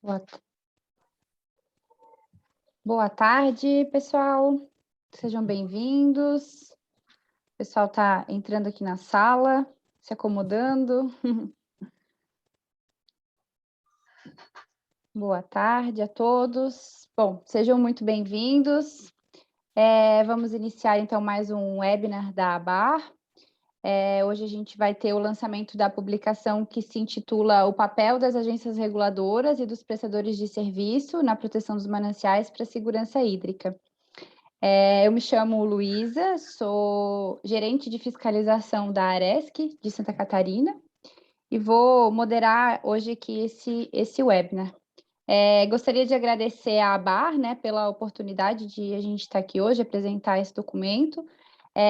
Boa Boa tarde, pessoal. Sejam bem-vindos. O pessoal está entrando aqui na sala, se acomodando. Boa tarde a todos. Bom, sejam muito bem-vindos. Vamos iniciar, então, mais um webinar da ABAR. Hoje a gente vai ter o lançamento da publicação que se intitula O papel das agências reguladoras e dos prestadores de serviço na proteção dos mananciais para a segurança hídrica. Eu me chamo Luísa, sou gerente de fiscalização da Aresc, de Santa Catarina, e vou moderar hoje aqui esse webinar. Gostaria de agradecer à ABAR, né, pela oportunidade de a gente estar aqui hoje, apresentar esse documento,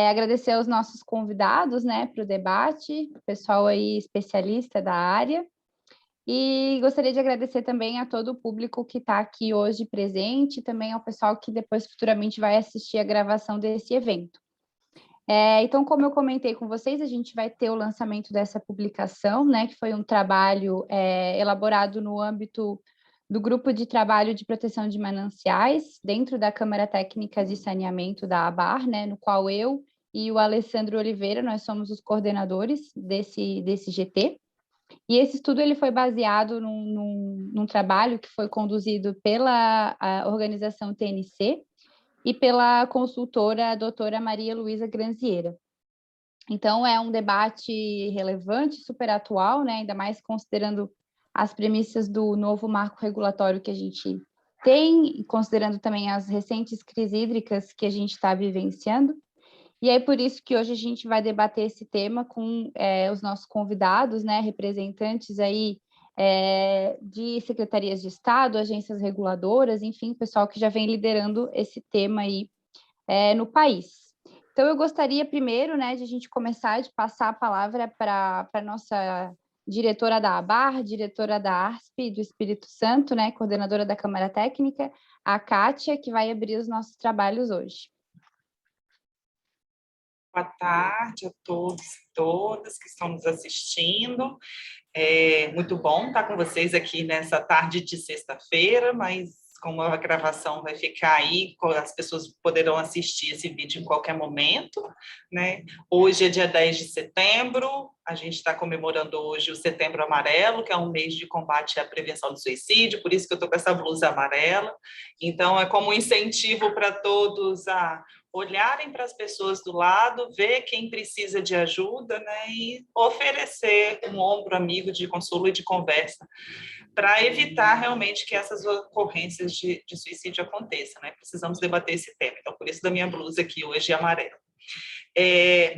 agradecer aos nossos convidados, né, para o debate, o pessoal aí especialista da área, e gostaria de agradecer também a todo o público que está aqui hoje presente, também ao pessoal que depois futuramente vai assistir a gravação desse evento. Então, como eu comentei com vocês, a gente vai ter o lançamento dessa publicação, né, que foi um trabalho elaborado no âmbito do Grupo de Trabalho de Proteção de Mananciais, dentro da Câmara Técnica de Saneamento da ABAR, né, no qual eu e o Alessandro Oliveira, nós somos os coordenadores desse GT. E esse estudo ele foi baseado num trabalho que foi conduzido pela organização TNC e pela consultora doutora Maria Luísa Granzieira. Então, é um debate relevante, super atual, né? Ainda mais considerando as premissas do novo marco regulatório que a gente tem, e considerando também as recentes crises hídricas que a gente está vivenciando. E é por isso que hoje a gente vai debater esse tema com os nossos convidados, né, representantes aí de secretarias de Estado, agências reguladoras, enfim, pessoal que já vem liderando esse tema aí no país. Então, eu gostaria primeiro, né, de a gente começar, de passar a palavra para a nossa diretora da ABAR, diretora da ARSP do Espírito Santo, né, coordenadora da Câmara Técnica, a Kátia, que vai abrir os nossos trabalhos hoje. Boa tarde a todos e todas que estão nos assistindo. É muito bom estar com vocês aqui nessa tarde de sexta-feira, mas como a gravação vai ficar aí, as pessoas poderão assistir esse vídeo em qualquer momento, né? Hoje é dia 10 de setembro, a gente está comemorando hoje o Setembro Amarelo, que é um mês de combate à prevenção do suicídio, por isso que eu estou com essa blusa amarela. Então, é como um incentivo para todos a olharem para as pessoas do lado, ver quem precisa de ajuda, né, e oferecer um ombro amigo de consolo e de conversa para evitar realmente que essas ocorrências de suicídio aconteçam, né? Precisamos debater esse tema. Então, por isso da minha blusa aqui hoje é amarela.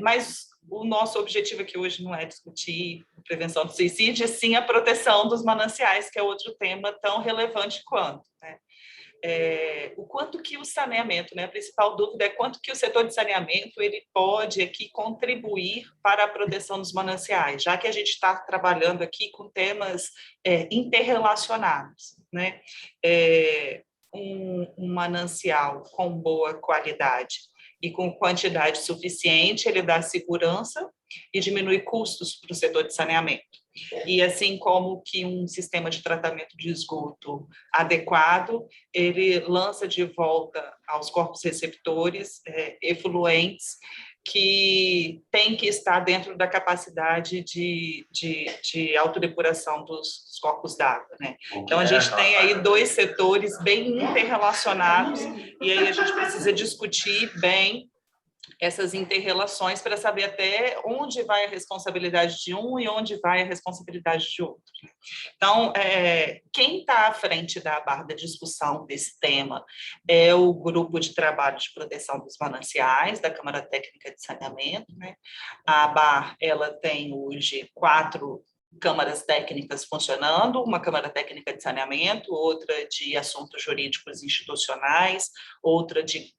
Mas o nosso objetivo aqui hoje não é discutir prevenção do suicídio, e sim a proteção dos mananciais, que é outro tema tão relevante quanto, né? O quanto que o saneamento, né, a principal dúvida é quanto que o setor de saneamento ele pode aqui contribuir para a proteção dos mananciais, já que a gente está trabalhando aqui com temas interrelacionados, né? Um manancial com boa qualidade e com quantidade suficiente, ele dá segurança e diminui custos para o setor de saneamento. E assim como que um sistema de tratamento de esgoto adequado, ele lança de volta aos corpos receptores efluentes que tem que estar dentro da capacidade de autodepuração dos corpos d'água, né? Então, a gente tem aí dois setores bem interrelacionados e aí a gente precisa discutir bem essas interrelações para saber até onde vai a responsabilidade de um e onde vai a responsabilidade de outro. Então, quem está à frente da ABAR da discussão desse tema é o Grupo de Trabalho de Proteção dos Mananciais, da Câmara Técnica de Saneamento, né? A ABAR, ela tem hoje 4 câmaras técnicas funcionando, uma Câmara Técnica de Saneamento, outra de Assuntos Jurídicos Institucionais, outra de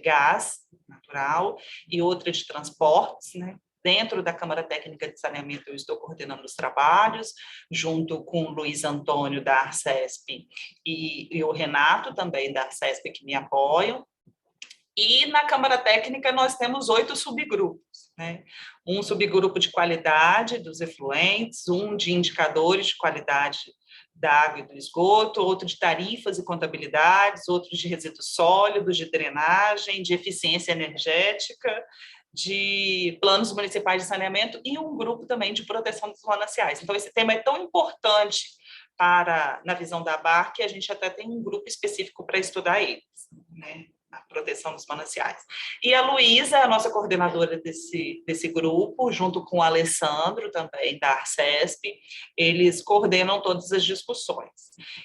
gás natural e outra de transportes, né? Dentro da Câmara Técnica de Saneamento, eu estou coordenando os trabalhos, junto com o Luiz Antônio, da Arcesp, e o Renato, também da Arcesp, que me apoiam. E na Câmara Técnica nós temos 8 subgrupos, né? Um subgrupo de qualidade dos efluentes, um de indicadores de qualidade da água e do esgoto, outro de tarifas e contabilidades, outro de resíduos sólidos, de drenagem, de eficiência energética, de planos municipais de saneamento e um grupo também de proteção dos mananciais. Então, esse tema é tão importante na visão da ABAR, que a gente até tem um grupo específico para estudar eles, né? A proteção dos mananciais. E a Luísa é a nossa coordenadora desse grupo, junto com o Alessandro, também, da Arcesp, eles coordenam todas as discussões.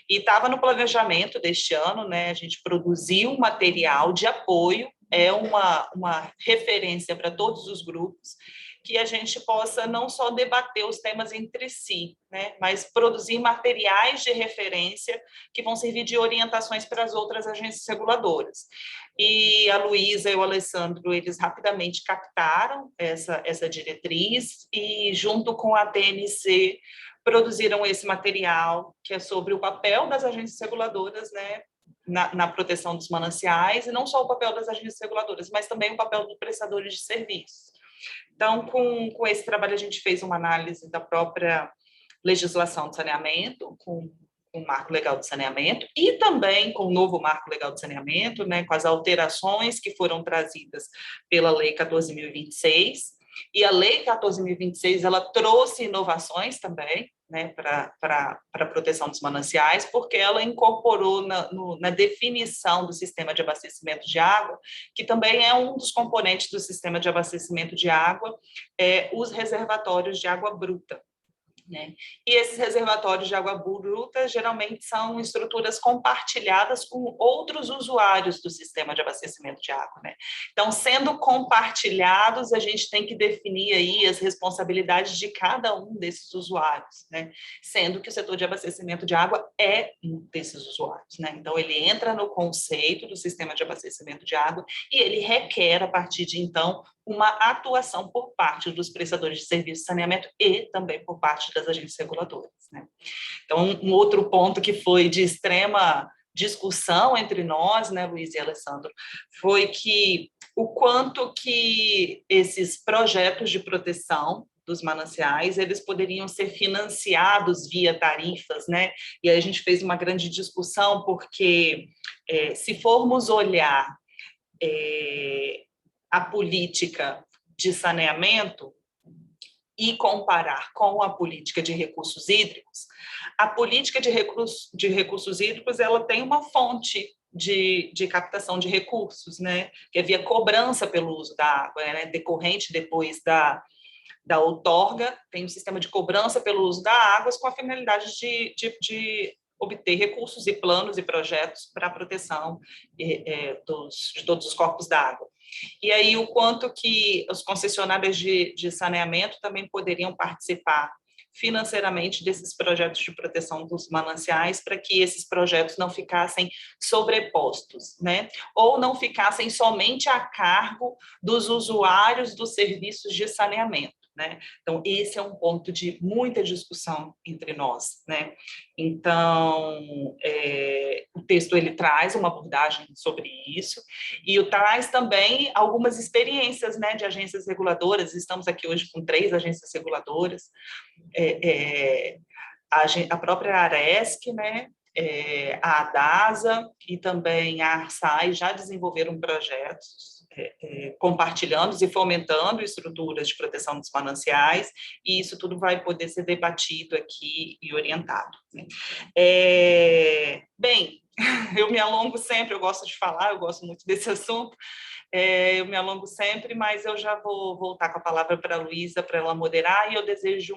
E estava no planejamento deste ano, né, a gente produziu um material de apoio, é uma referência para todos os grupos, que a gente possa não só debater os temas entre si, né, mas produzir materiais de referência que vão servir de orientações para as outras agências reguladoras. E a Luísa e o Alessandro, eles rapidamente captaram essa diretriz e, junto com a TNC, produziram esse material, que é sobre o papel das agências reguladoras, né, na proteção dos mananciais, e não só o papel das agências reguladoras, mas também o papel dos prestadores de serviços. Então, com esse trabalho, a gente fez uma análise da própria legislação de saneamento, com o marco legal de saneamento, e também com o novo marco legal de saneamento, né, com as alterações que foram trazidas pela Lei 14.026, e a Lei 14.026, ela trouxe inovações também, né, para a proteção dos mananciais, porque ela incorporou na definição do sistema de abastecimento de água, que também é um dos componentes do sistema de abastecimento de água, os reservatórios de água bruta, né? E esses reservatórios de água bruta geralmente são estruturas compartilhadas com outros usuários do sistema de abastecimento de água, né? Então, sendo compartilhados, a gente tem que definir aí as responsabilidades de cada um desses usuários, né? Sendo que o setor de abastecimento de água é um desses usuários, né? Então, ele entra no conceito do sistema de abastecimento de água e ele requer, a partir de então, uma atuação por parte dos prestadores de serviço de saneamento e também por parte das agências reguladoras, né? Então, um outro ponto que foi de extrema discussão entre nós, né, Luiz e Alessandro, foi que o quanto que esses projetos de proteção dos mananciais, eles poderiam ser financiados via tarifas, né? E aí a gente fez uma grande discussão, porque se formos olhar a política de saneamento e comparar com a política de recursos hídricos, a política de recursos hídricos, ela tem uma fonte de captação de recursos, né, que é via cobrança pelo uso da água, né, decorrente depois da outorga, tem um sistema de cobrança pelo uso da água com a finalidade de obter recursos e planos e projetos para a proteção de todos os corpos da água. E aí o quanto que os concessionários de saneamento também poderiam participar financeiramente desses projetos de proteção dos mananciais, para que esses projetos não ficassem sobrepostos, né? Ou não ficassem somente a cargo dos usuários dos serviços de saneamento, né? Então, esse é um ponto de muita discussão entre nós, né? Então, o texto, ele traz uma abordagem sobre isso, e traz também algumas experiências, né, de agências reguladoras. Estamos aqui hoje com 3 agências reguladoras, a própria Aresc, né, a ADASA e também a Arsai já desenvolveram projetos compartilhando e fomentando estruturas de proteção dos mananciais, e isso tudo vai poder ser debatido aqui e orientado, né? Bem, eu me alongo sempre, eu gosto de falar, eu gosto muito desse assunto, eu me alongo sempre, mas eu já vou voltar com a palavra para a Luísa, para ela moderar, e eu desejo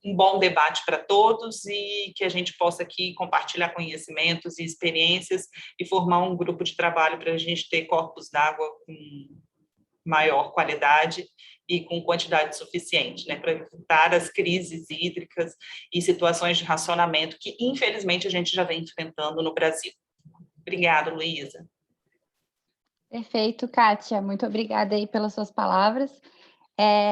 um bom debate para todos e que a gente possa aqui compartilhar conhecimentos e experiências e formar um grupo de trabalho para a gente ter corpos d'água com maior qualidade e com quantidade suficiente, né, para evitar as crises hídricas e situações de racionamento que, infelizmente, a gente já vem enfrentando no Brasil. Obrigada, Luísa. Perfeito, Kátia. Muito obrigada aí pelas suas palavras.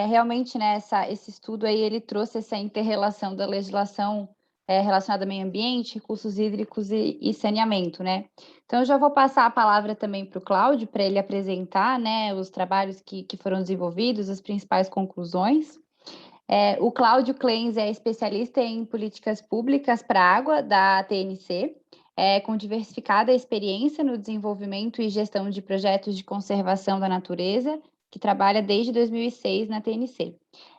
Realmente, né, esse estudo aí, ele trouxe essa inter-relação da legislação relacionada ao meio ambiente, recursos hídricos e saneamento, né? Então, eu já vou passar a palavra também para o Cláudio, para ele apresentar, né, os trabalhos que foram desenvolvidos, as principais conclusões. O Cláudio Kleins é especialista em políticas públicas para água da TNC, com diversificada experiência no desenvolvimento e gestão de projetos de conservação da natureza, que trabalha desde 2006 na TNC.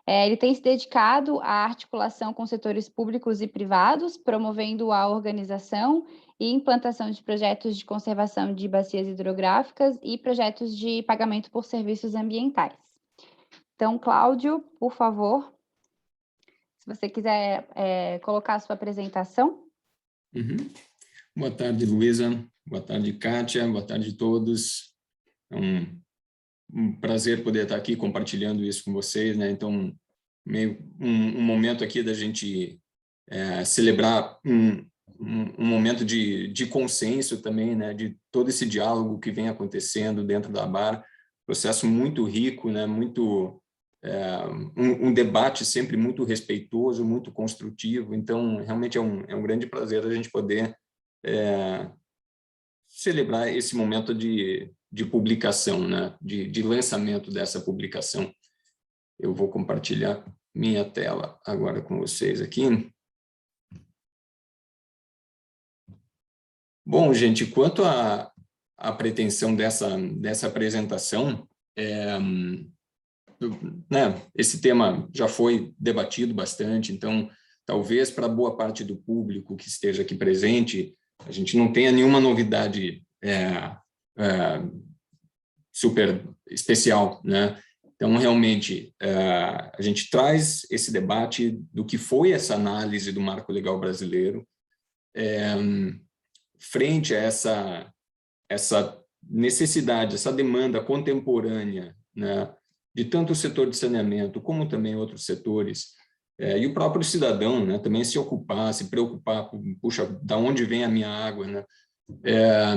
Ele tem se dedicado à articulação com setores públicos e privados, promovendo a organização e implantação de projetos de conservação de bacias hidrográficas e projetos de pagamento por serviços ambientais. Então, Cláudio, por favor, se você quiser colocar a sua apresentação. Boa tarde, Luísa. Boa tarde, Kátia. Boa tarde a todos. É um prazer poder estar aqui compartilhando isso com vocês, né? Então, um momento aqui da gente celebrar um momento de consenso também, né? De todo esse diálogo que vem acontecendo dentro da ABAR, processo muito rico, né? Muito um debate sempre muito respeitoso, muito construtivo. Então, realmente é um grande prazer a gente poder celebrar esse momento de publicação, né? De lançamento dessa publicação. Eu vou compartilhar minha tela agora com vocês aqui. Bom, gente, quanto à pretensão dessa apresentação, né, esse tema já foi debatido bastante, então, talvez para boa parte do público que esteja aqui presente, a gente não tenha nenhuma novidade super especial, né? Então, realmente, a gente traz esse debate do que foi essa análise do marco legal brasileiro, frente a essa necessidade, essa demanda contemporânea, né, de tanto o setor de saneamento como também outros setores, e o próprio cidadão, né, também se preocupar, puxa, da onde vem a minha água, né?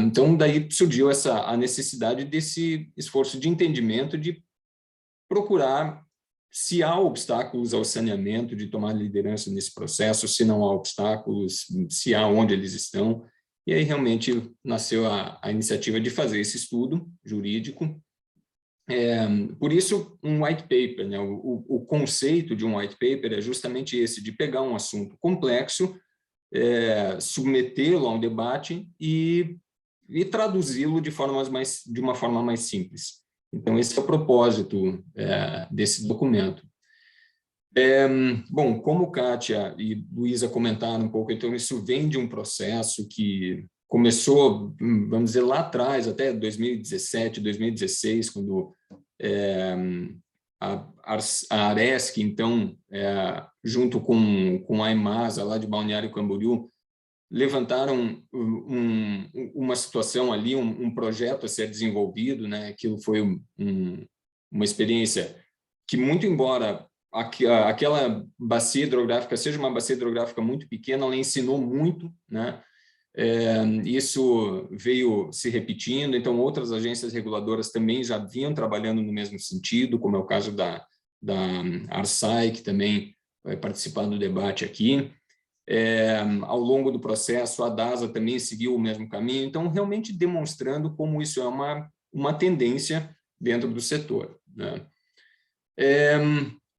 Então, daí surgiu a necessidade desse esforço de entendimento, de procurar se há obstáculos ao saneamento, de tomar liderança nesse processo, se não há obstáculos, se há, onde eles estão. E aí realmente nasceu a iniciativa de fazer esse estudo jurídico. Por isso, um white paper, né? O conceito de um white paper é justamente esse, de pegar um assunto complexo, submetê-lo a um debate e traduzi-lo de uma forma mais simples. Então, esse é o propósito desse documento. Bom, como Kátia e Luísa comentaram um pouco, então isso vem de um processo que começou, vamos dizer, lá atrás, até 2017, 2016, quando a Aresc, então, junto com a EMASA, lá de Balneário Camboriú, levantaram uma situação ali, um projeto a ser desenvolvido, né? Aquilo foi uma experiência que, muito embora aquela bacia hidrográfica seja uma bacia hidrográfica muito pequena, ela ensinou muito, né? Isso veio se repetindo, então outras agências reguladoras também já vinham trabalhando no mesmo sentido, como é o caso da ARSAI, que também vai participar do debate aqui. Ao longo do processo, a DASA também seguiu o mesmo caminho, então realmente demonstrando como isso é uma tendência dentro do setor, né?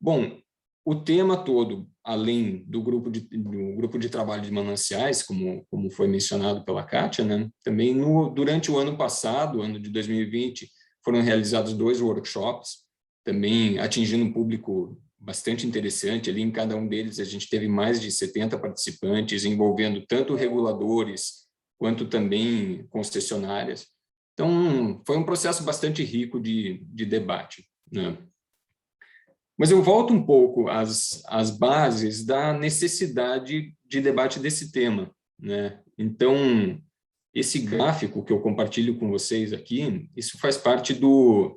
Bom, o tema todo, além do grupo de trabalho de mananciais, como foi mencionado pela Kátia, né, também durante o ano passado, ano de 2020, foram realizados 2 workshops, também atingindo um público bastante interessante. Ali em cada um deles a gente teve mais de 70 participantes, envolvendo tanto reguladores quanto também concessionárias. Então, foi um processo bastante rico de debate, né? Mas eu volto um pouco às bases da necessidade de debate desse tema, né? Então, esse gráfico que eu compartilho com vocês aqui, isso faz parte do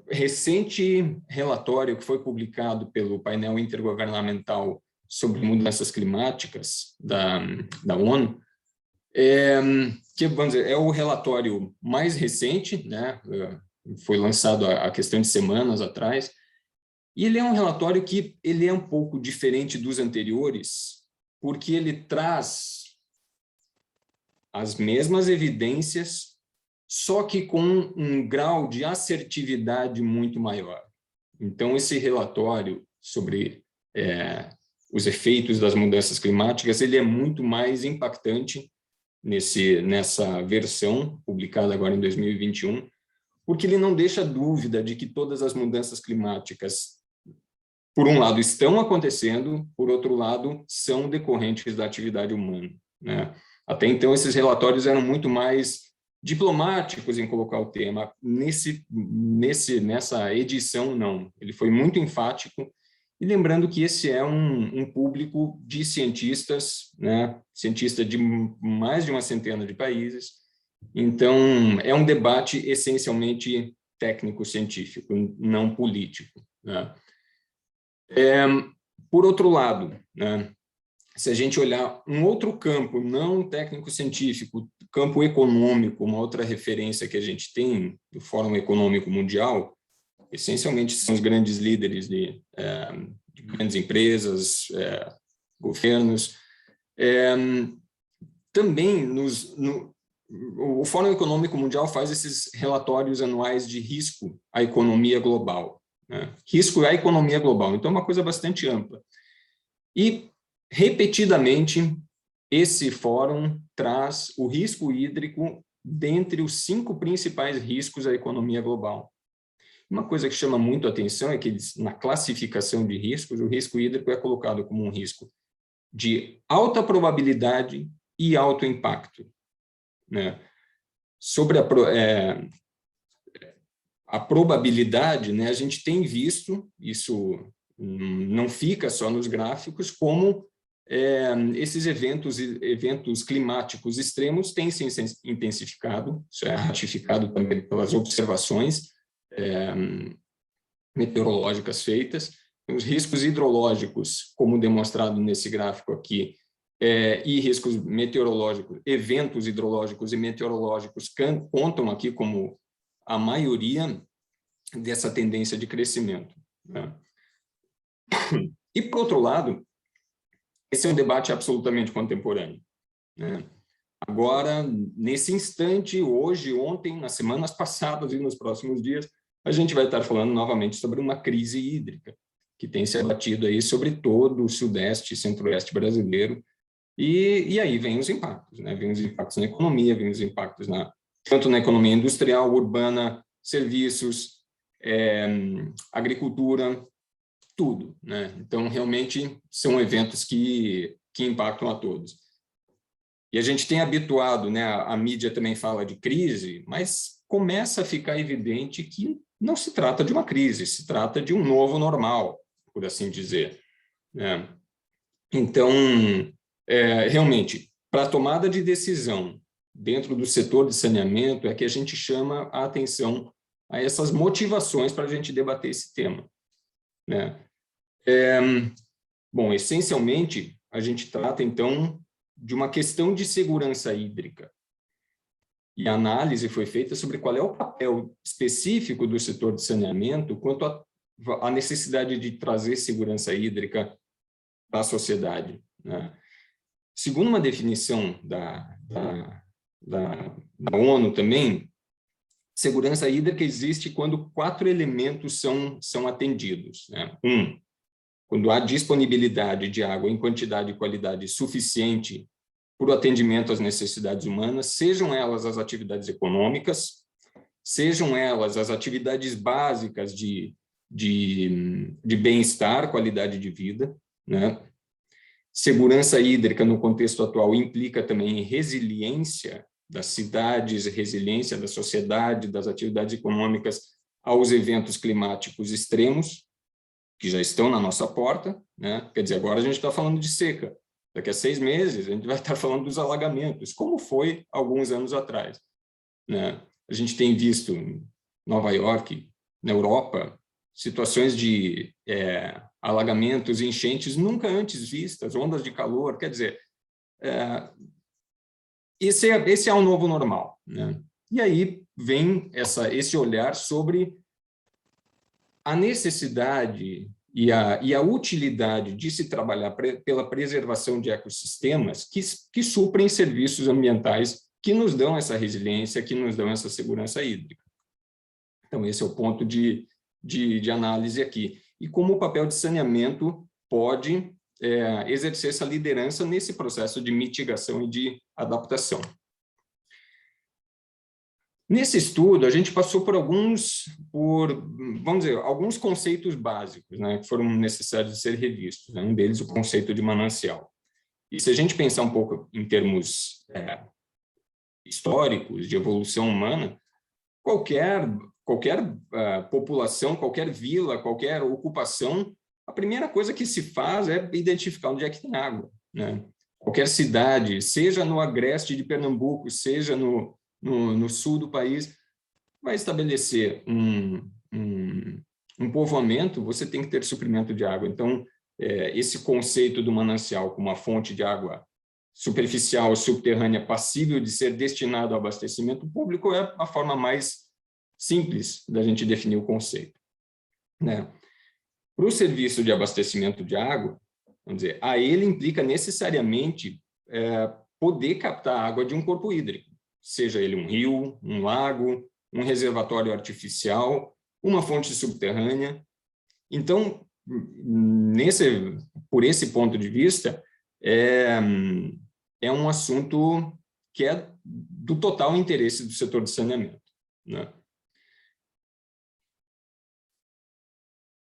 recente relatório que foi publicado pelo painel intergovernamental sobre mudanças climáticas da ONU, que, vamos dizer, é o relatório mais recente, né? Foi lançado a questão de semanas atrás, e ele é um relatório que ele é um pouco diferente dos anteriores, porque ele traz as mesmas evidências, só que com um grau de assertividade muito maior. Então, esse relatório, sobre os efeitos das mudanças climáticas, ele é muito mais impactante nessa versão, publicada agora em 2021, porque ele não deixa dúvida de que todas as mudanças climáticas, por um lado, estão acontecendo, por outro lado, são decorrentes da atividade humana, né? Até então, esses relatórios eram muito mais diplomáticos em colocar o tema. Nessa edição, não. Ele foi muito enfático, e lembrando que esse é um público de cientistas, né? Cientistas de mais de uma centena de países. Então, é um debate essencialmente técnico-científico, não político, né? Por outro lado, né, se a gente olhar um outro campo, não técnico-científico, campo econômico, uma outra referência que a gente tem do Fórum Econômico Mundial, essencialmente são os grandes líderes de grandes empresas, governos. Também o Fórum Econômico Mundial faz esses relatórios anuais de risco à economia global, né? Risco à economia global, então é uma coisa bastante ampla. E, repetidamente, esse fórum traz o risco hídrico dentre os 5 principais riscos à economia global. Uma coisa que chama muito a atenção é que, na classificação de riscos, o risco hídrico é colocado como um risco de alta probabilidade e alto impacto, né? Sobre a probabilidade, né, a gente tem visto, isso não fica só nos gráficos, como esses eventos climáticos extremos têm se intensificado, isso é ratificado também pelas observações meteorológicas feitas. Os riscos hidrológicos, como demonstrado nesse gráfico aqui, e riscos meteorológicos, eventos hidrológicos e meteorológicos contam aqui como a maioria dessa tendência de crescimento, né? E, por outro lado, esse é um debate absolutamente contemporâneo, né? Agora, nesse instante, hoje, ontem, nas semanas passadas e nos próximos dias, a gente vai estar falando novamente sobre uma crise hídrica que tem se abatido aí sobre todo o sudeste e centro-oeste brasileiro, e aí vem os impactos, né? Vem os impactos na economia, vem os impactos tanto na economia industrial, urbana, serviços, agricultura, tudo, né? Então, realmente, são eventos que impactam a todos. E a gente tem habituado, né? A mídia também fala de crise, mas começa a ficar evidente que não se trata de uma crise, se trata de um novo normal, por assim dizer, né? Então, realmente, para a tomada de decisão dentro do setor de saneamento, é que a gente chama a atenção a essas motivações para a gente debater esse tema, né? Bom, essencialmente, a gente trata, então, de uma questão de segurança hídrica. E a análise foi feita sobre qual é o papel específico do setor de saneamento quanto à necessidade de trazer segurança hídrica para a sociedade, né? Segundo uma definição da ONU também, segurança hídrica existe quando 4 elementos são atendidos, né? Quando há disponibilidade de água em quantidade e qualidade suficiente para o atendimento às necessidades humanas, sejam elas as atividades econômicas, sejam elas as atividades básicas de bem-estar, qualidade de vida, né? Segurança hídrica, no contexto atual, implica também resiliência das cidades, resiliência da sociedade, das atividades econômicas aos eventos climáticos extremos, que já estão na nossa porta, né? Quer dizer, agora a gente está falando de seca. Daqui a 6 meses, a gente vai estar falando dos alagamentos, como foi alguns anos atrás, né? A gente tem visto em Nova York, na Europa, situações de alagamentos e enchentes nunca antes vistas, ondas de calor. Quer dizer, esse é o novo normal, né? E aí vem esse olhar sobre a necessidade e a utilidade de se trabalhar pela preservação de ecossistemas que suprem serviços ambientais que nos dão essa resiliência, que nos dão essa segurança hídrica. Então, esse é o ponto de análise aqui. e como o papel de saneamento pode exercer essa liderança nesse processo de mitigação e de adaptação. Nesse estudo, a gente passou por alguns conceitos básicos, né, que foram necessários de ser revistos, né? Um deles, o conceito de manancial. E se a gente pensar um pouco em termos históricos, de evolução humana, qualquer população, qualquer vila, qualquer ocupação, a primeira coisa que se faz é identificar onde é que tem água, né? Qualquer cidade, seja no agreste de Pernambuco, seja no sul do país, vai estabelecer um povoamento, você tem que ter suprimento de água. Então, esse conceito do manancial como uma fonte de água superficial, subterrânea, passível de ser destinado ao abastecimento público é a forma mais simples da gente definir o conceito, né? Para o serviço de abastecimento de água, vamos dizer, a ele implica necessariamente poder captar água de um corpo hídrico, seja ele um rio, um lago, um reservatório artificial, uma fonte subterrânea. Então, por esse ponto de vista, é um assunto que é do total interesse do setor de saneamento, né?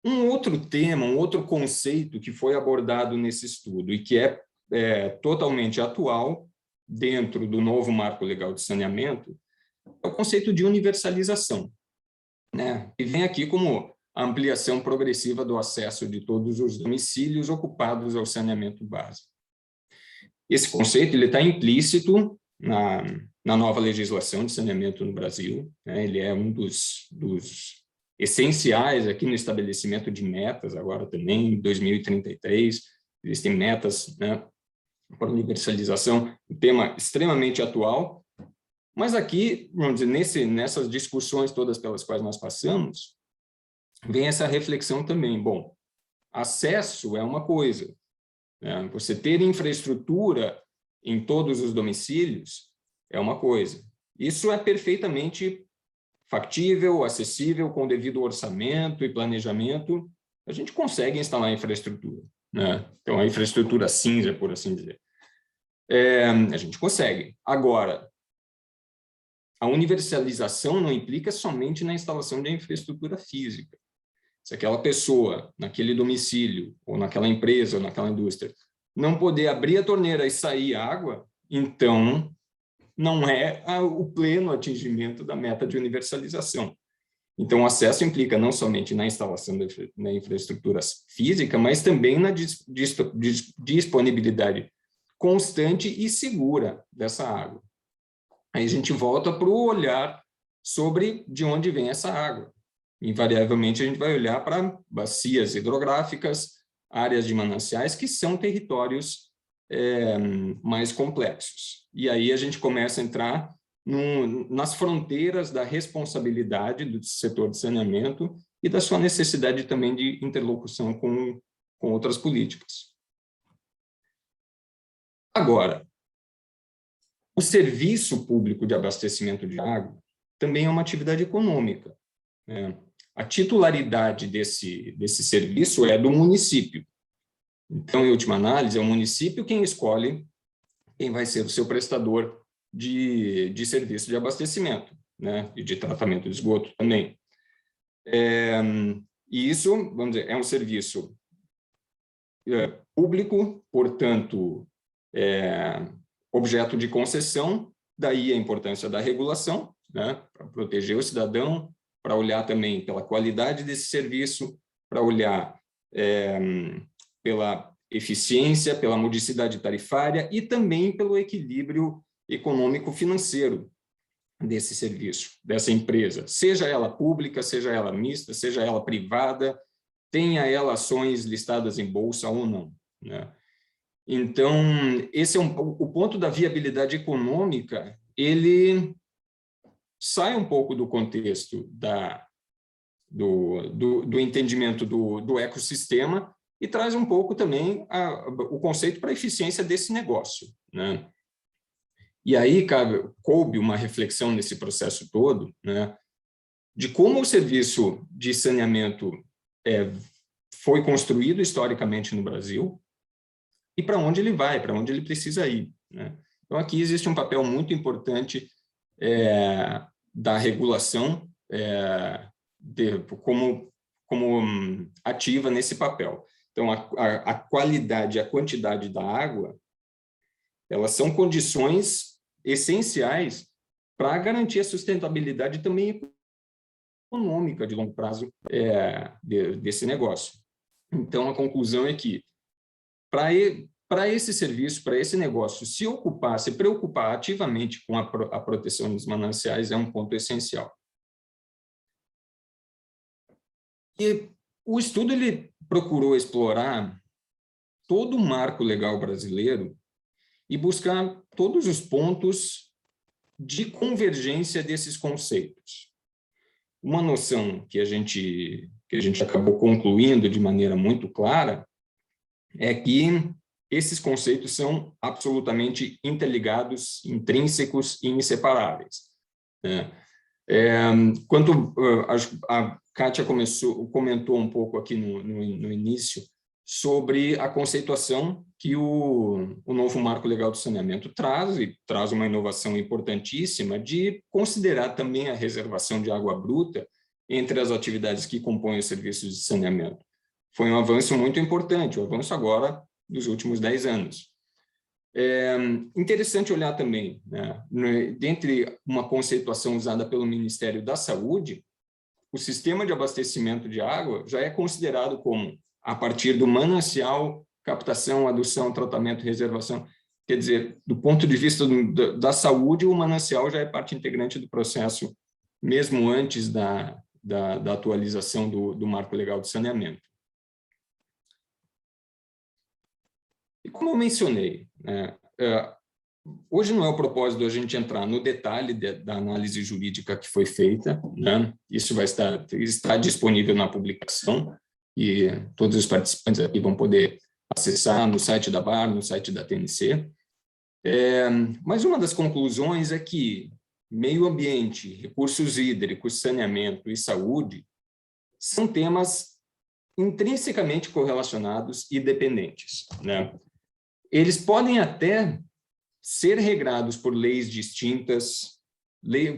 Um outro tema, um outro conceito que foi abordado nesse estudo e que é totalmente atual dentro do novo marco legal de saneamento é o conceito de universalização, né? E vem aqui como a ampliação progressiva do acesso de todos os domicílios ocupados ao saneamento básico. Esse conceito está implícito na nova legislação de saneamento no Brasil, né? Ele é um dos essenciais aqui no estabelecimento de metas, agora também, em 2033, existem metas, né, para universalização, um tema extremamente atual, mas aqui, vamos dizer, nessas discussões todas pelas quais nós passamos, vem essa reflexão também. Bom, acesso é uma coisa, né? Você ter infraestrutura em todos os domicílios é uma coisa. Isso é perfeitamente factível, acessível, com devido orçamento e planejamento, a gente consegue instalar infraestrutura, né? Então, a infraestrutura cinza, por assim dizer. A gente consegue. Agora, a universalização não implica somente na instalação de infraestrutura física. Se aquela pessoa, naquele domicílio, ou naquela empresa, ou naquela indústria, não poder abrir a torneira e sair água, então não é o pleno atingimento da meta de universalização. Então, o acesso implica não somente na instalação da infraestrutura física, mas também na disponibilidade constante e segura dessa água. Aí a gente volta para o olhar sobre de onde vem essa água. Invariavelmente, a gente vai olhar para bacias hidrográficas, áreas de mananciais, que são territórios mais complexos. E aí a gente começa a entrar nas fronteiras da responsabilidade do setor de saneamento e da sua necessidade também de interlocução com outras políticas. Agora, o serviço público de abastecimento de água também é uma atividade econômica, né? A titularidade desse serviço é do município. Então, em última análise, é o município quem escolhe quem vai ser o seu prestador de serviço de abastecimento, né? E de tratamento de esgoto também. E isso, vamos dizer, é um serviço público, portanto, objeto de concessão, daí a importância da regulação, né? Para proteger o cidadão, para olhar também pela qualidade desse serviço, para olhar pela eficiência, pela modicidade tarifária e também pelo equilíbrio econômico-financeiro desse serviço, dessa empresa, seja ela pública, seja ela mista, seja ela privada, tenha ela ações listadas em bolsa ou não, né? Então, esse é o ponto da viabilidade econômica, ele sai um pouco do contexto do entendimento do ecossistema e traz um pouco também o conceito para a eficiência desse negócio, né? E aí coube uma reflexão nesse processo todo, né, de como o serviço de saneamento foi construído historicamente no Brasil e para onde ele vai, para onde ele precisa ir, né? Então, aqui existe um papel muito importante da regulação como ativa nesse papel. Então, a qualidade e a quantidade da água, elas são condições essenciais para garantir a sustentabilidade também econômica de longo prazo desse negócio. Então, a conclusão é que, para esse serviço, para esse negócio, se preocupar ativamente com a proteção dos mananciais é um ponto essencial. E o estudo ele procurou explorar todo o marco legal brasileiro e buscar todos os pontos de convergência desses conceitos. Uma noção que a gente acabou concluindo de maneira muito clara é que esses conceitos são absolutamente interligados, intrínsecos e inseparáveis, né? Quando a Kátia comentou um pouco aqui no início sobre a conceituação que o novo marco legal do saneamento traz, e traz uma inovação importantíssima de considerar também a reservação de água bruta entre as atividades que compõem os serviços de saneamento. Foi um avanço muito importante, o avanço agora dos últimos 10 anos. É interessante olhar também, né, dentre uma conceituação usada pelo Ministério da Saúde, o sistema de abastecimento de água já é considerado como, a partir do manancial, captação, adução, tratamento, reservação. Quer dizer, do ponto de vista da saúde, o manancial já é parte integrante do processo, mesmo antes da atualização do marco legal de saneamento. E como eu mencionei, né, hoje não é o propósito a gente entrar no detalhe da análise jurídica que foi feita, né? Isso vai estar disponível na publicação e todos os participantes aqui vão poder acessar no site da ABAR, no site da TNC. Mas uma das conclusões é que meio ambiente, recursos hídricos, saneamento e saúde são temas intrinsecamente correlacionados e dependentes, né? Eles podem até ser regrados por leis distintas,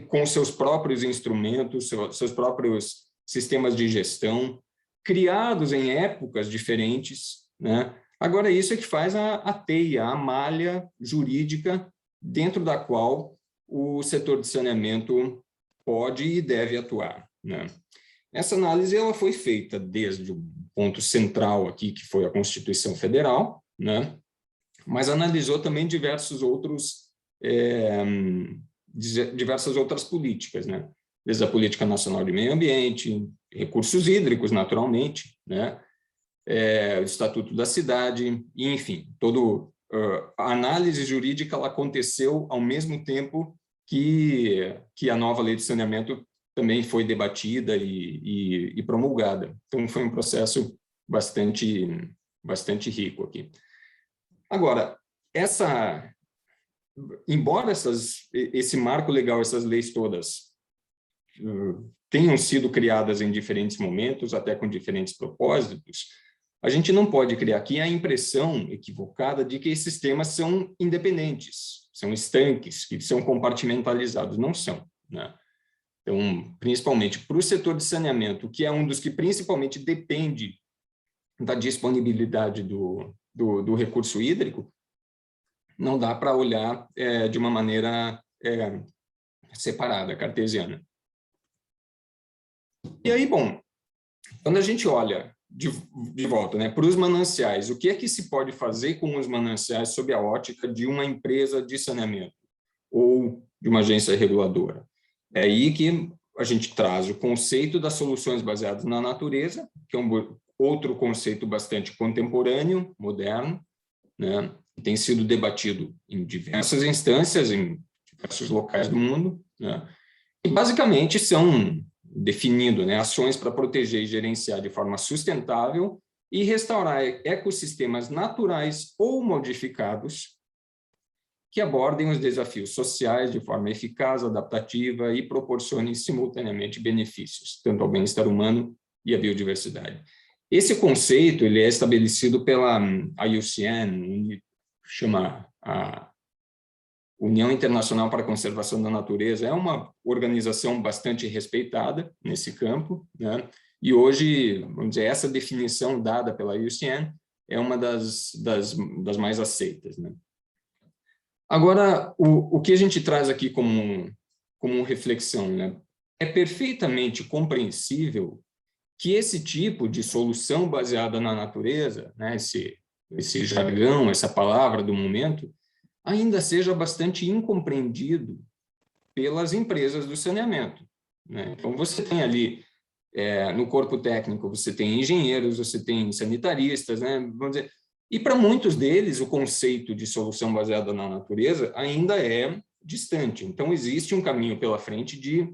com seus próprios instrumentos, seus próprios sistemas de gestão, criados em épocas diferentes, né? Agora, isso é que faz a teia, a malha jurídica dentro da qual o setor de saneamento pode e deve atuar, né? Essa análise ela foi feita desde o ponto central aqui, que foi a Constituição Federal, né? Mas analisou também diversas outras políticas, né? Desde a Política Nacional de Meio Ambiente, recursos hídricos, naturalmente, né? O Estatuto da Cidade, enfim, a análise jurídica ela aconteceu ao mesmo tempo que a nova lei de saneamento também foi debatida e promulgada. Então, foi um processo bastante rico aqui. Agora, embora esse marco legal, essas leis todas tenham sido criadas em diferentes momentos, até com diferentes propósitos, a gente não pode criar aqui a impressão equivocada de que esses temas são independentes, são estanques, que são compartimentalizados. Não são, né? Então, principalmente para o setor de saneamento, que é um dos que principalmente depende da disponibilidade do recurso hídrico, não dá para olhar de uma maneira separada, cartesiana. E aí, bom, quando a gente olha de volta, né, para os mananciais, o que é que se pode fazer com os mananciais sob a ótica de uma empresa de saneamento ou de uma agência reguladora? É aí que a gente traz o conceito das soluções baseadas na natureza, que é outro conceito bastante contemporâneo, moderno, né? Tem sido debatido em diversas instâncias, em diversos locais do mundo, né? E basicamente são definindo, né, ações para proteger e gerenciar de forma sustentável e restaurar ecossistemas naturais ou modificados que abordem os desafios sociais de forma eficaz, adaptativa e proporcionem simultaneamente benefícios, tanto ao bem-estar humano e à biodiversidade. Esse conceito ele é estabelecido pela IUCN, chama a União Internacional para a Conservação da Natureza. É uma organização bastante respeitada nesse campo, né? E hoje, vamos dizer, essa definição dada pela IUCN é uma das mais aceitas, né? Agora, o que a gente traz aqui como reflexão, né? É perfeitamente compreensível que esse tipo de solução baseada na natureza, né, esse jargão, essa palavra do momento, ainda seja bastante incompreendido pelas empresas do saneamento, né? Então, você tem ali, no corpo técnico, você tem engenheiros, você tem sanitaristas, né? Vamos dizer, e para muitos deles, o conceito de solução baseada na natureza ainda é distante. Então, existe um caminho pela frente de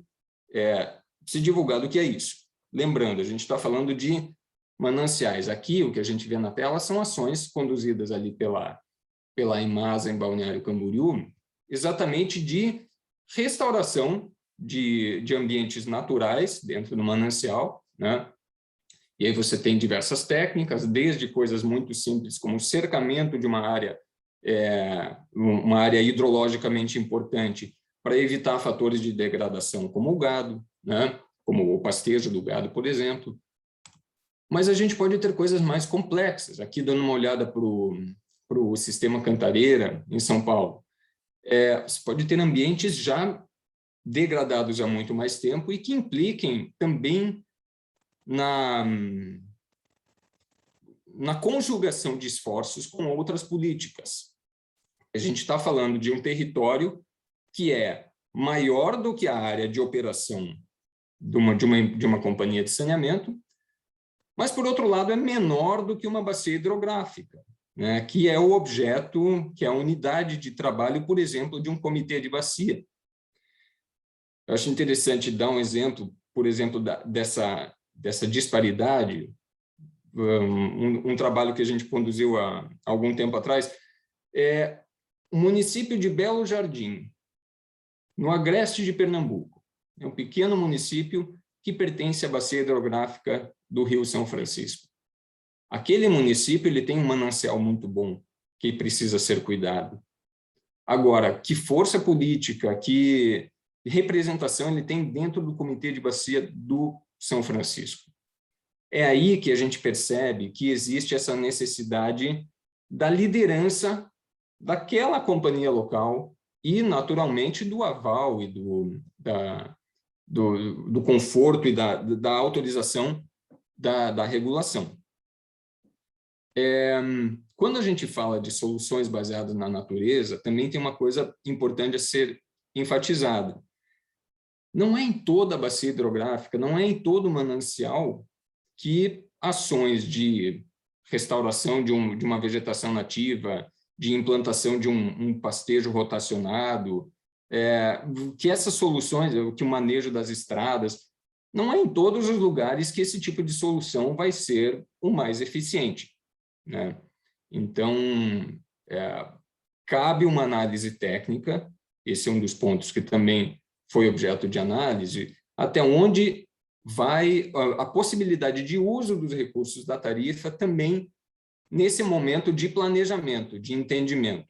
se divulgar do que é isso. Lembrando, a gente está falando de mananciais. Aqui, o que a gente vê na tela são ações conduzidas ali pela Imasa em Balneário Camboriú, exatamente de restauração de ambientes naturais dentro do manancial, né? E aí você tem diversas técnicas, desde coisas muito simples, como o cercamento de uma área hidrologicamente importante, para evitar fatores de degradação, como o gado, né? Como o pastejo do gado, por exemplo. Mas a gente pode ter coisas mais complexas. Aqui, dando uma olhada para o sistema Cantareira, em São Paulo, você pode ter ambientes já degradados há muito mais tempo e que impliquem também na conjugação de esforços com outras políticas. A gente está falando de um território que é maior do que a área de operação de uma companhia de saneamento, mas, por outro lado, é menor do que uma bacia hidrográfica, né, que é o objeto, que é a unidade de trabalho, por exemplo, de um comitê de bacia. Eu acho interessante dar um exemplo, por exemplo, dessa disparidade. Um trabalho que a gente conduziu há algum tempo atrás é o município de Belo Jardim, no agreste de Pernambuco. É um pequeno município que pertence à bacia hidrográfica do Rio São Francisco. Aquele município ele tem um manancial muito bom, que precisa ser cuidado. Agora, que força política, que representação ele tem dentro do Comitê de Bacia do São Francisco? É aí que a gente percebe que existe essa necessidade da liderança daquela companhia local e, naturalmente, do aval e do conforto e da autorização da regulação. Quando a gente fala de soluções baseadas na natureza, também tem uma coisa importante a ser enfatizada. Não é em toda a bacia hidrográfica, não é em todo o manancial que ações de restauração de uma vegetação nativa, de implantação de um pastejo rotacionado, que essas soluções, que o manejo das estradas, não é em todos os lugares que esse tipo de solução vai ser o mais eficiente, né? Então, cabe uma análise técnica, esse é um dos pontos que também foi objeto de análise, até onde vai a possibilidade de uso dos recursos da tarifa também nesse momento de planejamento, de entendimento,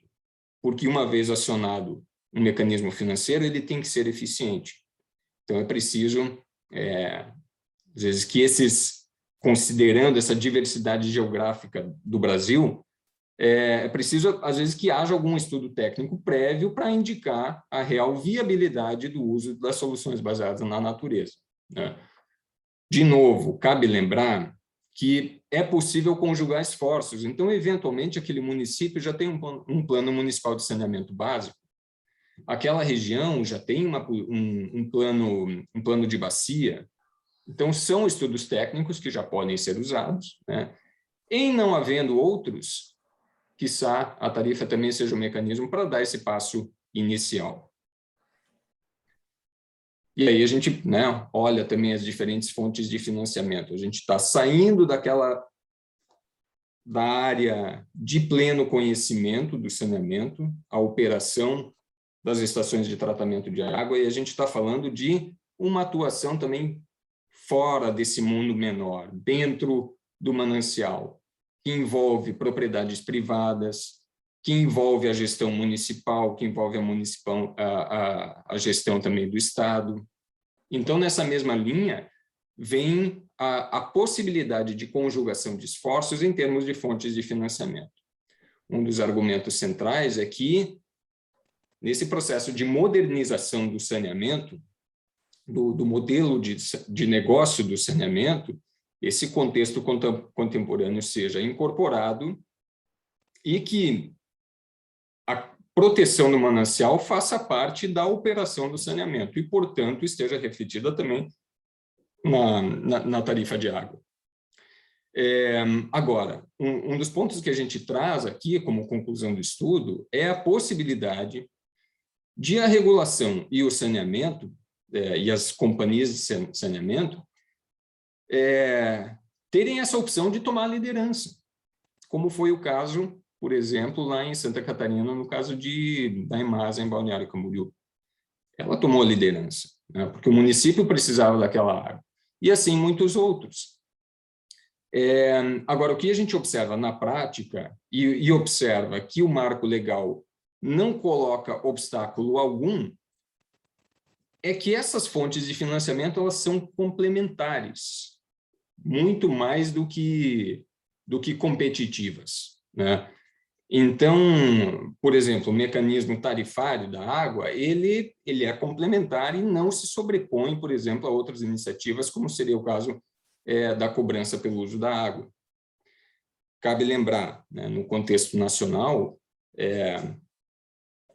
porque uma vez acionado um mecanismo financeiro, ele tem que ser eficiente. Então, é preciso, às vezes, considerando essa diversidade geográfica do Brasil, é preciso, às vezes, que haja algum estudo técnico prévio para indicar a real viabilidade do uso das soluções baseadas na natureza, né? De novo, cabe lembrar que é possível conjugar esforços. Então, eventualmente, aquele município já tem um plano municipal de saneamento básico, aquela região já tem um plano de bacia. Então, são estudos técnicos que já podem ser usados, né? Em não havendo outros, quiçá a tarifa também seja um mecanismo para dar esse passo inicial. E aí a gente, né, olha também as diferentes fontes de financiamento. A gente está saindo da área de pleno conhecimento do saneamento, a operação das estações de tratamento de água, e a gente está falando de uma atuação também fora desse mundo menor, dentro do manancial, que envolve propriedades privadas, que envolve a gestão municipal, que envolve a gestão também do Estado. Então, nessa mesma linha, vem a possibilidade de conjugação de esforços em termos de fontes de financiamento. Um dos argumentos centrais é que, nesse processo de modernização do saneamento, do modelo de negócio do saneamento, esse contexto contemporâneo seja incorporado e que a proteção do manancial faça parte da operação do saneamento e, portanto, esteja refletida também na tarifa de água. Agora, um dos pontos que a gente traz aqui como conclusão do estudo é a possibilidade de a regulação e o saneamento, e as companhias de saneamento, terem essa opção de tomar liderança, como foi o caso, por exemplo, lá em Santa Catarina, no caso da EMASA, em Balneário Camboriú. Ela tomou a liderança, né, porque o município precisava daquela água, e assim muitos outros. Agora, o que a gente observa na prática, e observa que o marco legal não coloca obstáculo algum, é que essas fontes de financiamento elas são complementares, muito mais do que competitivas, né? Então, por exemplo, o mecanismo tarifário da água, ele é complementar e não se sobrepõe, por exemplo, a outras iniciativas, como seria o caso da cobrança pelo uso da água. Cabe lembrar, né, no contexto nacional,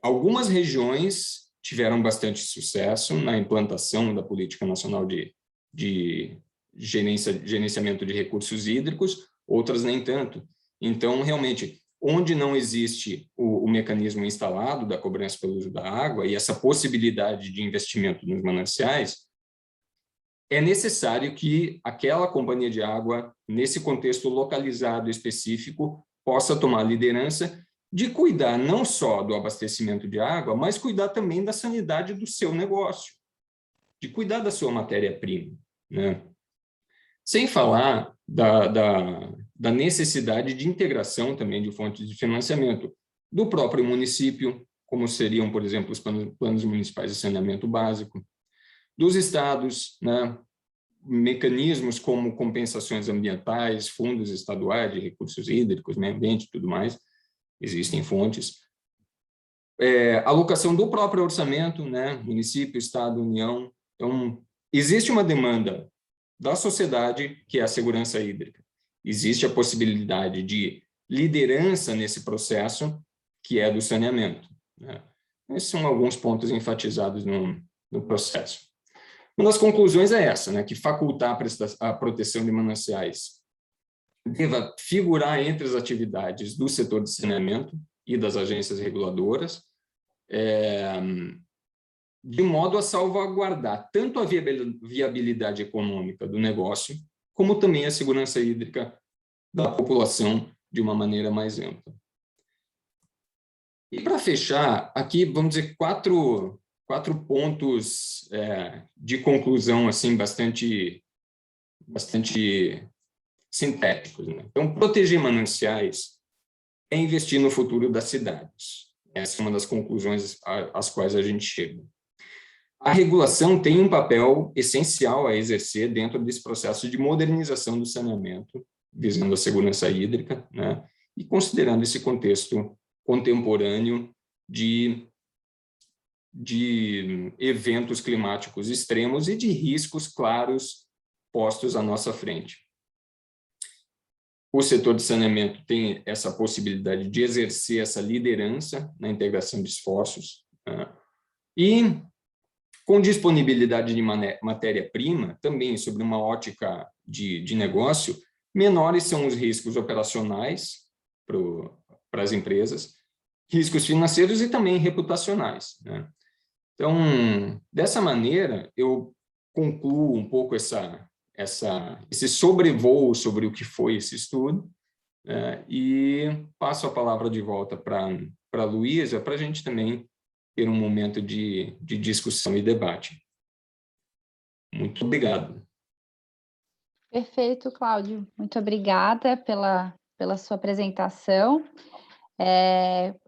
algumas regiões tiveram bastante sucesso na implantação da Política Nacional de Gerenciamento de Recursos Hídricos, outras nem tanto. Então, realmente, onde não existe o mecanismo instalado da cobrança pelo uso da água e essa possibilidade de investimento nos mananciais, é necessário que aquela companhia de água, nesse contexto localizado específico, possa tomar liderança de cuidar não só do abastecimento de água, mas cuidar também da sanidade do seu negócio, de cuidar da sua matéria-prima, né? Sem falar da necessidade de integração também de fontes de financiamento do próprio município, como seriam, por exemplo, os planos municipais de saneamento básico, dos estados, né? Mecanismos como compensações ambientais, fundos estaduais de recursos hídricos, meio ambiente e tudo mais, existem fontes. Alocação do próprio orçamento, né? Município, estado, União. Então, existe uma demanda da sociedade, que é a segurança hídrica. Existe a possibilidade de liderança nesse processo, que é do saneamento, né? Esses são alguns pontos enfatizados no processo. Uma das conclusões é essa, né, que facultar a proteção de mananciais deva figurar entre as atividades do setor de saneamento e das agências reguladoras, de modo a salvaguardar tanto a viabilidade econômica do negócio, como também a segurança hídrica da população de uma maneira mais ampla. E para fechar, aqui vamos dizer quatro pontos de conclusão assim bastante sintéticos, né? Então, proteger mananciais é investir no futuro das cidades. Essa é uma das conclusões às quais a gente chega. A regulação tem um papel essencial a exercer dentro desse processo de modernização do saneamento, visando a segurança hídrica, né? E considerando esse contexto contemporâneo de eventos climáticos extremos e de riscos claros postos à nossa frente. O setor de saneamento tem essa possibilidade de exercer essa liderança na integração de esforços, né? E com disponibilidade de matéria-prima, também sobre uma ótica de negócio, menores são os riscos operacionais para as empresas, riscos financeiros e também reputacionais, né? Então, dessa maneira, eu concluo um pouco esse sobrevoo sobre o que foi esse estudo, e passo a palavra de volta para a Luísa, para a gente também ter um momento de discussão e debate. Muito obrigado. Perfeito, Cláudio. Muito obrigada pela sua apresentação.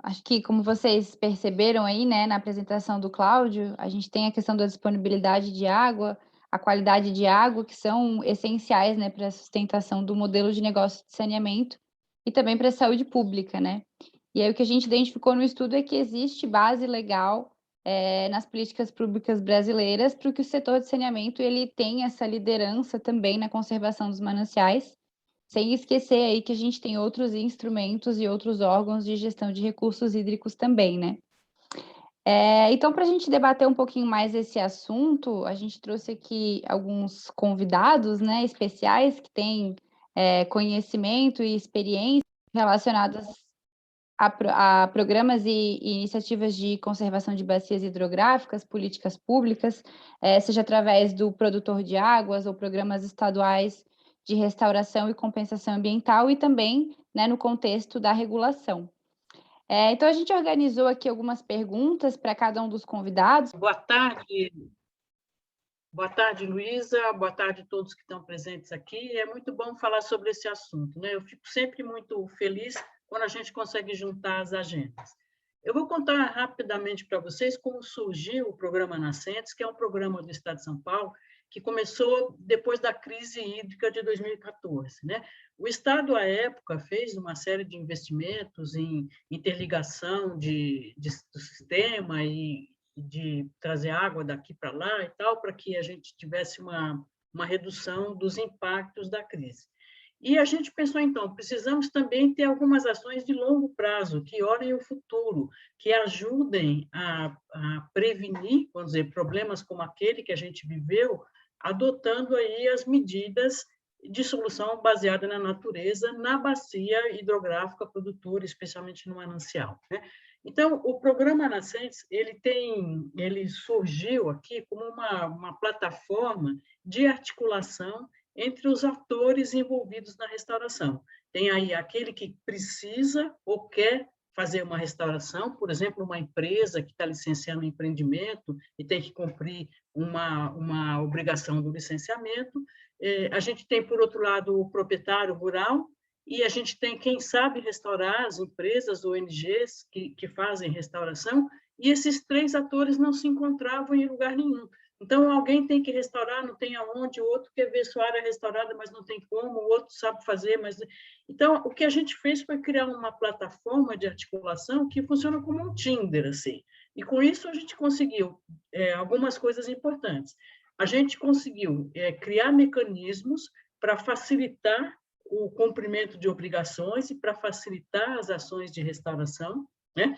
Acho que, como vocês perceberam aí, né, na apresentação do Cláudio, a gente tem a questão da disponibilidade de água, a qualidade de água, que são essenciais, né, para a sustentação do modelo de negócio de saneamento e também para a saúde pública, né? E aí o que a gente identificou no estudo é que existe base legal nas políticas públicas brasileiras para que o setor de saneamento ele tenha essa liderança também na conservação dos mananciais, sem esquecer aí que a gente tem outros instrumentos e outros órgãos de gestão de recursos hídricos também, né? Então, para a gente debater um pouquinho mais esse assunto, a gente trouxe aqui alguns convidados, né, especiais que têm conhecimento e experiência relacionadas a programas e iniciativas de conservação de bacias hidrográficas, políticas públicas, seja através do produtor de águas ou programas estaduais de restauração e compensação ambiental e também, né, no contexto da regulação. Então, a gente organizou aqui algumas perguntas para cada um dos convidados. Boa tarde, Luísa. Boa tarde a todos que estão presentes aqui. É muito bom falar sobre esse assunto, né? Eu fico sempre muito feliz quando a gente consegue juntar as agendas. Eu vou contar rapidamente para vocês como surgiu o programa Nascentes, que é um programa do Estado de São Paulo, que começou depois da crise hídrica de 2014, né? O Estado, à época, fez uma série de investimentos em interligação do sistema e de trazer água daqui para lá e tal, para que a gente tivesse uma redução dos impactos da crise. E a gente pensou, então, precisamos também ter algumas ações de longo prazo, que olhem o futuro, que ajudem a prevenir, vamos dizer, problemas como aquele que a gente viveu, adotando aí as medidas de solução baseada na natureza, na bacia hidrográfica produtora, especialmente no manancial, né? Então, o programa Nascentes, ele surgiu aqui como uma plataforma de articulação entre os atores envolvidos na restauração. Tem aí aquele que precisa ou quer fazer uma restauração, por exemplo, uma empresa que está licenciando um empreendimento e tem que cumprir uma obrigação do licenciamento. A gente tem, por outro lado, o proprietário rural, e a gente tem quem sabe restaurar, as empresas, ONGs que fazem restauração, e esses três atores não se encontravam em lugar nenhum. Então, alguém tem que restaurar, não tem aonde, o outro quer ver sua área restaurada, mas não tem como, o outro sabe fazer, mas... Então, o que a gente fez foi criar uma plataforma de articulação que funciona como um Tinder, assim. E, com isso, a gente conseguiu algumas coisas importantes. A gente conseguiu criar mecanismos para facilitar o cumprimento de obrigações e para facilitar as ações de restauração, né?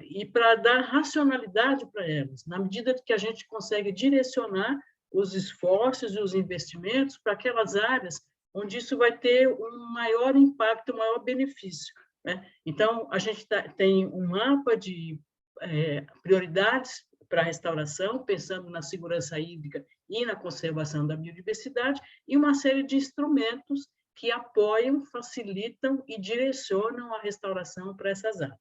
E para dar racionalidade para elas, na medida que a gente consegue direcionar os esforços e os investimentos para aquelas áreas onde isso vai ter um maior impacto, um maior benefício, né? Então, a gente tem um mapa de prioridades para a restauração, pensando na segurança hídrica e na conservação da biodiversidade, e uma série de instrumentos que apoiam, facilitam e direcionam a restauração para essas áreas.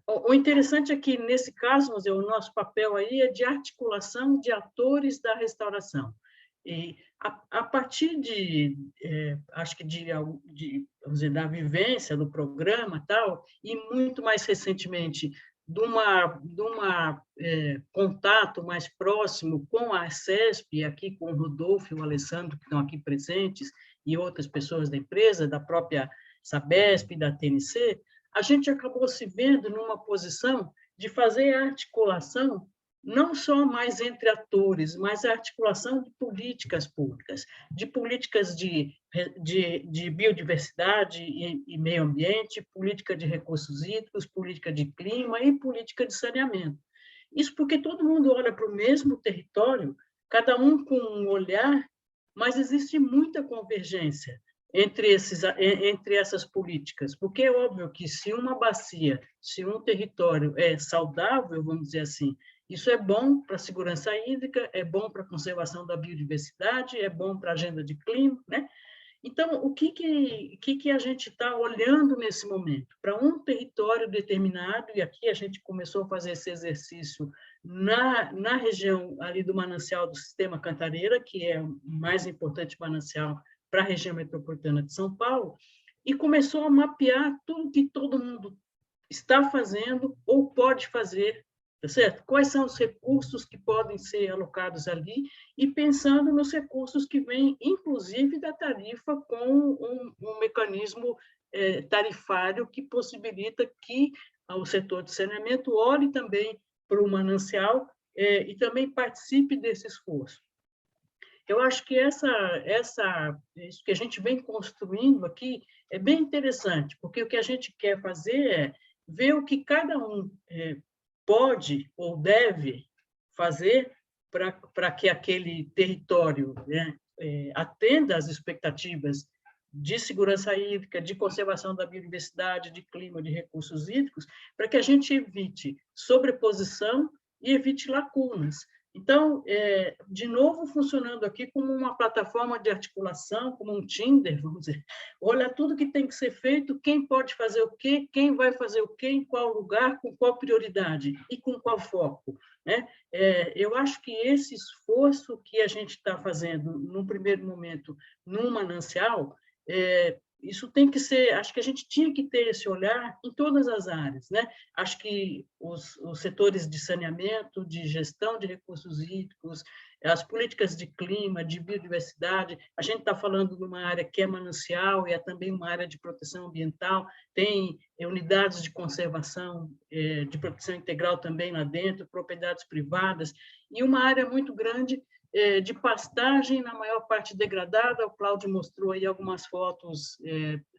O interessante é que, nesse caso, o nosso papel aí é de articulação de atores da restauração. E, a partir acho que vamos dizer, da vivência do programa, tal, e muito mais recentemente, de contato mais próximo com a CESP, aqui com o Rodolfo e o Alessandro, que estão aqui presentes, e outras pessoas da empresa, da própria Sabesp, da TNC, a gente acabou se vendo numa posição de fazer a articulação não só mais entre atores, mas a articulação de políticas públicas, de políticas de biodiversidade e meio ambiente, política de recursos hídricos, política de clima e política de saneamento. Isso porque todo mundo olha para o mesmo território, cada um com um olhar, mas existe muita convergência entre essas políticas, porque é óbvio que se uma bacia, se um território é saudável, vamos dizer assim, isso é bom para a segurança hídrica, é bom para a conservação da biodiversidade, é bom para a agenda de clima, né? Então, o que a gente está olhando nesse momento? Para um território determinado, e aqui a gente começou a fazer esse exercício na região ali do manancial do Sistema Cantareira, que é o mais importante manancial para a região metropolitana de São Paulo, e começou a mapear tudo que todo mundo está fazendo ou pode fazer, tá certo? Quais são os recursos que podem ser alocados ali e pensando nos recursos que vêm, inclusive, da tarifa com um mecanismo tarifário que possibilita que o setor de saneamento olhe também para o manancial e também participe desse esforço. Eu acho que isso que a gente vem construindo aqui é bem interessante, porque o que a gente quer fazer é ver o que cada um pode ou deve fazer para que aquele território, né, atenda às expectativas de segurança hídrica, de conservação da biodiversidade, de clima, de recursos hídricos, para que a gente evite sobreposição e evite lacunas. Então, de novo, funcionando aqui como uma plataforma de articulação, como um Tinder, vamos dizer. Olha tudo que tem que ser feito, quem pode fazer o quê, quem vai fazer o quê, em qual lugar, com qual prioridade e com qual foco, né? Eu acho que esse esforço que a gente está fazendo, num primeiro momento, num manancial, isso tem que ser, acho que a gente tinha que ter esse olhar em todas as áreas, né? Acho que os setores de saneamento, de gestão de recursos hídricos, as políticas de clima, de biodiversidade, a gente está falando de uma área que é manancial e é também uma área de proteção ambiental, tem unidades de conservação, de proteção integral também lá dentro, propriedades privadas, e uma área muito grande de pastagem, na maior parte degradada. O Cláudio mostrou aí algumas fotos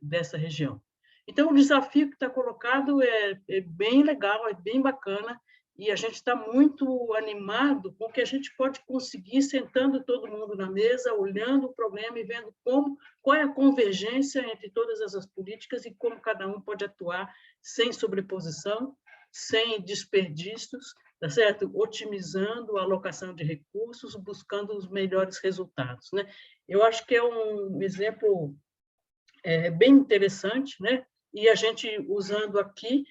dessa região. Então, o desafio que está colocado é bem legal, é bem bacana, e a gente está muito animado com o que a gente pode conseguir sentando todo mundo na mesa, olhando o problema e vendo qual é a convergência entre todas essas políticas e como cada um pode atuar sem sobreposição, sem desperdícios, tá certo? Otimizando a alocação de recursos, buscando os melhores resultados, né? Eu acho que é um exemplo bem interessante, né? E a gente usando aqui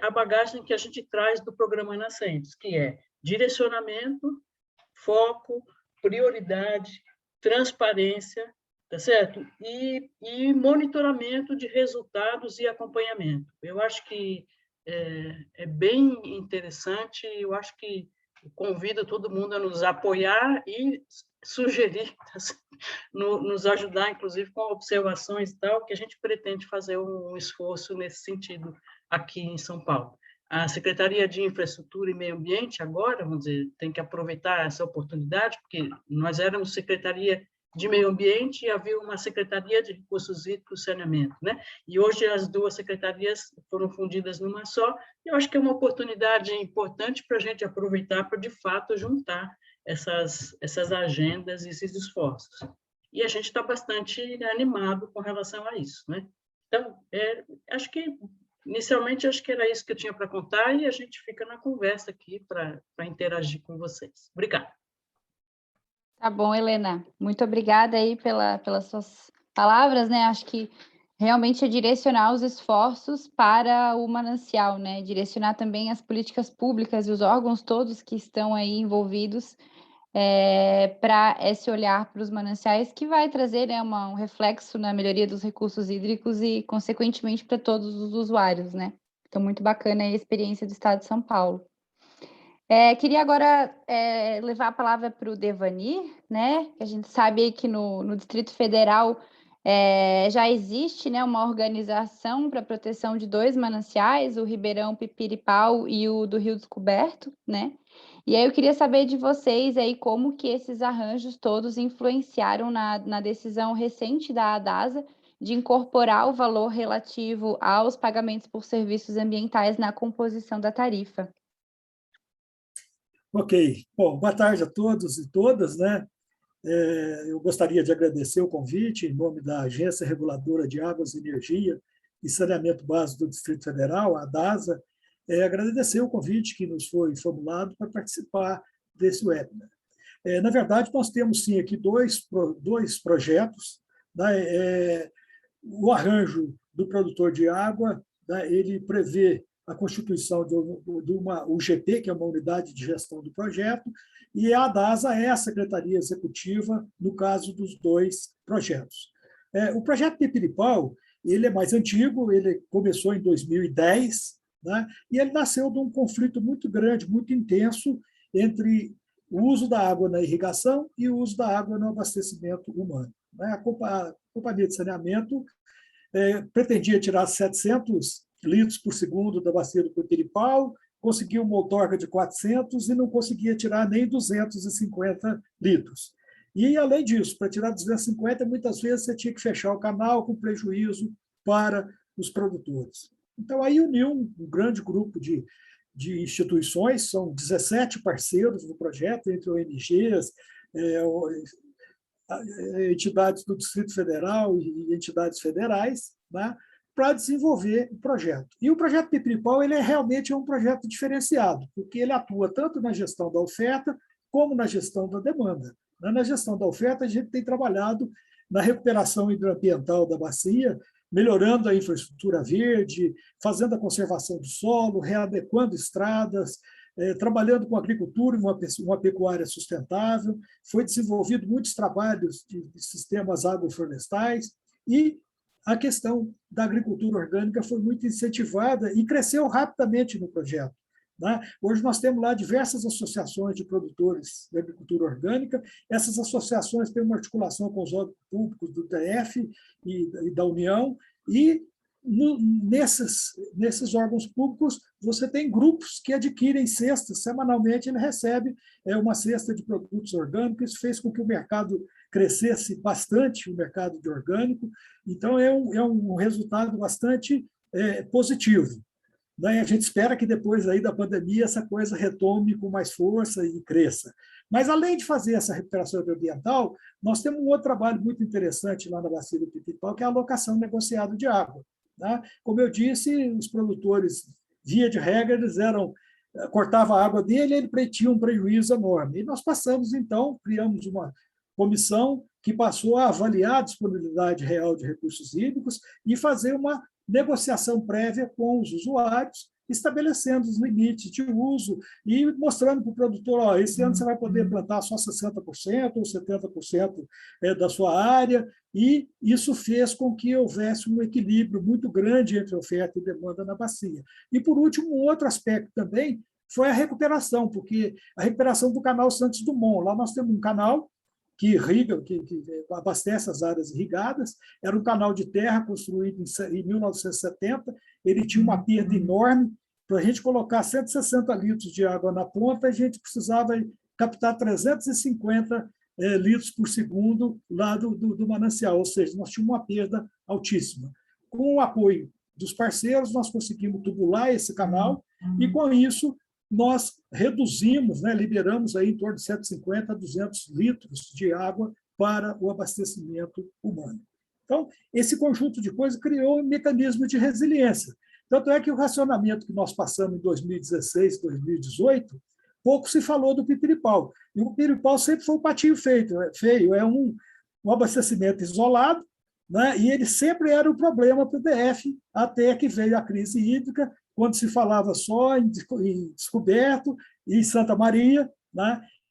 a bagagem que a gente traz do programa Nascentes, que é direcionamento, foco, prioridade, transparência, tá certo? E monitoramento de resultados e acompanhamento. Eu acho que é bem interessante, eu acho que convido todo mundo a nos apoiar e sugerir, nos ajudar, inclusive, com observações e tal, que a gente pretende fazer um esforço nesse sentido aqui em São Paulo. A Secretaria de Infraestrutura e Meio Ambiente, agora, vamos dizer, tem que aproveitar essa oportunidade, porque nós éramos Secretaria de Meio Ambiente e havia uma Secretaria de Recursos Hídricos e Saneamento, né? E hoje as duas secretarias foram fundidas numa só, e eu acho que é uma oportunidade importante para a gente aproveitar para, de fato, juntar essas agendas e esses esforços. E a gente está bastante animado com relação a isso, né? Então, acho que, inicialmente, acho que era isso que eu tinha para contar, e a gente fica na conversa aqui para interagir com vocês. Obrigada. Tá bom, Helena. Muito obrigada aí pelas suas palavras, né? Acho que realmente é direcionar os esforços para o manancial, né? Direcionar também as políticas públicas e os órgãos todos que estão aí envolvidos para esse olhar para os mananciais, que vai trazer, né, um reflexo na melhoria dos recursos hídricos e, consequentemente, para todos os usuários, né? Então, muito bacana aí a experiência do Estado de São Paulo. Queria agora levar a palavra para o Devani, né? A gente sabe que no Distrito Federal já existe, né, uma organização para a proteção de 2 mananciais, o Ribeirão Pipiripau e o do Rio Descoberto, né? E aí eu queria saber de vocês aí como que esses arranjos todos influenciaram na decisão recente da ADASA de incorporar o valor relativo aos pagamentos por serviços ambientais na composição da tarifa. Ok. Bom, boa tarde a todos e todas, né? Eu gostaria de agradecer o convite em nome da Agência Reguladora de Águas, Energia e Saneamento Básico do Distrito Federal, a ADASA, agradecer o convite que nos foi formulado para participar desse webinar. Na verdade, nós temos sim aqui dois projetos, né, o arranjo do produtor de água, né, ele prevê a constituição de uma UGP, que é uma unidade de gestão do projeto, e a DASA é a secretaria executiva no caso dos dois projetos. O projeto Pipiripau, ele é mais antigo, ele começou em 2010, né, e ele nasceu de um conflito muito grande, muito intenso, entre o uso da água na irrigação e o uso da água no abastecimento humano. A Companhia de Saneamento pretendia tirar 700 litros por segundo da bacia do Pipiripau, conseguiu uma outorga de 400 e não conseguia tirar nem 250 litros. E, além disso, para tirar 250, muitas vezes você tinha que fechar o canal com prejuízo para os produtores. Então, aí uniu um grande grupo de instituições, são 17 parceiros do projeto, entre ONGs, entidades do Distrito Federal e entidades federais, né, para desenvolver o projeto. E o projeto Pipiripau ele realmente é um projeto diferenciado, porque ele atua tanto na gestão da oferta como na gestão da demanda. Na gestão da oferta, a gente tem trabalhado na recuperação hidroambiental da bacia, melhorando a infraestrutura verde, fazendo a conservação do solo, readequando estradas, trabalhando com agricultura e uma pecuária sustentável. Foi desenvolvido muitos trabalhos de sistemas agroflorestais e a questão da agricultura orgânica foi muito incentivada e cresceu rapidamente no projeto. Hoje nós temos lá diversas associações de produtores de agricultura orgânica. Essas associações têm uma articulação com os órgãos públicos do DF e da União, e nesses órgãos públicos você tem grupos que adquirem cestas. Semanalmente ele recebe uma cesta de produtos orgânicos. Isso fez com que o mercado crescesse bastante, o mercado de orgânico. Então é um resultado bastante positivo. A gente espera que depois aí da pandemia essa coisa retome com mais força e cresça. Mas, além de fazer essa recuperação ambiental, nós temos um outro trabalho muito interessante lá na bacia do Pipiripau, que é a alocação negociada de água. Como eu disse, os produtores, via de regra, eles cortavam a água dele e ele tinha um prejuízo enorme. E nós passamos, então, criamos uma comissão que passou a avaliar a disponibilidade real de recursos hídricos e fazer uma negociação prévia com os usuários, estabelecendo os limites de uso e mostrando para o produtor, esse ano você vai poder plantar só 60% ou 70% da sua área, e isso fez com que houvesse um equilíbrio muito grande entre oferta e demanda na bacia. E, por último, um outro aspecto também foi a recuperação, porque a recuperação do canal Santos Dumont. Lá nós temos um canal que irriga, que abastece as áreas irrigadas. Era um canal de terra construído em 1970, ele tinha uma perda enorme. Para a gente colocar 160 litros de água na ponta, a gente precisava captar 350 litros por segundo lá do manancial, ou seja, nós tínhamos uma perda altíssima. Com o apoio dos parceiros, nós conseguimos tubular esse canal e, com isso, nós reduzimos, liberamos aí em torno de 150 a 200 litros de água para o abastecimento humano. Então, esse conjunto de coisas criou um mecanismo de resiliência. Tanto é que o racionamento que nós passamos em 2016, 2018, pouco se falou do Pipiripau. E o Pipiripau sempre foi um patinho feio, é um abastecimento isolado, e ele sempre era um problema para o DF, até que veio a crise hídrica, quando se falava só em Descoberto e em Santa Maria,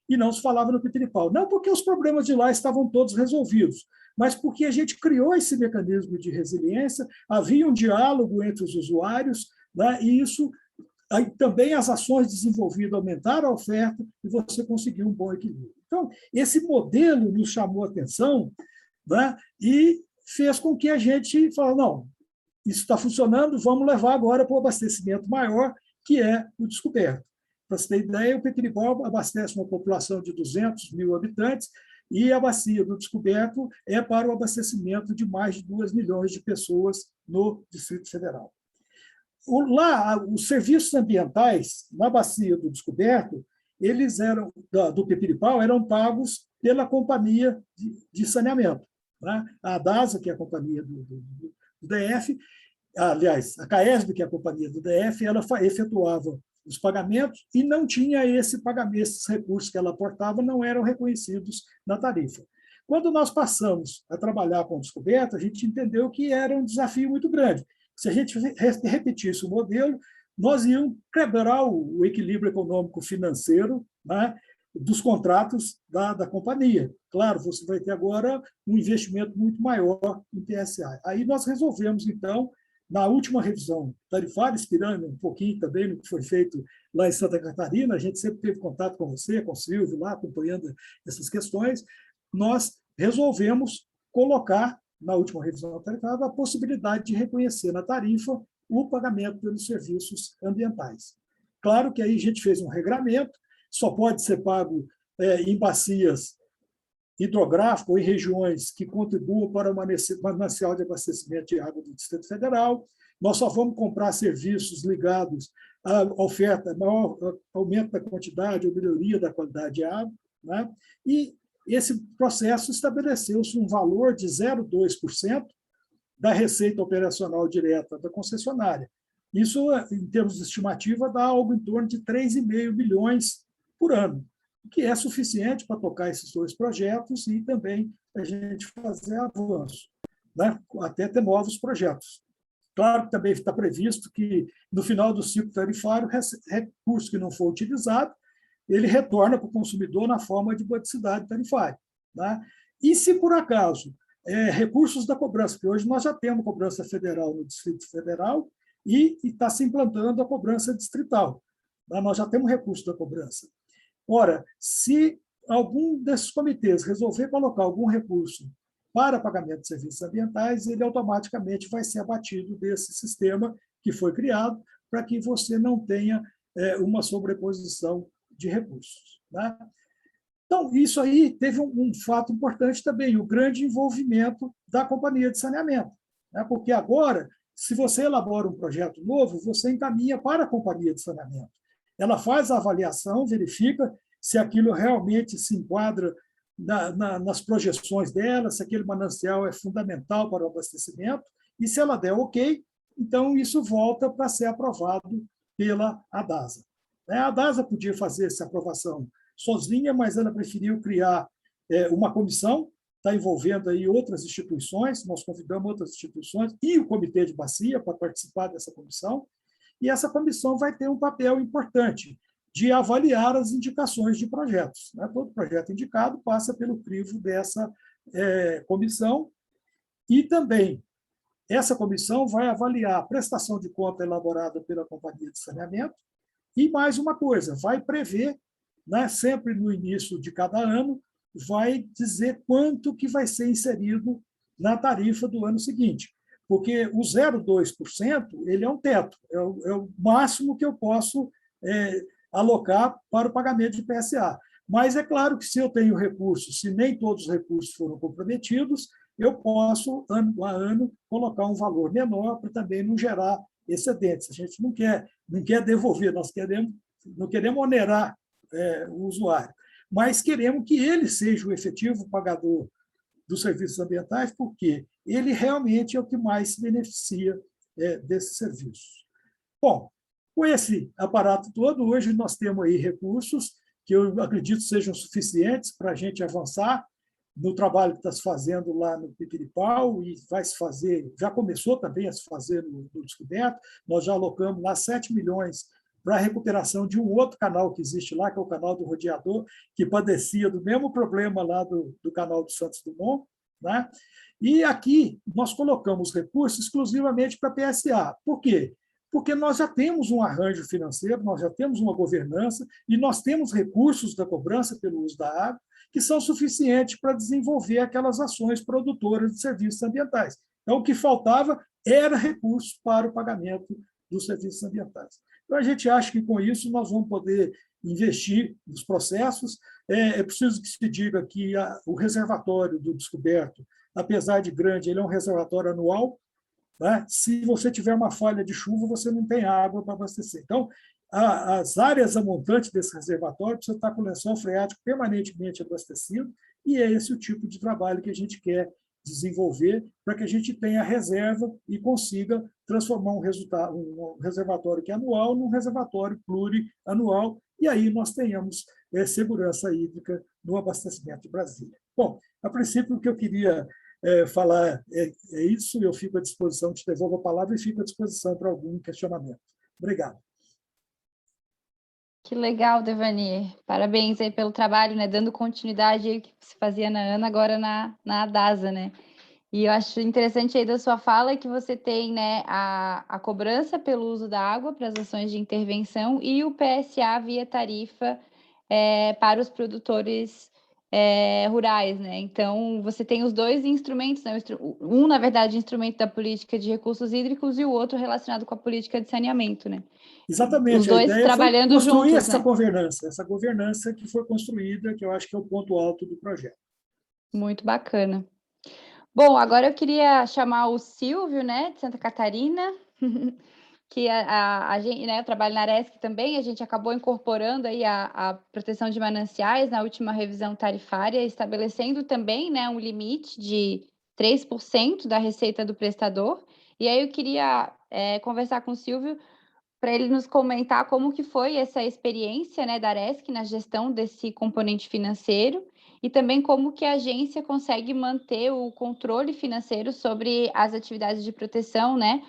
e não se falava no Pipiripau. Não porque os problemas de lá estavam todos resolvidos, mas porque a gente criou esse mecanismo de resiliência, havia um diálogo entre os usuários, e isso aí, também as ações desenvolvidas aumentaram a oferta e você conseguiu um bom equilíbrio. Então, esse modelo nos chamou a atenção, e fez com que a gente falasse, não, isso está funcionando, vamos levar agora para o abastecimento maior, que é o Descoberto. Para você ter ideia, o Pipiripau abastece uma população de 200 mil habitantes e a bacia do Descoberto é para o abastecimento de mais de 2 milhões de pessoas no Distrito Federal. Lá, os serviços ambientais na bacia do Descoberto, eles do Pipiripau, eram pagos pela Companhia de Saneamento. A DASA, que é a companhia do DF, aliás, a CAESB, que é a companhia do DF, ela efetuava os pagamentos e não tinha esse pagamento, esses recursos que ela aportava não eram reconhecidos na tarifa. Quando nós passamos a trabalhar com descoberta, a gente entendeu que era um desafio muito grande. Se a gente repetisse o modelo, nós íamos quebrar o equilíbrio econômico-financeiro, né, dos contratos da companhia. Claro, você vai ter agora um investimento muito maior em PSA. Aí nós resolvemos, então, na última revisão tarifária, inspirando um pouquinho também no que foi feito lá em Santa Catarina, a gente sempre teve contato com você, com o Silvio, lá acompanhando essas questões, nós resolvemos colocar, na última revisão tarifária, a possibilidade de reconhecer na tarifa o pagamento pelos serviços ambientais. Claro que aí a gente fez um regramento, só pode ser pago em bacias hidrográficas ou em regiões que contribuam para o manancial de abastecimento de água do Distrito Federal. Nós só vamos comprar serviços ligados à oferta, maior aumento da quantidade ou melhoria da qualidade de água, né? E esse processo estabeleceu-se um valor de 0,2% da receita operacional direta da concessionária. Isso, em termos de estimativa, dá algo em torno de 3,5 bilhões por ano, o que é suficiente para tocar esses dois projetos e também a gente fazer avanço, né, até ter novos projetos. Claro que também está previsto que, no final do ciclo tarifário, recurso que não for utilizado, ele retorna para o consumidor na forma de modicidade tarifária, né? E se, por acaso, recursos da cobrança, porque hoje nós já temos cobrança federal no Distrito Federal e está se implantando a cobrança distrital, né? Nós já temos recurso da cobrança. Ora, se algum desses comitês resolver colocar algum recurso para pagamento de serviços ambientais, ele automaticamente vai ser abatido desse sistema que foi criado para que você não tenha uma sobreposição de recursos, né? Então, isso aí teve um fato importante também, o grande envolvimento da companhia de saneamento, né? Porque agora, se você elabora um projeto novo, você encaminha para a companhia de saneamento. Ela faz a avaliação, verifica se aquilo realmente se enquadra nas projeções dela, se aquele manancial é fundamental para o abastecimento, e se ela der ok, então isso volta para ser aprovado pela ADASA. A DASA podia fazer essa aprovação sozinha, mas ela preferiu criar uma comissão, está envolvendo aí outras instituições, nós convidamos outras instituições e o Comitê de Bacia para participar dessa comissão, e essa comissão vai ter um papel importante de avaliar as indicações de projetos, né? Todo projeto indicado passa pelo crivo dessa comissão, e também essa comissão vai avaliar a prestação de conta elaborada pela Companhia de Saneamento. E mais uma coisa, vai prever, né, sempre no início de cada ano, vai dizer quanto que vai ser inserido na tarifa do ano seguinte. Porque o 0,2% ele é um teto, é o máximo que eu posso alocar para o pagamento de PSA. Mas é claro que se eu tenho recursos, se nem todos os recursos foram comprometidos, eu posso, ano a ano, colocar um valor menor para também não gerar excedentes. A gente não quer devolver, nós não queremos onerar o usuário, mas queremos que ele seja o efetivo pagador dos serviços ambientais, porque ele realmente é o que mais se beneficia desses serviços. Bom, com esse aparato todo, hoje nós temos aí recursos que eu acredito sejam suficientes para a gente avançar no trabalho que está se fazendo lá no Pipiripau e vai se fazer, já começou também a se fazer no Descoberto. Nós já alocamos lá 7 milhões para a recuperação de um outro canal que existe lá, que é o canal do Rodeador, que padecia do mesmo problema lá do canal do Santos Dumont, né? E aqui nós colocamos recursos exclusivamente para PSA. Por quê? Porque nós já temos um arranjo financeiro, nós já temos uma governança e nós temos recursos da cobrança pelo uso da água que são suficientes para desenvolver aquelas ações produtoras de serviços ambientais. Então, o que faltava era recurso para o pagamento dos serviços ambientais. Então, a gente acha que, com isso, nós vamos poder investir nos processos. É preciso que se diga que o reservatório do Descoberto, apesar de grande, ele é um reservatório anual, né? Se você tiver uma falha de chuva, você não tem água para abastecer. Então, as áreas a montante desse reservatório precisam estar com o lençol freático permanentemente abastecido, e é esse o tipo de trabalho que a gente quer desenvolver para que a gente tenha reserva e consiga transformar um reservatório que é anual num reservatório plurianual, e aí nós tenhamos segurança hídrica no abastecimento de Brasília. Bom, a princípio, o que eu queria falar é isso, eu fico à disposição, te devolvo a palavra e fico à disposição para algum questionamento. Obrigado. Que legal, Devani. Parabéns aí pelo trabalho, né? Dando continuidade aí que você fazia na ANA, agora na ADASA, né? E eu acho interessante aí da sua fala que você tem, né, a cobrança pelo uso da água para as ações de intervenção e o PSA via tarifa para os produtores rurais, né? Então, você tem os dois instrumentos, né? Um, na verdade, instrumento da política de recursos hídricos e o outro relacionado com a política de saneamento, né? Os Exatamente, a dois ideia foi trabalhando construir juntos, essa né? governança que foi construída, que eu acho que é o ponto alto do projeto. Muito bacana. Bom, agora eu queria chamar o Silvio, né, de Santa Catarina, que a gente, né, eu trabalho na Aresc também, a gente acabou incorporando aí a proteção de mananciais na última revisão tarifária, estabelecendo também, né, um limite de 3% da receita do prestador. E aí eu queria conversar com o Silvio para ele nos comentar como que foi essa experiência, né, da Aresc na gestão desse componente financeiro e também como que a agência consegue manter o controle financeiro sobre as atividades de proteção, né?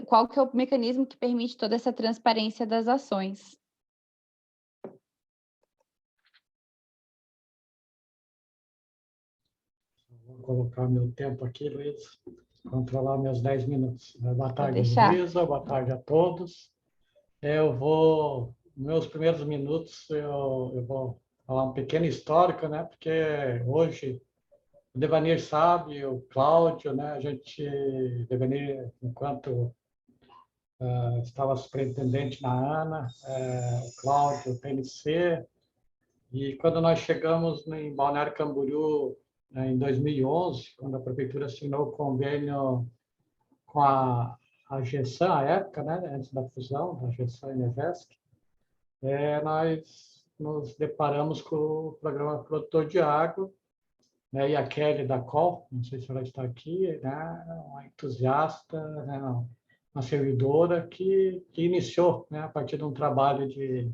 Qual que é o mecanismo que permite toda essa transparência das ações? Vou colocar meu tempo aqui, Luiz, controlar meus 10 minutos. Boa tarde, deixar. Luísa, boa tarde a todos. Meus primeiros minutos, eu vou falar um pequeno histórico, né? Porque hoje o Devanir sabe, o Cláudio, né? Devanir, enquanto estava superintendente na ANA, o Cláudio, PNC, e quando nós chegamos em Balneário Camboriú, em 2011, quando a prefeitura assinou o convênio com a GESAN, à época, né, antes da fusão da GESAN e Nevesc, nós nos deparamos com o programa Produtor de Água, né, e a Kelly da COL, não sei se ela está aqui, né, uma entusiasta, né, uma servidora que iniciou, né, a partir de um trabalho de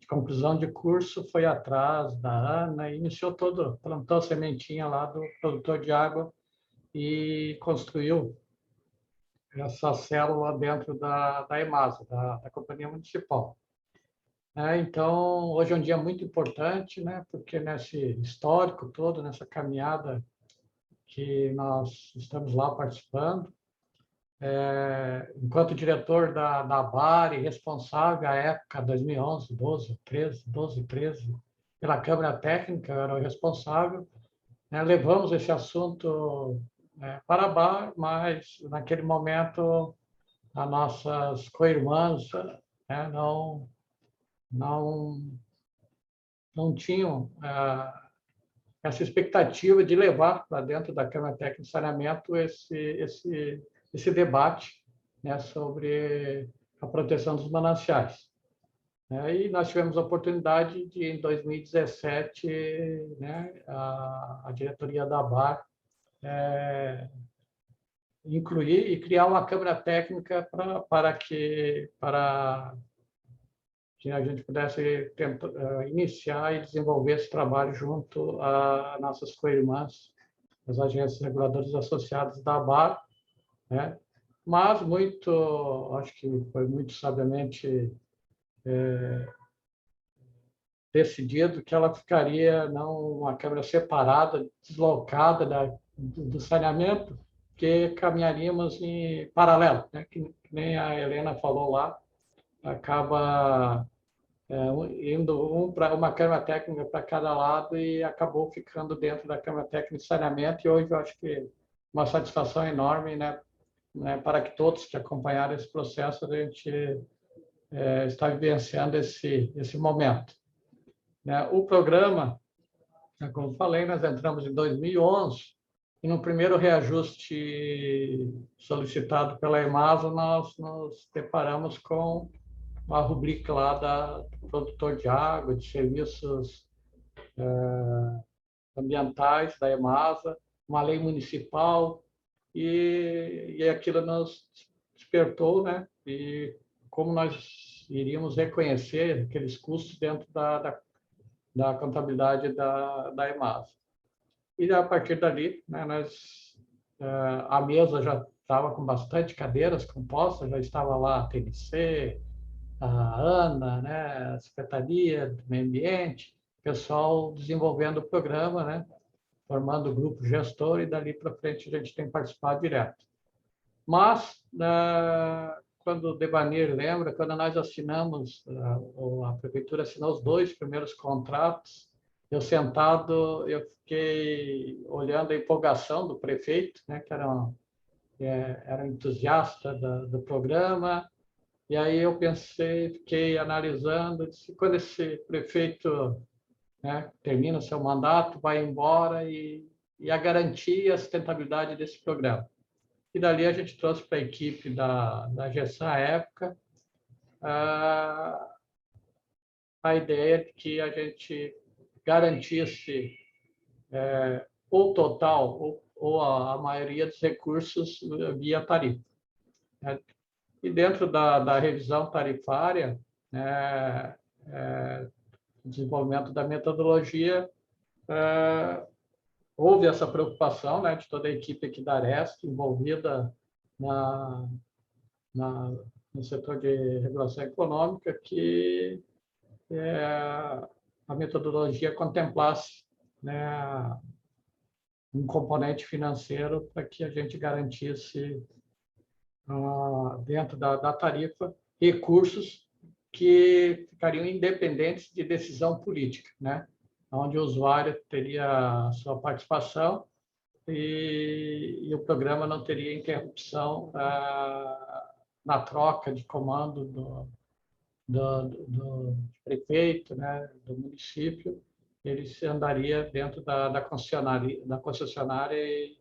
conclusão de curso, foi atrás da ANA e iniciou todo, plantou a sementinha lá do produtor de água e construiu essa célula dentro da EMASA, da Companhia Municipal. Então, hoje é um dia muito importante, né, porque nesse histórico todo, nessa caminhada que nós estamos lá participando, enquanto diretor da ABAR e responsável à época, 2011, 12, 13, pela Câmara Técnica, eu era o responsável, né, levamos esse assunto para a ABAR, mas naquele momento as nossas co-irmãs não tinham essa expectativa de levar para dentro da Câmara Técnica de Saneamento esse debate, né, sobre a proteção dos mananciais. E nós tivemos a oportunidade de, em 2017, né, a diretoria da ABAR incluir e criar uma Câmara Técnica para que a gente pudesse iniciar e desenvolver esse trabalho junto a nossas co-irmãs, as agências reguladoras associadas da ABAR, né? Mas acho que foi muito sabiamente decidido que ela ficaria não uma Câmara separada, deslocada do saneamento, que caminharíamos em paralelo, né? Que nem a Helena falou lá, acaba indo para uma Câmara Técnica para cada lado e acabou ficando dentro da Câmara Técnica de Saneamento, e hoje eu acho que uma satisfação enorme, né, para que todos que acompanharam esse processo, a gente está vivenciando esse momento. O programa, como falei, nós entramos em 2011, e no primeiro reajuste solicitado pela EMASA, nós nos deparamos com uma rubrica lá do produtor de água, de serviços ambientais da EMASA, uma lei municipal, e aquilo nos despertou, né? E como nós iríamos reconhecer aqueles custos dentro da contabilidade da EMASA. E a partir dali, né, a mesa já estava com bastante cadeiras compostas, já estava lá a TNC, a ANA, né, a Secretaria do Meio Ambiente, pessoal desenvolvendo o programa, né, formando o grupo gestor, e dali para frente a gente tem participado direto. Mas, quando o Devanir lembra, quando nós assinamos, a prefeitura assinou os 2 primeiros contratos, eu sentado, eu fiquei olhando a empolgação do prefeito, né, que era um entusiasta do programa, e aí eu pensei, fiquei analisando, disse, quando esse prefeito, né, termina o seu mandato, vai embora, e a garantia e a sustentabilidade desse programa. E dali a gente trouxe para a equipe da GESAN à época a ideia de que a gente garantisse o total ou a maioria dos recursos via tarifa. E dentro da revisão tarifária, desenvolvimento da metodologia, houve essa preocupação, né, de toda a equipe aqui da Aresc envolvida no setor de regulação econômica, que a metodologia contemplasse, né, um componente financeiro para que a gente garantisse, dentro da tarifa, recursos que ficariam independentes de decisão política, né, onde o usuário teria a sua participação e o programa não teria interrupção na troca de comando do prefeito, né, do município. Ele andaria dentro da concessionária e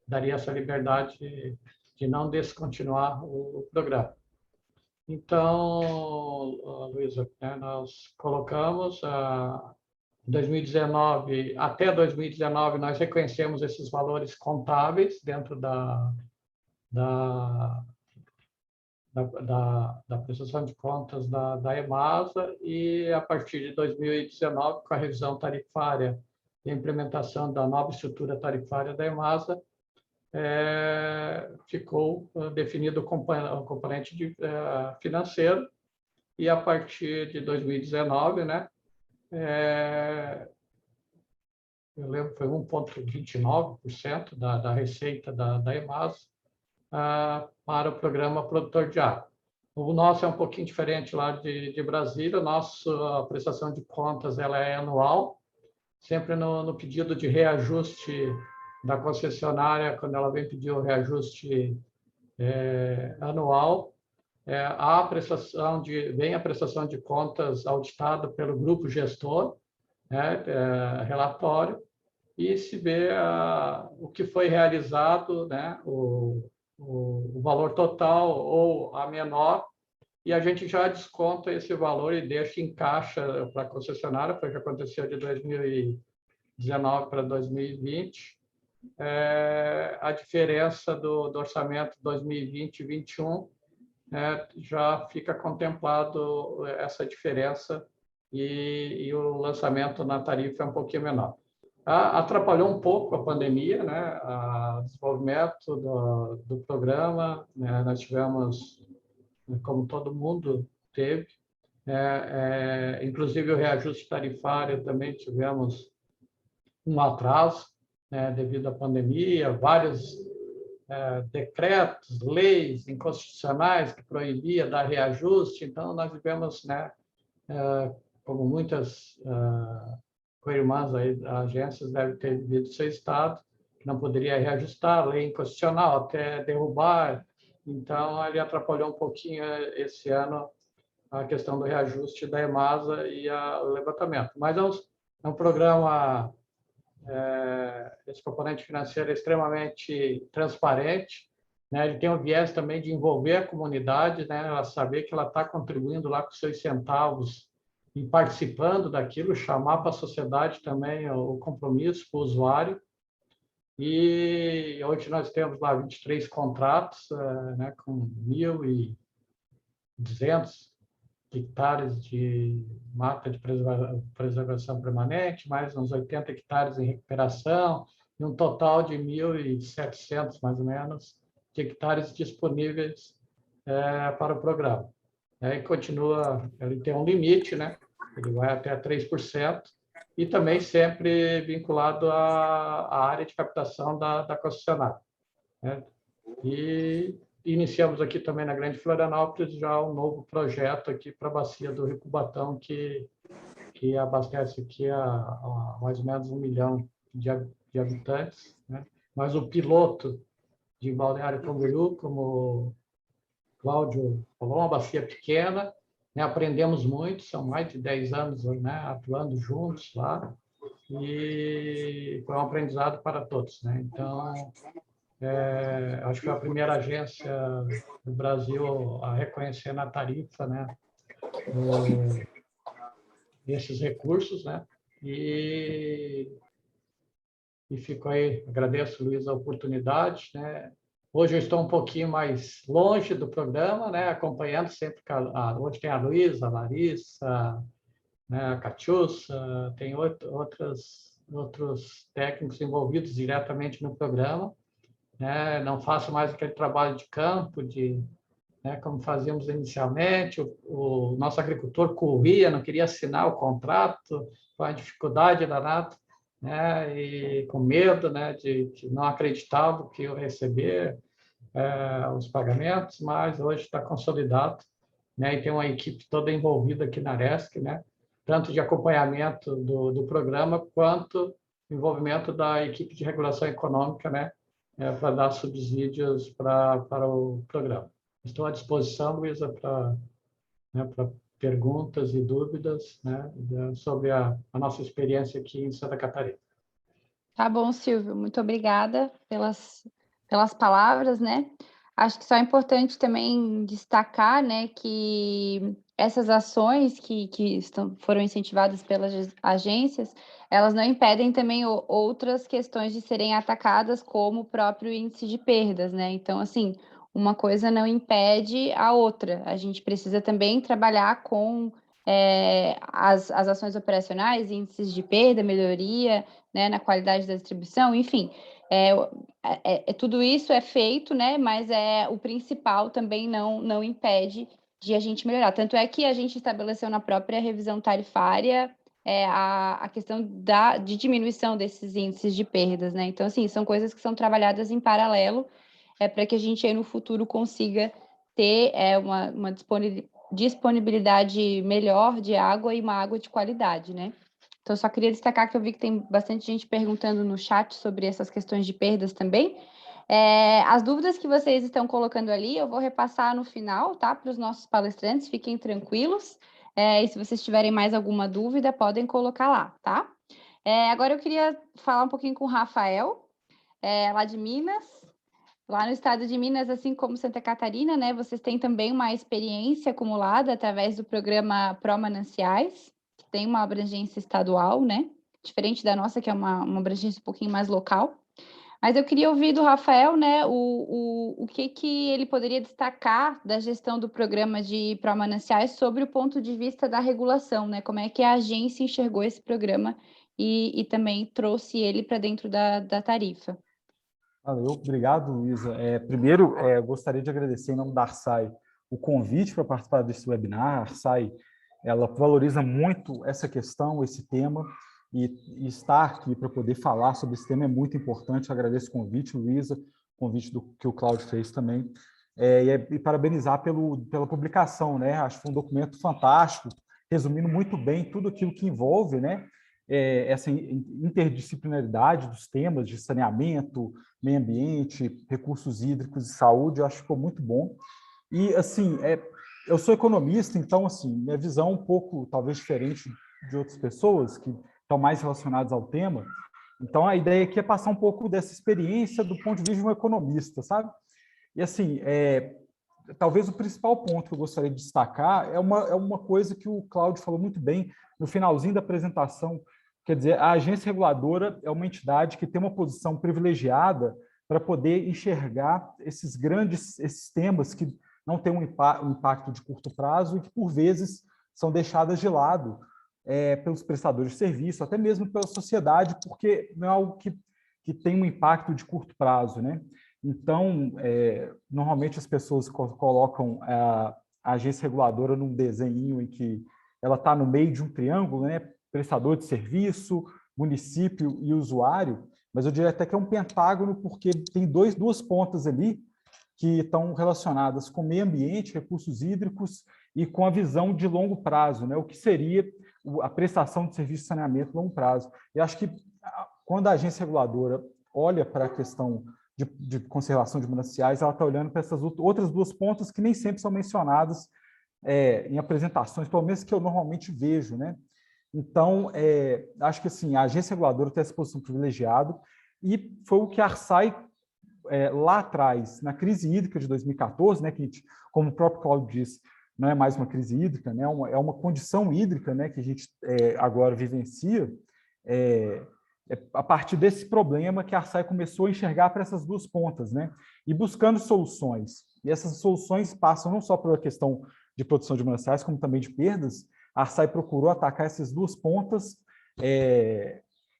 daria essa liberdade de não descontinuar o programa. Então, Luísa, né, nós colocamos até 2019, nós reconhecemos esses valores contábeis dentro da prestação de contas da EMASA, e a partir de 2019, com a revisão tarifária e a implementação da nova estrutura tarifária da EMASA, ficou definido o componente financeiro, e a partir de 2019, né, eu lembro que foi 1,29% da receita da EMASA para o programa Produtor de Água. O nosso é um pouquinho diferente lá de Brasília. A prestação de contas ela é anual, sempre no pedido de reajuste da concessionária, quando ela vem pedir o reajuste anual, vem a prestação de contas auditada pelo grupo gestor, né, relatório, e se vê o que foi realizado, né, o valor total ou a menor, e a gente já desconta esse valor e deixa em caixa para a concessionária. Foi o que aconteceu de 2019 para 2020. A diferença do orçamento 2020 e 2021, já fica contemplado essa diferença, e o lançamento na tarifa é um pouquinho menor. Atrapalhou um pouco a pandemia, né, o desenvolvimento do programa, né, nós tivemos, como todo mundo teve, inclusive o reajuste tarifário também tivemos um atraso, né, devido à pandemia, vários decretos, leis inconstitucionais que proibia dar reajuste. Então nós tivemos, né, como muitas co-irmãs aí, agências devem ter vivido seu estado, que não poderia reajustar, lei inconstitucional, até derrubar. Então, ele atrapalhou um pouquinho esse ano a questão do reajuste da EMASA e o levantamento. Mas é um programa, esse componente financeiro é extremamente transparente, né? Ele tem um viés também de envolver a comunidade, né? Ela saber que ela está contribuindo lá com seus centavos e participando daquilo, chamar para a sociedade também o compromisso com o usuário. E hoje nós temos lá 23 contratos, né, com 1.200 hectares de mata de preservação permanente, mais uns 80 hectares em recuperação, e um total de 1.700, mais ou menos, de hectares disponíveis para o programa. E continua, ele tem um limite, né? Ele vai até 3%, e também sempre vinculado à área de captação da concessionária, né? E iniciamos aqui também na Grande Florianópolis já um novo projeto aqui para a bacia do Rio Cubatão, que abastece aqui a mais ou menos 1 milhão de habitantes, né? Mas o piloto de Balneário Camboriú, como o Cláudio falou, uma bacia pequena, né? Aprendemos muito, são mais de 10 anos, né, atuando juntos lá, e foi um aprendizado para todos, né? Então, acho que foi a primeira agência do Brasil a reconhecer na tarifa, né, esses recursos, né? E fico aí, agradeço, Luiz, a oportunidade, né? Hoje eu estou um pouquinho mais longe do programa, né? Acompanhando sempre, hoje tem a Luísa, a Larissa, né? A Catiúcia, tem outros técnicos envolvidos diretamente no programa, né? Não faço mais aquele trabalho de campo, né, como fazíamos inicialmente. O nosso agricultor corria, não queria assinar o contrato, com a dificuldade danada, né, e com medo, né, de não acreditar do que eu receber os pagamentos, mas hoje está consolidado, né, e tem uma equipe toda envolvida aqui na ARESC, né, tanto de acompanhamento do programa, quanto envolvimento da equipe de regulação econômica, né, para dar subsídios para o programa. Estou à disposição, Luísa, para perguntas e dúvidas, né, sobre a nossa experiência aqui em Santa Catarina. Tá bom, Silvio. Muito obrigada pelas palavras, né? Acho que só é importante também destacar, né, que essas ações que foram incentivadas pelas agências, elas não impedem também outras questões de serem atacadas, como o próprio índice de perdas, né? Então, assim, uma coisa não impede a outra. A gente precisa também trabalhar com as ações operacionais, índices de perda, melhoria, né, na qualidade da distribuição, enfim. Tudo isso é feito, né? Mas o principal também não impede de a gente melhorar. Tanto é que a gente estabeleceu na própria revisão tarifária a questão de diminuição desses índices de perdas, né? Então, assim, são coisas que são trabalhadas em paralelo para que a gente aí no futuro consiga ter uma disponibilidade melhor de água e uma água de qualidade, né? Então, só queria destacar que eu vi que tem bastante gente perguntando no chat sobre essas questões de perdas também. As dúvidas que vocês estão colocando ali, eu vou repassar no final, tá? Para os nossos palestrantes, fiquem tranquilos. E se vocês tiverem mais alguma dúvida, podem colocar lá, tá? Agora eu queria falar um pouquinho com o Rafael, lá de Minas. Lá no estado de Minas, assim como Santa Catarina, né? Vocês têm também uma experiência acumulada através do programa Pró-Mananciais, tem uma abrangência estadual, né? Diferente da nossa, que é uma abrangência um pouquinho mais local. Mas eu queria ouvir do Rafael, né, o que ele poderia destacar da gestão do programa de Pró-Mananciais sobre o ponto de vista da regulação, né? Como é que a agência enxergou esse programa e também trouxe ele para dentro da tarifa. Valeu, obrigado, Luísa. Primeiro, gostaria de agradecer em nome da Arsai o convite para participar desse webinar. A Arsai, ela valoriza muito essa questão, esse tema, e estar aqui para poder falar sobre esse tema é muito importante. Eu agradeço o convite, Luísa, o convite que o Cláudio fez também, e parabenizar pela publicação, né? Acho que foi um documento fantástico, resumindo muito bem tudo aquilo que envolve, né, essa interdisciplinaridade dos temas de saneamento, meio ambiente, recursos hídricos e saúde. Eu acho que ficou muito bom. E, assim, eu sou economista, então, assim, minha visão é um pouco, talvez, diferente de outras pessoas que estão mais relacionadas ao tema. Então, a ideia aqui é passar um pouco dessa experiência do ponto de vista de um economista, sabe? E, assim, talvez o principal ponto que eu gostaria de destacar é uma coisa que o Cláudio falou muito bem no finalzinho da apresentação. Quer dizer, a agência reguladora é uma entidade que tem uma posição privilegiada para poder enxergar esses temas que não têm um impacto de curto prazo e que, por vezes, são deixadas de lado pelos prestadores de serviço, até mesmo pela sociedade, porque não é algo que que têm um impacto de curto prazo, né? Então, normalmente as pessoas colocam a agência reguladora num desenho em que ela está no meio de um triângulo, né? Prestador de serviço, município e usuário, mas eu diria até que é um pentágono porque tem duas pontas ali que estão relacionadas com meio ambiente, recursos hídricos e com a visão de longo prazo, né? O que seria a prestação de serviço de saneamento a longo prazo. E acho que quando a agência reguladora olha para a questão de conservação de mananciais, ela está olhando para essas outras duas pontas que nem sempre são mencionadas em apresentações, pelo menos que eu normalmente vejo, né? Então, acho que assim, a agência reguladora tem essa posição privilegiada e foi o que a Arsai, lá atrás, na crise hídrica de 2014, né, que a gente, como o próprio Cláudio disse, não é mais uma crise hídrica, né, é uma condição hídrica, né, que a gente agora vivencia, a partir desse problema que a Arsai começou a enxergar para essas duas pontas, né, e buscando soluções. E essas soluções passam não só pela questão de produção de mananciais, como também de perdas. A Arsai procurou atacar essas duas pontas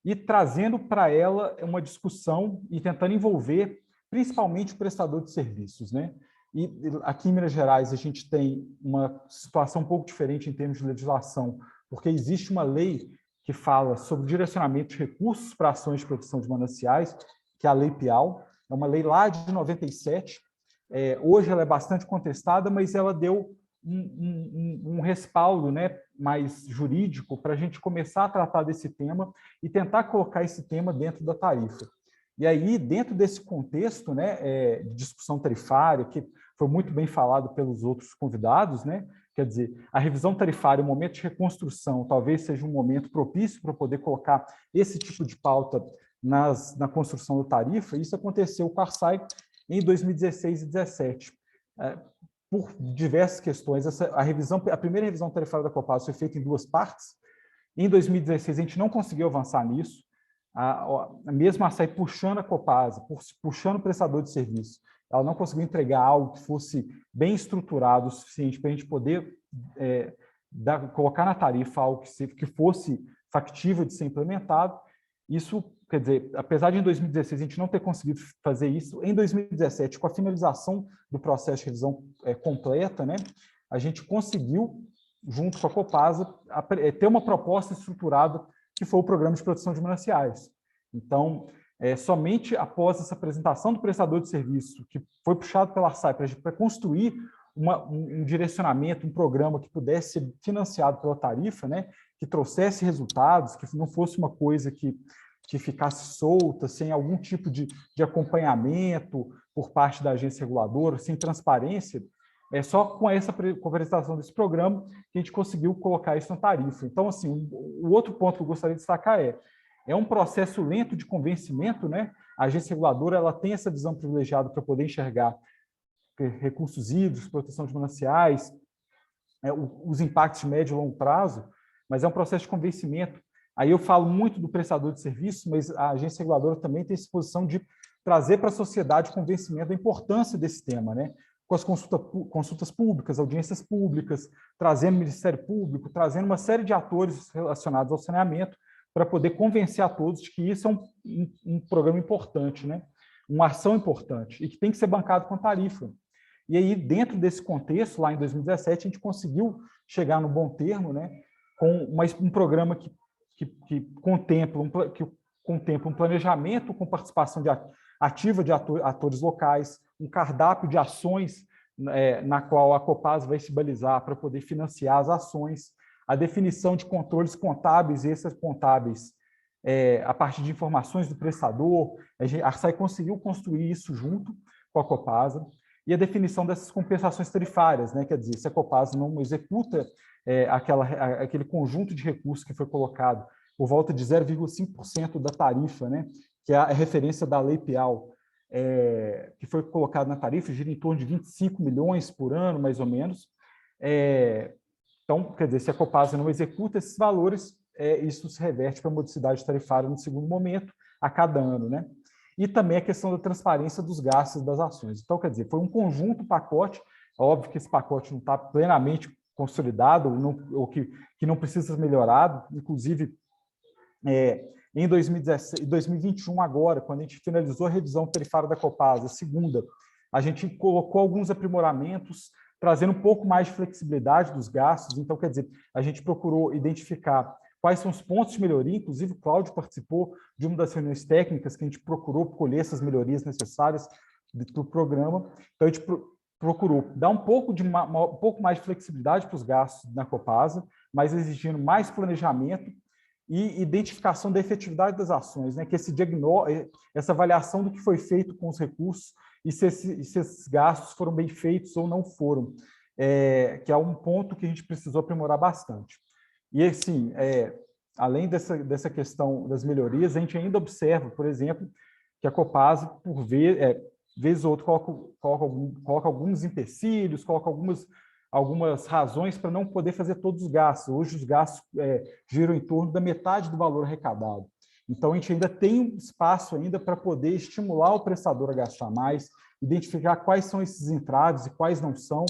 e trazendo para ela uma discussão e tentando envolver principalmente o prestador de serviços, né? E aqui em Minas Gerais a gente tem uma situação um pouco diferente em termos de legislação, porque existe uma lei que fala sobre o direcionamento de recursos para ações de proteção de mananciais, que é a Lei Piau, é uma lei lá de 97, hoje ela é bastante contestada, mas ela deu um respaldo, né, mais jurídico para a gente começar a tratar desse tema e tentar colocar esse tema dentro da tarifa. E aí, dentro desse contexto, né, de discussão tarifária, que foi muito bem falado pelos outros convidados, né, quer dizer, a revisão tarifária, o momento de reconstrução, talvez seja um momento propício para poder colocar esse tipo de pauta na construção da tarifa. Isso aconteceu com a Arsai em 2016 e 2017. Por diversas questões, a primeira revisão tarifária da Copasa foi feita em duas partes. Em 2016, a gente não conseguiu avançar nisso. Mesmo a Arsai puxando a Copasa, puxando o prestador de serviço, ela não conseguiu entregar algo que fosse bem estruturado o suficiente para a gente poder colocar na tarifa algo que fosse factível de ser implementado. Isso, quer dizer, apesar de em 2016 a gente não ter conseguido fazer isso, em 2017, com a finalização do processo de revisão completa, né, a gente conseguiu, junto com a Copasa, ter uma proposta estruturada que foi o Programa de Proteção de Mananciais. Então, somente após essa apresentação do prestador de serviço, que foi puxado pela Arsai para construir um direcionamento, um programa que pudesse ser financiado pela tarifa, né, que trouxesse resultados, que não fosse uma coisa que ficasse solta, sem algum tipo de acompanhamento por parte da agência reguladora, sem transparência. Só com essa apresentação desse programa que a gente conseguiu colocar isso na tarifa. Então, assim, o outro ponto que eu gostaria de destacar é um processo lento de convencimento, né? A agência reguladora ela tem essa visão privilegiada para poder enxergar recursos hídricos, proteção de mananciais, os impactos de médio e longo prazo, mas é um processo de convencimento. Aí eu falo muito do prestador de serviço, mas a agência reguladora também tem essa posição de trazer para a sociedade o convencimento da importância desse tema, né? Com as consultas públicas, audiências públicas, trazendo o Ministério Público, trazendo uma série de atores relacionados ao saneamento para poder convencer a todos de que isso é um programa importante, né? Uma ação importante e que tem que ser bancado com tarifa. E aí, dentro desse contexto, lá em 2017, a gente conseguiu chegar no bom termo, né? Com um programa que contempla um planejamento com participação ativa de atores locais, um cardápio de ações na qual a Copasa vai se balizar para poder financiar as ações, a definição de controles contábeis e extracontábeis a partir de informações do prestador. A Arsai conseguiu construir isso junto com a Copasa, e a definição dessas compensações tarifárias, né? Quer dizer, se a Copasa não executa aquele conjunto de recursos que foi colocado por volta de 0,5% da tarifa, né? Que é a referência da Lei Piau, que foi colocado na tarifa, gira em torno de 25 milhões por ano, mais ou menos. Então, quer dizer, se a Copasa não executa esses valores, isso se reverte para a modicidade tarifária no segundo momento, a cada ano, né? E também a questão da transparência dos gastos das ações. Então, quer dizer, foi um conjunto, pacote, óbvio que esse pacote não está plenamente consolidado, ou que não precisa ser melhorado, inclusive em 2021 agora, quando a gente finalizou a revisão tarifária da Copasa, a segunda, a gente colocou alguns aprimoramentos, trazendo um pouco mais de flexibilidade dos gastos. Então, quer dizer, a gente procurou identificar quais são os pontos de melhoria, inclusive o Cláudio participou de uma das reuniões técnicas que a gente procurou colher essas melhorias necessárias do programa. Então, a gente procurou dar um pouco mais de flexibilidade para os gastos na Copasa, mas exigindo mais planejamento e identificação da efetividade das ações, né? Que essa avaliação do que foi feito com os recursos e se esses gastos foram bem feitos ou não foram, que é um ponto que a gente precisou aprimorar bastante. E, assim, além dessa questão das melhorias, a gente ainda observa, por exemplo, que a Copasa, por vez ou outra, coloca alguns empecilhos, coloca algumas razões para não poder fazer todos os gastos. Hoje, os gastos giram em torno da metade do valor arrecadado. Então, a gente ainda tem espaço ainda para poder estimular o prestador a gastar mais, identificar quais são esses entraves e quais não são,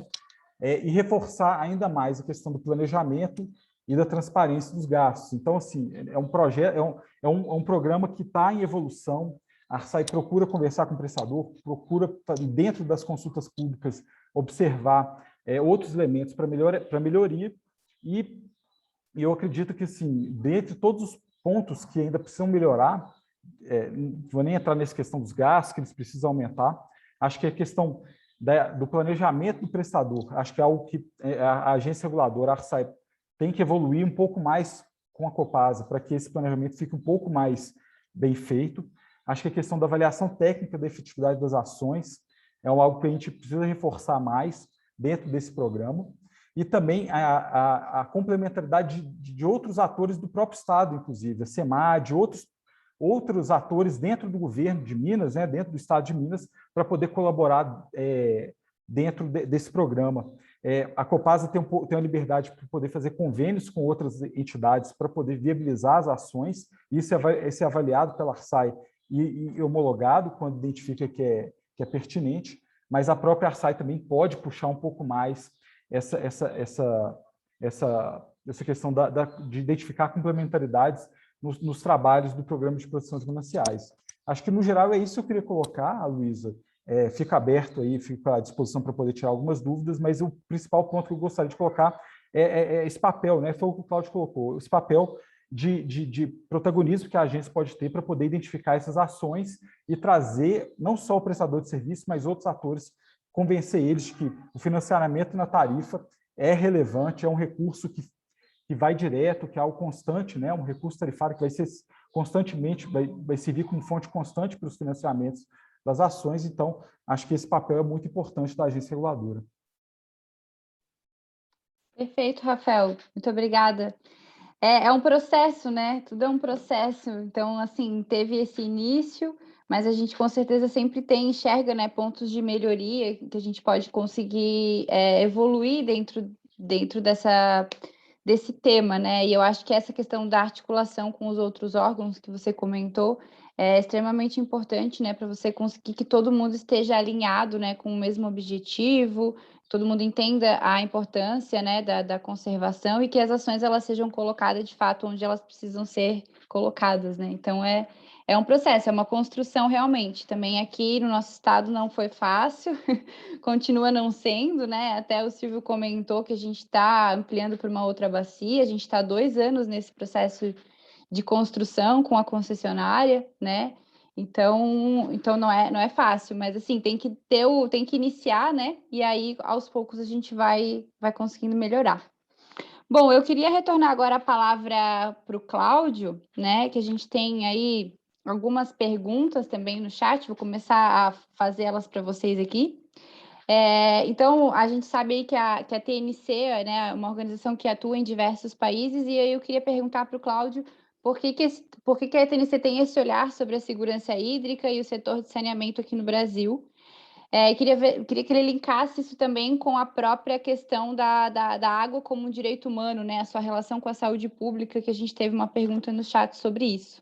e reforçar ainda mais a questão do planejamento e da transparência dos gastos. Então, assim, é um projeto, é um programa que está em evolução. A Arsai procura conversar com o prestador, procura, dentro das consultas públicas, observar outros elementos para melhoria, e eu acredito que, assim, dentre todos os pontos que ainda precisam melhorar, não vou nem entrar nessa questão dos gastos, que eles precisam aumentar, acho que a questão do planejamento do prestador, acho que é algo que a agência reguladora, a Arsai, tem que evoluir um pouco mais com a Copasa, para que esse planejamento fique um pouco mais bem feito. Acho que a questão da avaliação técnica da efetividade das ações é algo que a gente precisa reforçar mais dentro desse programa, e também a complementaridade de outros atores do próprio Estado, inclusive, a SEMAD, outros atores dentro do governo de Minas, né, dentro do Estado de Minas, para poder colaborar dentro desse programa. A Copasa tem uma liberdade para poder fazer convênios com outras entidades para poder viabilizar as ações, e isso é avaliado pela Arsai e homologado quando identifica que é pertinente, mas a própria Arsai também pode puxar um pouco mais essa questão de identificar complementaridades nos trabalhos do programa de proteção de mananciais. Acho que, no geral, é isso que eu queria colocar, Luísa. Fica aberto aí, fica à disposição para poder tirar algumas dúvidas, mas o principal ponto que eu gostaria de colocar é esse papel, né? Foi o que o Cláudio colocou, esse papel de protagonismo que a agência pode ter para poder identificar essas ações e trazer não só o prestador de serviço, mas outros atores, convencer eles de que o financiamento na tarifa é relevante, é um recurso que vai direto, que é algo constante, né? Um recurso tarifário que vai ser constantemente, vai servir como fonte constante para os financiamentos das ações. Então, acho que esse papel é muito importante da agência reguladora. Perfeito, Rafael. Muito obrigada. É um processo, né? Tudo é um processo. Então, assim, teve esse início, mas a gente com certeza sempre enxerga, né, pontos de melhoria que a gente pode conseguir evoluir dentro desse tema, né? E eu acho que essa questão da articulação com os outros órgãos que você comentou é extremamente importante, né, para você conseguir que todo mundo esteja alinhado, né, com o mesmo objetivo, todo mundo entenda a importância, né, da conservação, e que as ações elas sejam colocadas de fato onde elas precisam ser colocadas, né? Então é um processo, é uma construção realmente. Também aqui no nosso estado não foi fácil, continua não sendo, né? Até o Silvio comentou que a gente está ampliando para uma outra bacia, a gente está 2 anos nesse processo de construção com a concessionária, né? Então não é fácil, mas assim, tem que iniciar, né? E aí, aos poucos, a gente vai conseguindo melhorar. Bom, eu queria retornar agora a palavra para o Cláudio, né? Que a gente tem aí algumas perguntas também no chat, vou começar a fazer elas para vocês aqui. Então, a gente sabe aí que a TNC, né, é uma organização que atua em diversos países, e aí eu queria perguntar para o Cláudio por que a TNC tem esse olhar sobre a segurança hídrica e o setor de saneamento aqui no Brasil. Queria que ele linkasse isso também com a própria questão da água como um direito humano, né, a sua relação com a saúde pública, que a gente teve uma pergunta no chat sobre isso.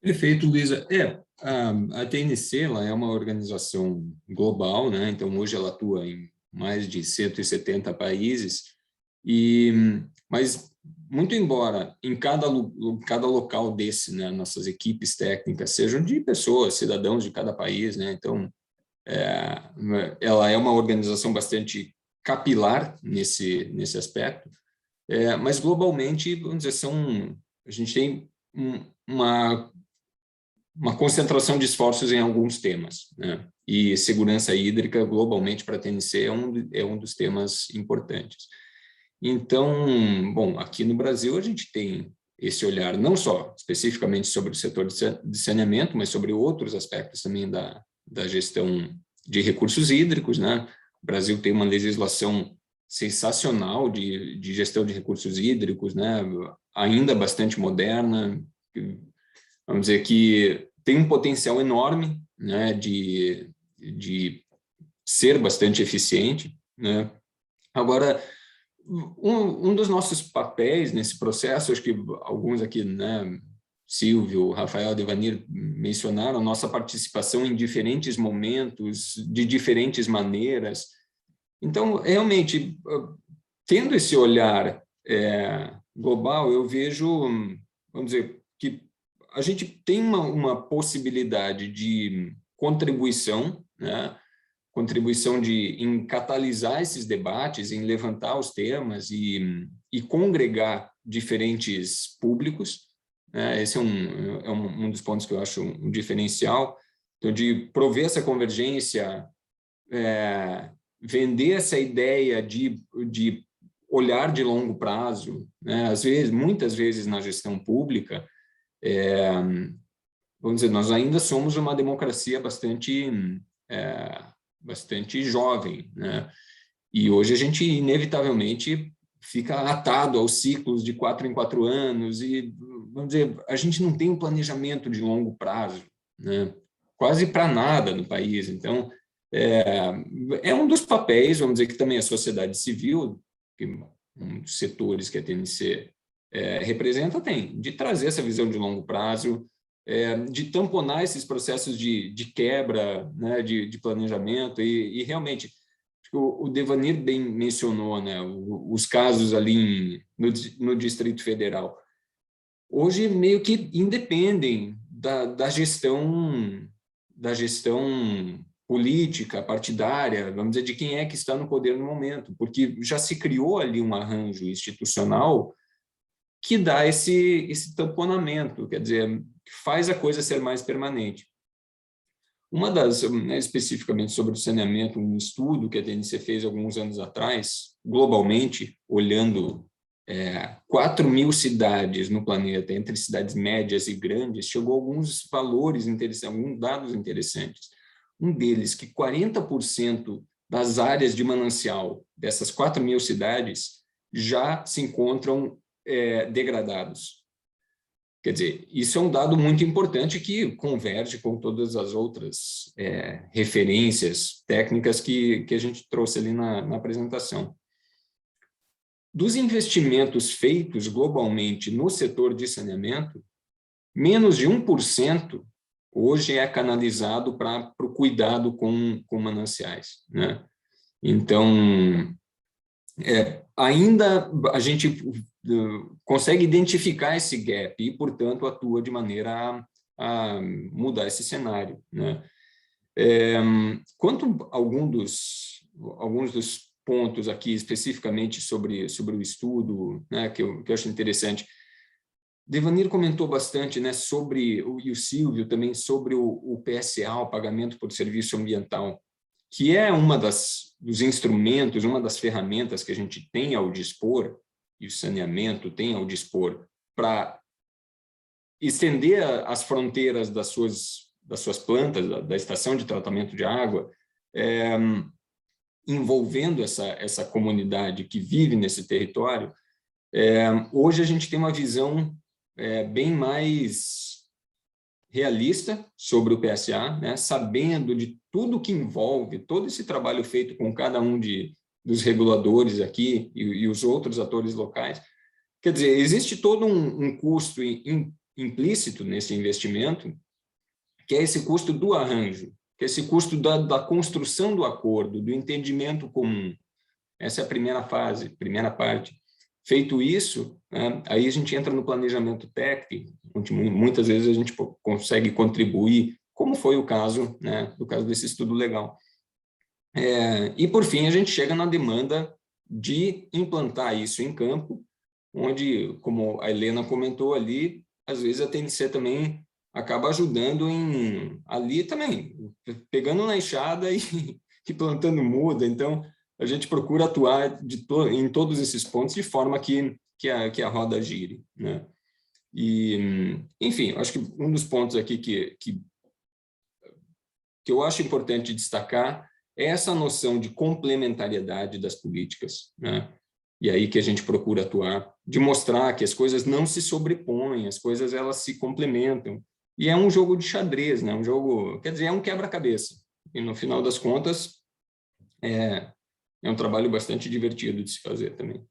Perfeito, Luísa. A TNC ela é uma organização global, né? Então, hoje ela atua em mais de 170 países, mas muito embora em cada local desse, né, nossas equipes técnicas sejam de pessoas, cidadãos de cada país, né, então ela é uma organização bastante capilar nesse aspecto, mas globalmente, vamos dizer, a gente tem uma concentração de esforços em alguns temas, né? E segurança hídrica, globalmente, para a TNC, é um dos temas importantes. Então, bom, aqui no Brasil, a gente tem esse olhar, não só especificamente sobre o setor de saneamento, mas sobre outros aspectos também da gestão de recursos hídricos, né? O Brasil tem uma legislação sensacional de gestão de recursos hídricos, né? Ainda bastante moderna, vamos dizer que tem um potencial enorme, né, de ser bastante eficiente, né? Agora, um dos nossos papéis nesse processo, acho que alguns aqui, né, Silvio, Rafael, Devanir mencionaram, nossa participação em diferentes momentos, de diferentes maneiras. Então, realmente, tendo esse olhar global, eu vejo, vamos dizer, que a gente tem uma possibilidade de contribuição, né? Contribuição em catalisar esses debates, em levantar os temas e congregar diferentes públicos, né? Esse é um dos pontos que eu acho um diferencial, então, de prover essa convergência, vender essa ideia de olhar de longo prazo, né? Às vezes, muitas vezes na gestão pública, vamos dizer, nós ainda somos uma democracia bastante jovem, né? E hoje a gente inevitavelmente fica atado aos ciclos de 4 em 4 anos e, vamos dizer, a gente não tem um planejamento de longo prazo, né? Quase para nada no país. Então, é um dos papéis, vamos dizer, que também a sociedade civil, que um dos setores que a TNC representa, tem, de trazer essa visão de longo prazo, de tamponar esses processos de quebra, né, de planejamento, e realmente, o Devanir bem mencionou, né, os casos ali no Distrito Federal, hoje meio que independem da gestão política, partidária, vamos dizer, de quem é que está no poder no momento, porque já se criou ali um arranjo institucional que dá esse tamponamento, quer dizer, faz a coisa ser mais permanente. Uma das, né, especificamente sobre o saneamento, um estudo que a TNC fez alguns anos atrás, globalmente, olhando 4.000 cidades no planeta, entre cidades médias e grandes, chegou a alguns valores interessantes, alguns dados interessantes. Um deles, que 40% das áreas de manancial dessas 4.000 cidades já se encontram degradados. Quer dizer, isso é um dado muito importante que converge com todas as outras referências técnicas que a gente trouxe ali na apresentação. Dos investimentos feitos globalmente no setor de saneamento, menos de 1% hoje é canalizado para o cuidado com mananciais, né? Então, ainda a gente consegue identificar esse gap e, portanto, atua de maneira a mudar esse cenário, né? Quanto a alguns dos pontos aqui, especificamente sobre o estudo, né, que eu acho interessante, Devanir comentou bastante, né, e o Silvio também, sobre o PSA, o pagamento por serviço ambiental, que é dos instrumentos, uma das ferramentas que a gente tem ao dispor, e o saneamento tem ao dispor, para estender as fronteiras das suas plantas, da estação de tratamento de água, envolvendo essa comunidade que vive nesse território. Hoje a gente tem uma visão bem mais realista sobre o PSA, né, sabendo de tudo que envolve, todo esse trabalho feito com cada um dos reguladores aqui e os outros atores locais. Quer dizer, existe todo um custo implícito nesse investimento, que é esse custo do arranjo, que é esse custo da construção do acordo, do entendimento comum. Essa é a primeira fase, primeira parte. Feito isso, né, aí a gente entra no planejamento técnico, onde muitas vezes a gente consegue contribuir, como foi o caso, né, do caso desse estudo legal. E, por fim, a gente chega na demanda de implantar isso em campo, onde, como a Helena comentou ali, às vezes a TNC também acaba ajudando ali também, pegando na enxada e plantando muda. Então, a gente procura atuar em todos esses pontos de forma que a roda gire, né? E, enfim, acho que um dos pontos aqui que eu acho importante destacar é essa noção de complementariedade das políticas, né? E aí que a gente procura atuar, de mostrar que as coisas não se sobrepõem, as coisas elas se complementam. E é um jogo de xadrez, né? Um jogo, quer dizer, é um quebra-cabeça. E no final das contas, é um trabalho bastante divertido de se fazer também.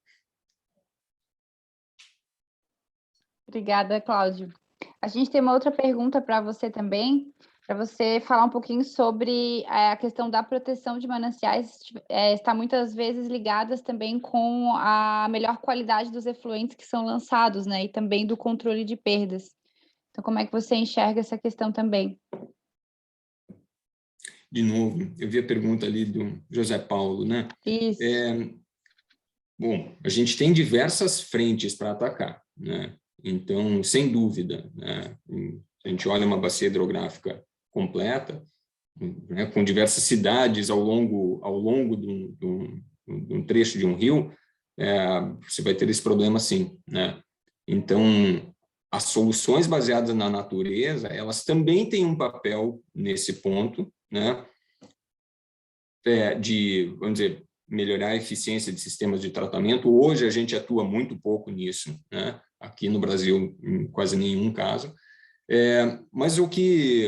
Obrigada, Cláudio. A gente tem uma outra pergunta para você também, para você falar um pouquinho sobre a questão da proteção de mananciais, está muitas vezes ligadas também com a melhor qualidade dos efluentes que são lançados, né? E também do controle de perdas. Então, como é que você enxerga essa questão também? De novo, eu vi a pergunta ali do José Paulo, né? Isso. Bom, a gente tem diversas frentes para atacar, né? Então, sem dúvida, né? A gente olha uma bacia hidrográfica completa, né, com diversas cidades ao longo de um trecho de um rio, você vai ter esse problema sim, né? Então, as soluções baseadas na natureza, elas também têm um papel nesse ponto, né? Vamos dizer, melhorar a eficiência de sistemas de tratamento. Hoje a gente atua muito pouco nisso, né? Aqui no Brasil, em quase nenhum caso. Mas o que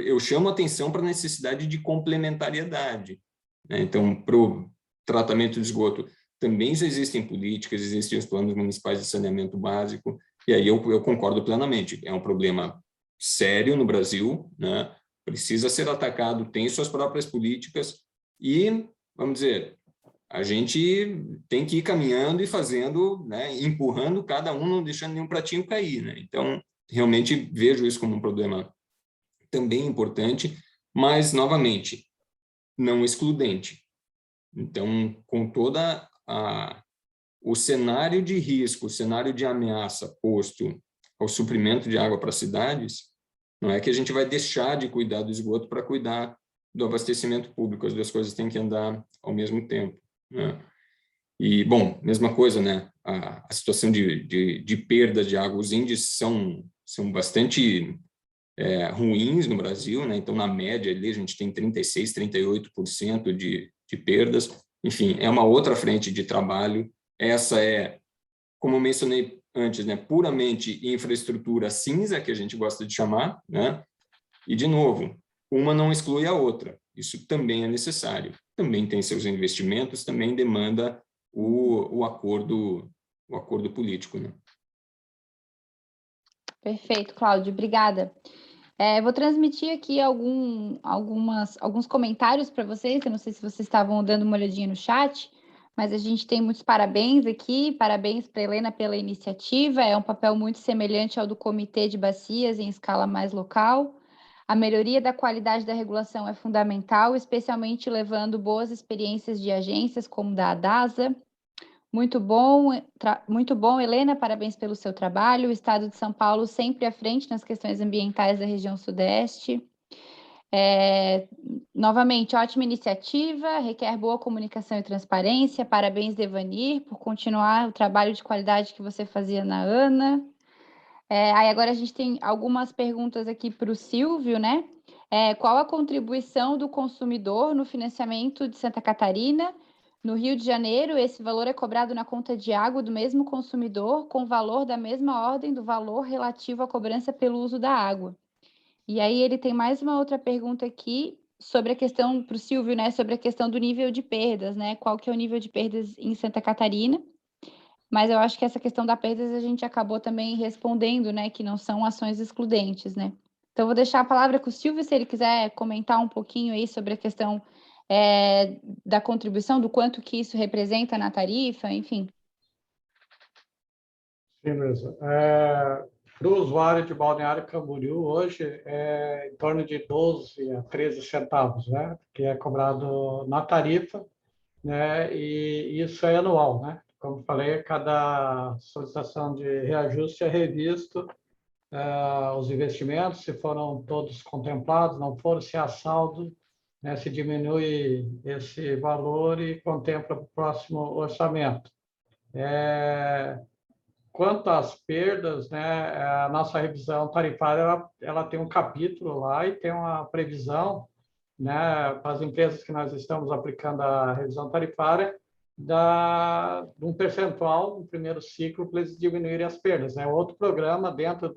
eu chamo a atenção para a necessidade de complementariedade, né? Então, para o tratamento de esgoto, também já existem políticas, existem os planos municipais de saneamento básico, e aí eu concordo plenamente. É um problema sério no Brasil, né? Precisa ser atacado, tem suas próprias políticas, e, vamos dizer, a gente tem que ir caminhando e fazendo, né, empurrando cada um, não deixando nenhum pratinho cair, né? Então, realmente vejo isso como um problema também importante, mas, novamente, não excludente. Então, com toda o cenário de risco, o cenário de ameaça posto ao suprimento de água para as cidades, não é que a gente vai deixar de cuidar do esgoto para cuidar do abastecimento público, as duas coisas têm que andar ao mesmo tempo, né? E, bom, mesma coisa, né? A situação de perda de água, os índices são bastante ruins no Brasil, né? Então, na média, ali, a gente tem 36%, 38% de perdas. Enfim, é uma outra frente de trabalho. Essa como eu mencionei antes, né, puramente infraestrutura cinza, que a gente gosta de chamar, né? E, de novo, uma não exclui a outra. Isso também é necessário. Também tem seus investimentos, também demanda o acordo político, né? Perfeito, Cláudio, obrigada. Vou transmitir aqui alguns comentários para vocês, eu não sei se vocês estavam dando uma olhadinha no chat, mas a gente tem muitos parabéns aqui, parabéns para a Helena pela iniciativa, é um papel muito semelhante ao do Comitê de Bacias em escala mais local. A melhoria da qualidade da regulação é fundamental, especialmente levando boas experiências de agências como da ADASA. Muito bom, Helena, parabéns pelo seu trabalho. O Estado de São Paulo sempre à frente nas questões ambientais da região Sudeste. Novamente, ótima iniciativa, requer boa comunicação e transparência. Parabéns, Devanir, por continuar o trabalho de qualidade que você fazia na ANA. Aí agora a gente tem algumas perguntas aqui para o Silvio, né? Qual a contribuição do consumidor no financiamento de Santa Catarina? No Rio de Janeiro, esse valor é cobrado na conta de água do mesmo consumidor, com valor da mesma ordem do valor relativo à cobrança pelo uso da água. E aí ele tem mais uma outra pergunta aqui sobre a questão, para o Silvio, né, sobre a questão do nível de perdas, né? Qual que é o nível de perdas em Santa Catarina? Mas eu acho que essa questão da perdas a gente acabou também respondendo, né, que não são ações excludentes, né? Então, eu vou deixar a palavra com o Silvio, se ele quiser comentar um pouquinho aí sobre a questão da contribuição, do quanto que isso representa na tarifa, enfim. Sim, mesmo. Para o usuário de Balneário Camboriú, hoje, é em torno de 12 a 13 centavos, né? Que é cobrado na tarifa, né? E isso é anual, né? Como falei, cada solicitação de reajuste é revisto, os investimentos, se foram todos contemplados, não foram, se há saldo, né? Se diminui esse valor e contempla o próximo orçamento. Quanto às perdas, né, a nossa revisão tarifária ela tem um capítulo lá e tem uma previsão, né, para as empresas que nós estamos aplicando a revisão tarifária, de um percentual no primeiro ciclo para eles diminuírem as perdas. É outro programa dentro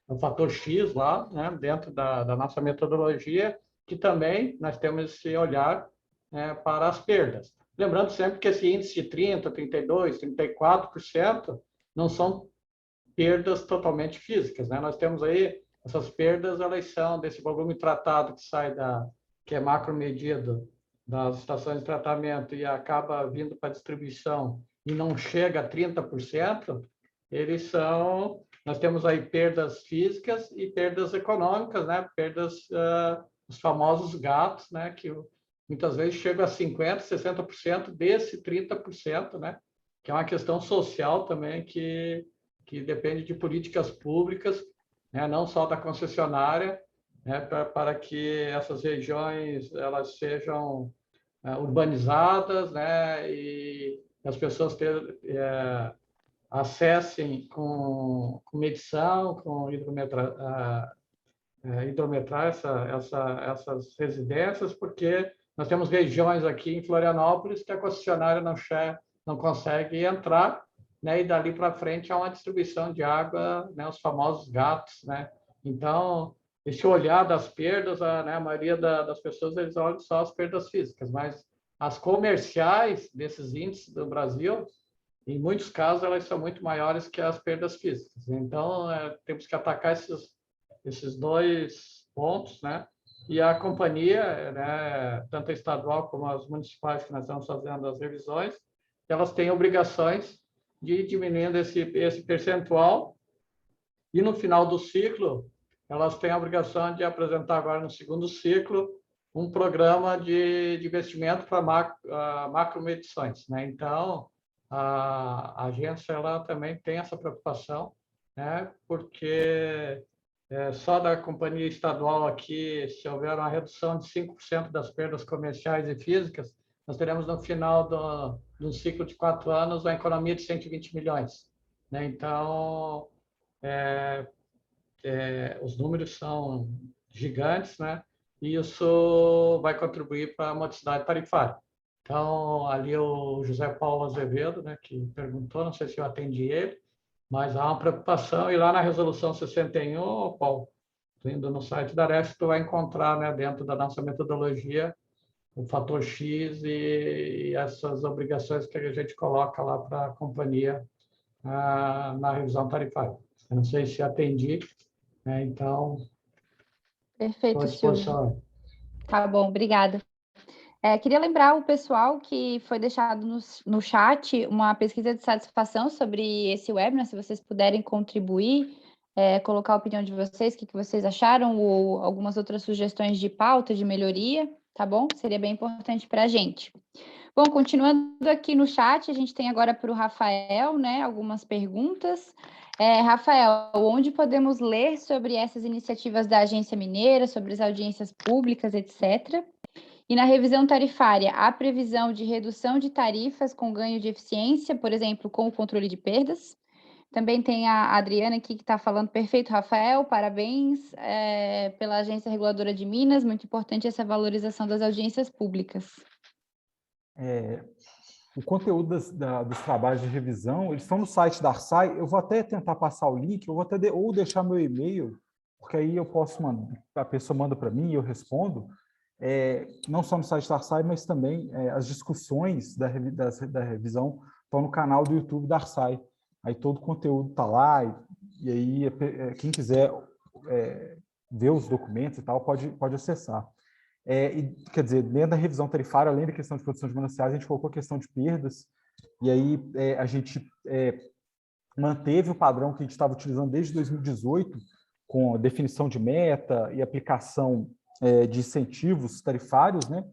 do fator X lá, né, dentro da nossa metodologia, que também nós temos esse olhar, né, para as perdas. Lembrando sempre que esse índice de 30%, 32%, 34% não são perdas totalmente físicas, né? Nós temos aí essas perdas, elas são desse volume tratado que é macromedido das estações de tratamento e acaba vindo para distribuição e não chega a 30%, nós temos aí perdas físicas e perdas econômicas, né? Perdas, os famosos gatos, né? Que muitas vezes chegam a 50%, 60% desse 30%, né? Que é uma questão social também que depende de políticas públicas, né, não só da concessionária, né, para que essas regiões elas sejam urbanizadas, né, e as pessoas acessem com medição, com hidrometrar essas residências, porque nós temos regiões aqui em Florianópolis que a concessionária não consegue entrar, né? E dali para frente há uma distribuição de água, né? Os famosos gatos, né? Então, esse olhar das perdas, né? A maioria das pessoas eles olham só as perdas físicas, mas as comerciais desses índices do Brasil, em muitos casos, elas são muito maiores que as perdas físicas. Então, temos que atacar esses dois pontos, né? E a companhia, né, tanto a estadual como as municipais que nós estamos fazendo as revisões, elas têm obrigações de ir diminuindo esse percentual e no final do ciclo elas têm a obrigação de apresentar agora no segundo ciclo um programa de investimento para macromedições, né? Então a agência ela também tem essa preocupação, né? Porque só da companhia estadual aqui, se houver uma redução de 5% das perdas comerciais e físicas, nós teremos no final do ciclo de 4 anos uma economia de 120 milhões. Né? Então, os números são gigantes, né? E isso vai contribuir para a modicidade tarifária. Então, ali o José Paulo Azevedo, né, que perguntou, não sei se eu atendi ele, mas há uma preocupação, e lá na resolução 61, Paulo, indo no site da Aresp, tu vai encontrar, né, dentro da nossa metodologia o fator X e essas obrigações que a gente coloca lá para a companhia na revisão tarifária. Eu não sei se atendi, né, então, estou Perfeito, à Silvio. disposição. Tá bom, obrigada. Queria lembrar o pessoal que foi deixado no chat uma pesquisa de satisfação sobre esse webinar, se vocês puderem contribuir, colocar a opinião de vocês, o que vocês acharam, ou algumas outras sugestões de pauta, de melhoria, tá bom? Seria bem importante para a gente. Bom, continuando aqui no chat, a gente tem agora para o Rafael, né, algumas perguntas. Rafael, onde podemos ler sobre essas iniciativas da Agência Mineira, sobre as audiências públicas, etc., e na revisão tarifária, há previsão de redução de tarifas com ganho de eficiência, por exemplo, com o controle de perdas. Também tem a Adriana aqui que está falando, perfeito, Rafael, parabéns pela Agência Reguladora de Minas, muito importante essa valorização das audiências públicas. O conteúdo dos trabalhos de revisão, eles estão no site da Arsai, eu vou até tentar passar o link, eu vou até ou deixar meu e-mail, porque aí eu posso mandar, a pessoa manda para mim e eu respondo, não só no site da Arsai, mas também as discussões da revisão estão no canal do YouTube da Arsai. Aí todo o conteúdo está lá, e aí quem quiser ver os documentos e tal, pode acessar. Quer dizer, dentro da revisão tarifária, além da questão de produção de mananciais, a gente colocou a questão de perdas, e aí a gente manteve o padrão que a gente estava utilizando desde 2018, com a definição de meta e aplicação de incentivos tarifários, né?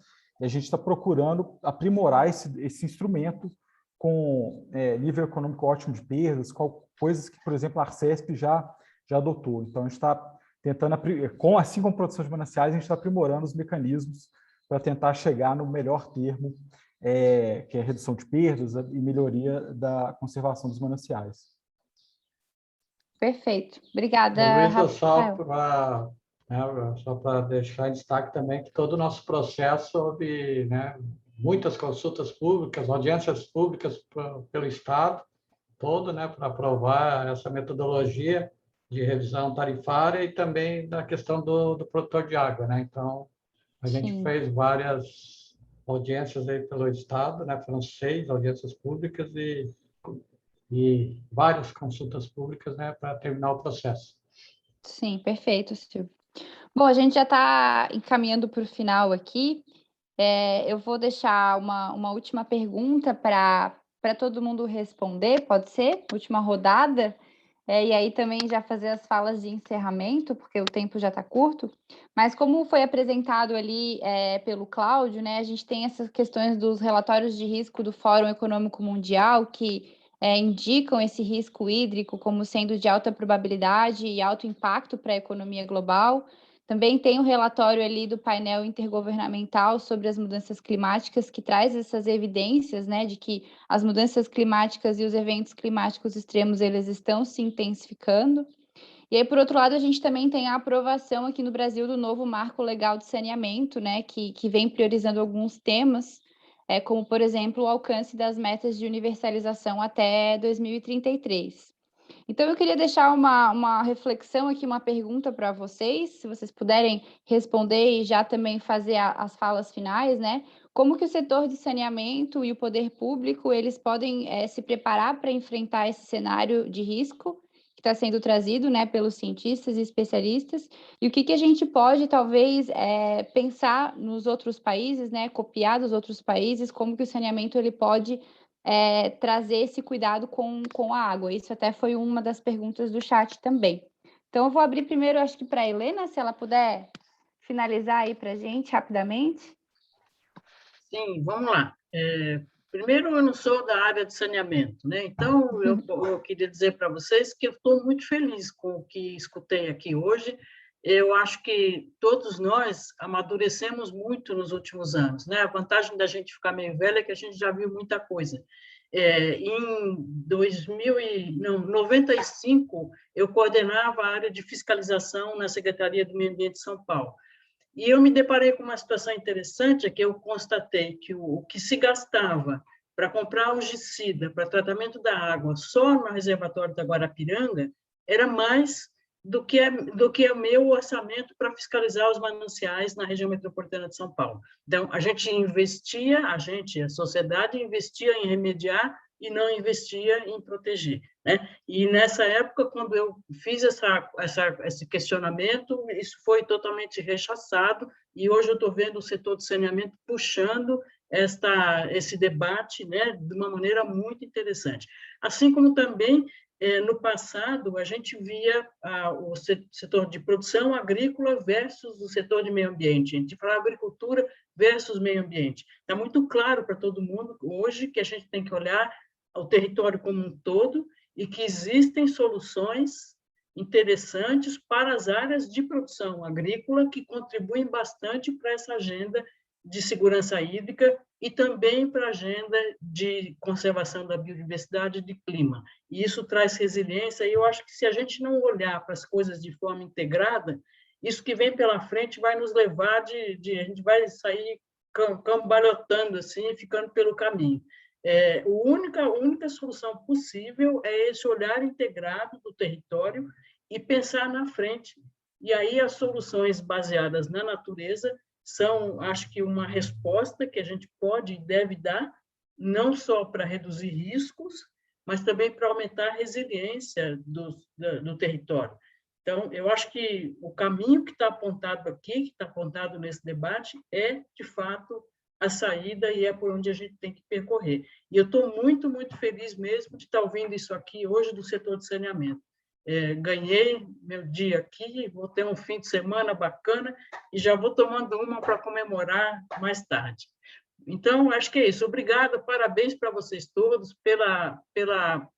E a gente está procurando aprimorar esse instrumento com nível econômico ótimo de perdas, coisas que, por exemplo, a Arcesp já adotou. Então, a gente está tentando, assim como produção de mananciais, a gente está aprimorando os mecanismos para tentar chegar no melhor termo, que é a redução de perdas e melhoria da conservação dos mananciais. Perfeito. Obrigada, Luísa, Rafael. só para deixar em destaque também que todo o nosso processo houve, né, muitas consultas públicas, audiências públicas pelo Estado todo, né, para aprovar essa metodologia de revisão tarifária e também da questão do produtor de água, né? Então, a gente fez várias audiências aí pelo Estado, né? Foram 6 audiências públicas e várias consultas públicas, né, para terminar o processo. Sim, perfeito, Silvio. Bom, a gente já está encaminhando para o final aqui. Eu vou deixar uma última pergunta para todo mundo responder, pode ser? Última rodada. E aí também já fazer as falas de encerramento, porque o tempo já está curto. Mas como foi apresentado ali pelo Cláudio, né, a gente tem essas questões dos relatórios de risco do Fórum Econômico Mundial, que indicam esse risco hídrico como sendo de alta probabilidade e alto impacto para a economia global. Também tem o relatório ali do painel intergovernamental sobre as mudanças climáticas, que traz essas evidências, né, de que as mudanças climáticas e os eventos climáticos extremos, eles estão se intensificando. E aí, por outro lado, a gente também tem a aprovação aqui no Brasil do novo marco legal de saneamento, né, que vem priorizando alguns temas, como, por exemplo, o alcance das metas de universalização até 2033. Então, eu queria deixar uma reflexão aqui, uma pergunta para vocês, se vocês puderem responder e já também fazer as falas finais, né? Como que o setor de saneamento e o poder público, eles podem se preparar para enfrentar esse cenário de risco que está sendo trazido, né, pelos cientistas e especialistas, e o que a gente pode, talvez, pensar nos outros países, né, copiar dos outros países, como que o saneamento ele pode trazer esse cuidado com a água. Isso até foi uma das perguntas do chat também. Então, eu vou abrir primeiro, acho que para a Helena, se ela puder finalizar aí para a gente rapidamente. Sim, vamos lá. Primeiro, eu não sou da área de saneamento, né? Então, eu queria dizer para vocês que eu estou muito feliz com o que escutei aqui hoje. Eu acho que todos nós amadurecemos muito nos últimos anos, né? A vantagem da gente ficar meio velha é que a gente já viu muita coisa. Em 95, eu coordenava a área de fiscalização na Secretaria do Meio Ambiente de São Paulo. E eu me deparei com uma situação interessante, que eu constatei que o que se gastava para comprar algicida, para tratamento da água, só no reservatório da Guarapiranga, era mais do que o meu orçamento para fiscalizar os mananciais na região metropolitana de São Paulo. Então, a gente investia, a sociedade investia em remediar e não investia em proteger, né? E nessa época, quando eu fiz esse questionamento, isso foi totalmente rechaçado, e hoje eu estou vendo o setor de saneamento puxando esse debate, né, de uma maneira muito interessante. Assim como também, no passado, a gente via o setor de produção agrícola versus o setor de meio ambiente. A gente falava agricultura versus meio ambiente. Está muito claro para todo mundo hoje que a gente tem que olhar o território como um todo e que existem soluções interessantes para as áreas de produção agrícola que contribuem bastante para essa agenda de segurança hídrica e também para a agenda de conservação da biodiversidade e de clima. E isso traz resiliência, e eu acho que se a gente não olhar para as coisas de forma integrada, isso que vem pela frente vai nos levar a gente vai sair cambalhotando assim, ficando pelo caminho. A única solução possível é esse olhar integrado do território e pensar na frente. E aí as soluções baseadas na natureza são, acho que, uma resposta que a gente pode e deve dar, não só para reduzir riscos, mas também para aumentar a resiliência do território. Então, eu acho que o caminho que está apontado aqui, que está apontado nesse debate, é, de fato, a saída e é por onde a gente tem que percorrer. E eu estou muito, muito feliz mesmo de estar ouvindo isso aqui hoje do setor de saneamento. Ganhei meu dia aqui, vou ter um fim de semana bacana e já vou tomando uma para comemorar mais tarde. Então, acho que é isso. Obrigada, parabéns para vocês todos pela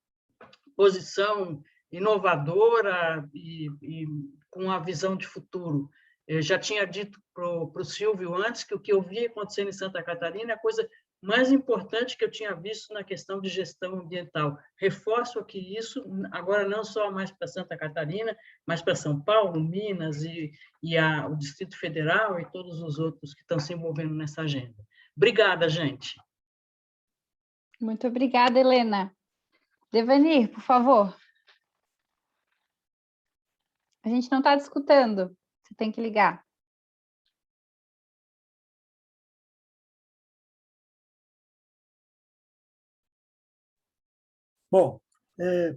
posição inovadora e com a visão de futuro. Eu já tinha dito para o Silvio antes que o que eu vi acontecendo em Santa Catarina é a coisa mais importante que eu tinha visto na questão de gestão ambiental. Reforço aqui isso, agora não só mais para Santa Catarina, mas para São Paulo, Minas o Distrito Federal e todos os outros que estão se envolvendo nessa agenda. Obrigada, gente. Muito obrigada, Helena. Devanir, por favor. A gente não está te escutando. Você tem que ligar. Bom,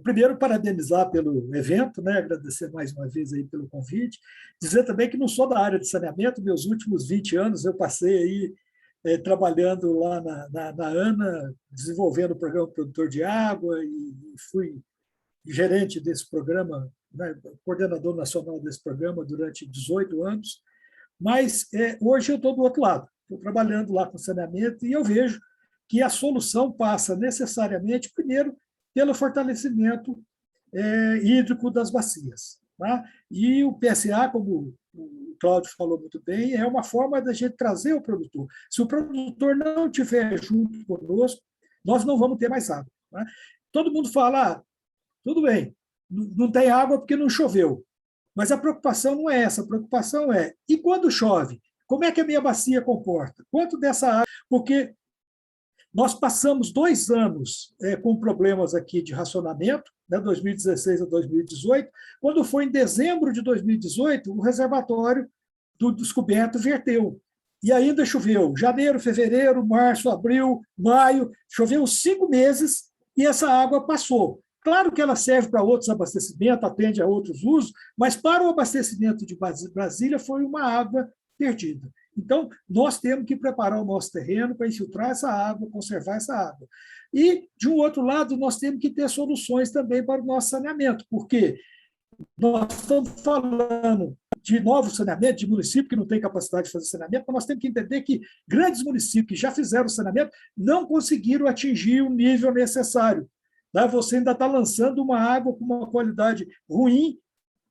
primeiro, parabenizar pelo evento, né? Agradecer mais uma vez aí pelo convite. Dizer também que não sou da área de saneamento, meus últimos 20 anos eu passei aí trabalhando lá na ANA, desenvolvendo o programa Produtor de Água, e fui gerente desse programa, né? Coordenador nacional desse programa durante 18 anos. Mas hoje eu estou do outro lado, estou trabalhando lá com saneamento e eu vejo que a solução passa necessariamente, primeiro, pelo fortalecimento hídrico das bacias. Tá? E o PSA, como o Cláudio falou muito bem, é uma forma da gente trazer o produtor. Se o produtor não estiver junto conosco, nós não vamos ter mais água. Tá? Todo mundo fala, tudo bem, não tem água porque não choveu. Mas a preocupação não é essa, a preocupação é, e quando chove? Como é que a minha bacia comporta? Quanto dessa água? Porque nós passamos 2 anos com problemas aqui de racionamento, né, 2016 a 2018. Quando foi em dezembro de 2018, o reservatório do descoberto verteu. E ainda choveu janeiro, fevereiro, março, abril, maio, choveu 5 meses e essa água passou. Claro que ela serve para outros abastecimentos, atende a outros usos, mas para o abastecimento de Brasília foi uma água perdida. Então, nós temos que preparar o nosso terreno para infiltrar essa água, conservar essa água. E, de um outro lado, nós temos que ter soluções também para o nosso saneamento, porque nós estamos falando de novo saneamento, de município que não tem capacidade de fazer saneamento, mas nós temos que entender que grandes municípios que já fizeram saneamento não conseguiram atingir o nível necessário. Você ainda está lançando uma água com uma qualidade ruim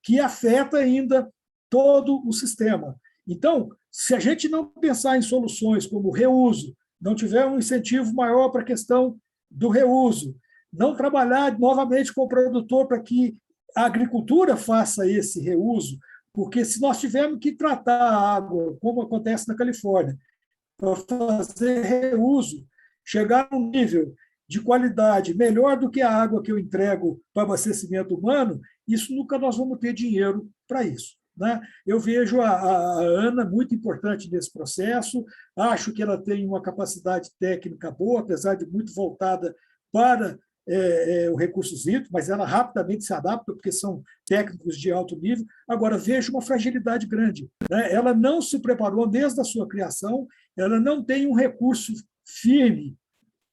que afeta ainda todo o sistema. Então, se a gente não pensar em soluções como reuso, não tiver um incentivo maior para a questão do reuso, não trabalhar novamente com o produtor para que a agricultura faça esse reuso, porque se nós tivermos que tratar a água, como acontece na Califórnia, para fazer reuso, chegar num nível de qualidade melhor do que a água que eu entrego para abastecimento humano, isso nunca nós vamos ter dinheiro para isso. Né? Eu vejo a Ana muito importante nesse processo, acho que ela tem uma capacidade técnica boa, apesar de muito voltada para o recursos hídricos, mas ela rapidamente se adapta, porque são técnicos de alto nível. Agora, vejo uma fragilidade grande. Né? Ela não se preparou desde a sua criação, ela não tem um recurso firme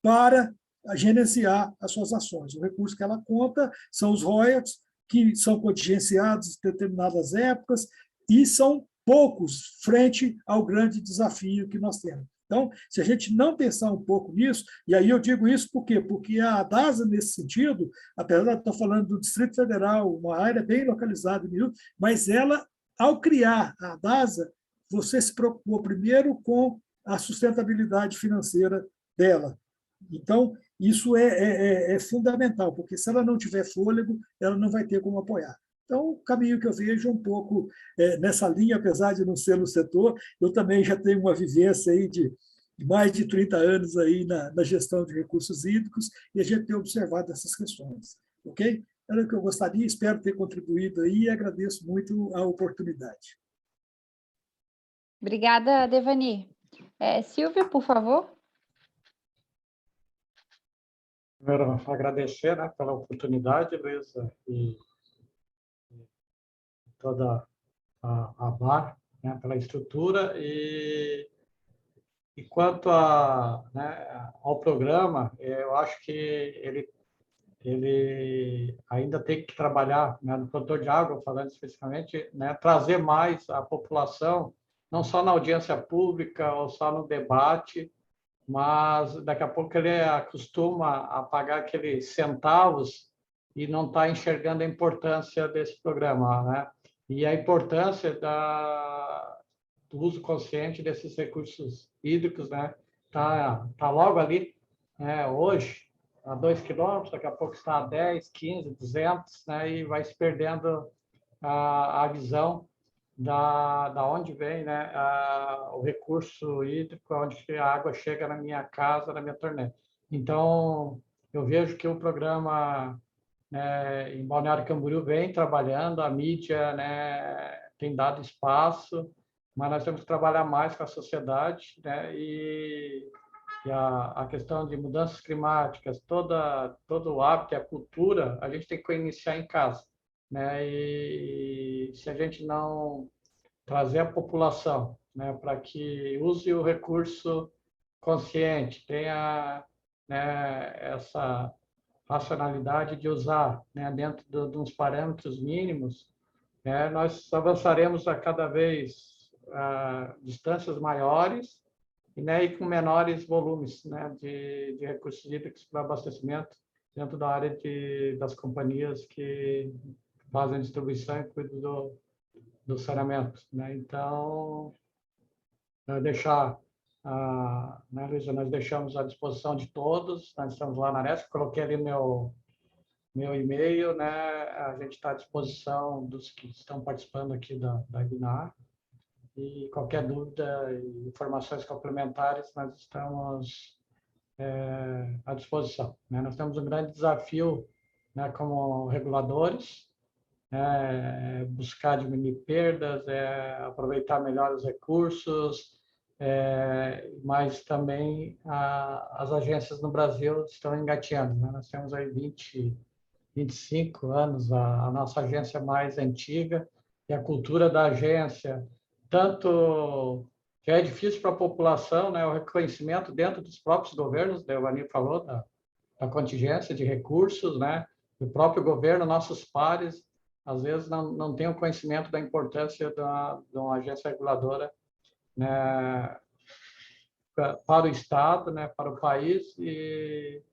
para gerenciar as suas ações. O recurso que ela conta são os royalties, que são contingenciados em determinadas épocas, e são poucos frente ao grande desafio que nós temos. Então, se a gente não pensar um pouco nisso, e aí eu digo isso por quê? Porque a DASA, nesse sentido, apesar de estar falando do Distrito Federal, uma área bem localizada, mas ela, ao criar a DASA, você se preocupou primeiro com a sustentabilidade financeira dela. Então, isso é fundamental, porque se ela não tiver fôlego, ela não vai ter como apoiar. Então, o caminho que eu vejo é um pouco nessa linha, apesar de não ser no setor, eu também já tenho uma vivência aí de mais de 30 anos aí na gestão de recursos hídricos, e a gente tem observado essas questões. Ok? Era o que eu gostaria, espero ter contribuído aí e agradeço muito a oportunidade. Obrigada, Devani. Silvio, por favor. Primeiro, agradecer, né, pela oportunidade, Luísa, e toda a BAR, né, pela estrutura, e E quanto né, ao programa, eu acho que ele ainda tem que trabalhar, né, no produtor de água, falando especificamente, né, trazer mais a população, não só na audiência pública ou só no debate, mas daqui a pouco ele acostuma a pagar aqueles centavos e não está enxergando a importância desse programa, né? E a importância do uso consciente desses recursos hídricos, né? Tá logo ali, né? Hoje, a 2 quilômetros, daqui a pouco está a 10, 15, 200, né? E vai se perdendo a visão da onde vem, né, o recurso hídrico, onde a água chega na minha casa, na minha torneira. Então, eu vejo que o programa, né, em Balneário Camboriú vem trabalhando, a mídia, né, tem dado espaço, mas nós temos que trabalhar mais com a sociedade, né, e a questão de mudanças climáticas, todo o hábito e a cultura, a gente tem que iniciar em casa, né? E se a gente não trazer a população, né, para que use o recurso consciente, tenha, né, essa racionalidade de usar, né, dentro de uns parâmetros mínimos, né, nós avançaremos a cada vez distâncias maiores, né, e com menores volumes, né, de recursos hídricos para abastecimento dentro da área das companhias que fazem a distribuição e cuidam do saneamento, né? Então, né, Luísa, nós deixamos à disposição de todos, nós estamos lá na Aresp, coloquei ali meu e-mail, né? A gente está à disposição dos que estão participando aqui da webinar, e qualquer dúvida e informações complementares, nós estamos à disposição, né? Nós temos um grande desafio, né, como reguladores, buscar diminuir perdas, aproveitar melhor os recursos, mas também as agências no Brasil estão engateando, né? Nós temos aí 25 anos, a nossa agência mais antiga, e a cultura da agência, tanto que é difícil para a população, né, o reconhecimento dentro dos próprios governos, o Evani falou da contingência de recursos, né, do próprio governo, nossos pares, às vezes não têm o conhecimento da importância de uma agência reguladora, né, para o Estado, né, para o país, e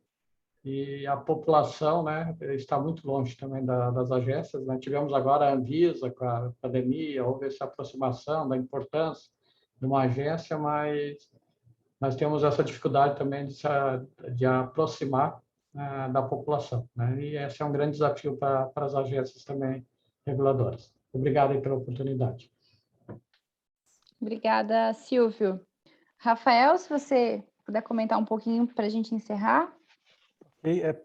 a população, né, está muito longe também das agências, né? Tivemos agora a Anvisa com a pandemia, houve essa aproximação da importância de uma agência, mas nós temos essa dificuldade também de aproximar da população, né? E esse é um grande desafio para as agências também reguladoras. Obrigado aí pela oportunidade. Obrigada, Silvio. Rafael, se você puder comentar um pouquinho para a gente encerrar.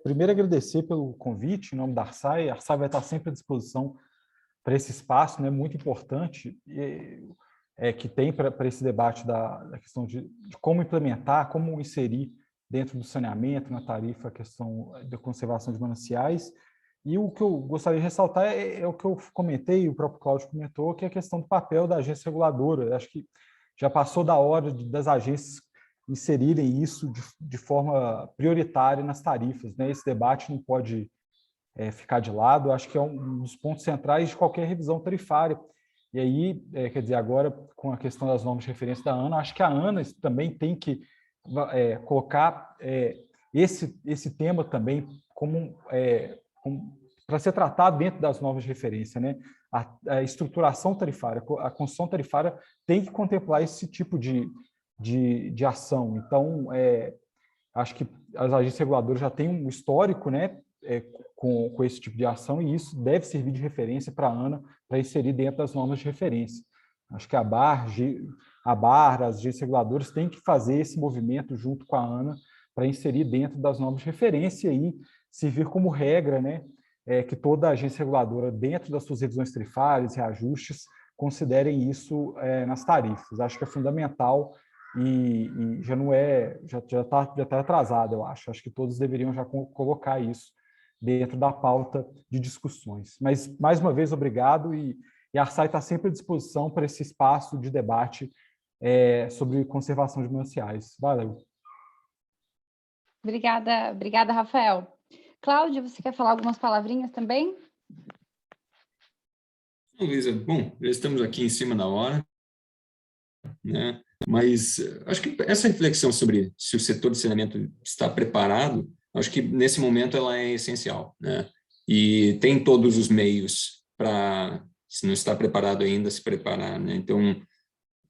Primeiro, agradecer pelo convite, em nome da Arsai. A Arsai vai estar sempre à disposição para esse espaço, né, muito importante, que tem para esse debate da questão de como implementar, como inserir dentro do saneamento, na tarifa, a questão da conservação de mananciais. E o que eu gostaria de ressaltar é o que eu comentei, o próprio Cláudio comentou, que é a questão do papel da agência reguladora. Eu acho que já passou da hora das agências inserirem isso de forma prioritária nas tarifas, né? Esse debate não pode ficar de lado. Eu acho que é um dos pontos centrais de qualquer revisão tarifária. E aí, quer dizer, agora com a questão das normas de referência da ANA, acho que a ANA também tem que colocar esse tema também como para ser tratado dentro das normas de referência, né? A estruturação tarifária, a construção tarifária tem que contemplar esse tipo de ação. Então, acho que as agências reguladoras já têm um histórico, né, com esse tipo de ação, e isso deve servir de referência para a ANA, para inserir dentro das normas de referência. Acho que a BAR, as agências reguladoras têm que fazer esse movimento junto com a ANA para inserir dentro das normas de referência e aí servir como regra, né, que toda agência reguladora, dentro das suas revisões tarifárias e ajustes, considerem isso nas tarifas. Acho que é fundamental e já não já está atrasado, eu acho. Acho que todos deveriam já colocar isso dentro da pauta de discussões. Mas, mais uma vez, obrigado, e a Arsai está sempre à disposição para esse espaço de debate sobre conservação de mananciais. Valeu. Obrigada, Rafael. Cláudio, você quer falar algumas palavrinhas também? Luísa, bom, já estamos aqui em cima da hora, né? Mas acho que essa reflexão sobre se o setor de saneamento está preparado, acho que nesse momento ela é essencial, né? E tem todos os meios para, se não está preparado ainda, se preparar, né? Então,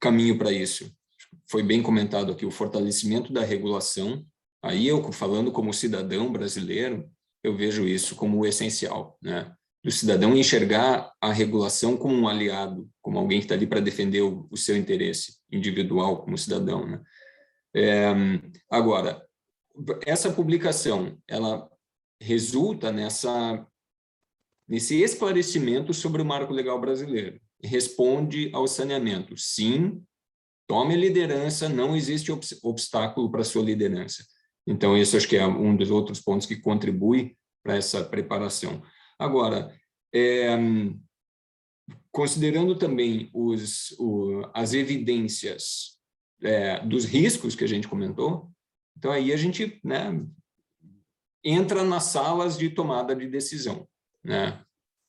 caminho para isso. Foi bem comentado aqui o fortalecimento da regulação. Aí eu, falando como cidadão brasileiro, eu vejo isso como essencial, né? Do cidadão enxergar a regulação como um aliado, como alguém que está ali para defender o seu interesse individual como cidadão, né? Agora, essa publicação, ela resulta nesse esclarecimento sobre o marco legal brasileiro. Responde ao saneamento. Sim, tome a liderança, não existe obstáculo para a sua liderança. Então, esse acho que é um dos outros pontos que contribui para essa preparação. Agora, considerando também as evidências dos riscos que a gente comentou, então aí a gente, né, entra nas salas de tomada de decisão, né,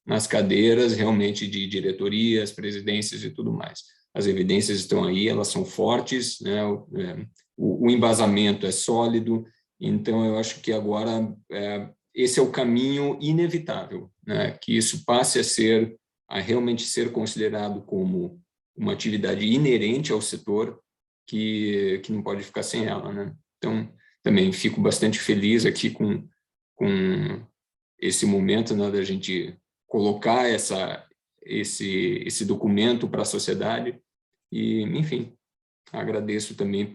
nas cadeiras realmente de diretorias, presidências e tudo mais. As evidências estão aí, elas são fortes, né, o embasamento é sólido, então eu acho que agora esse é o caminho inevitável, né? Que isso passe a realmente ser considerado como uma atividade inerente ao setor que não pode ficar sem ela, né? Então, também fico bastante feliz aqui com esse momento, né, da gente colocar esse documento para a sociedade e, enfim, agradeço também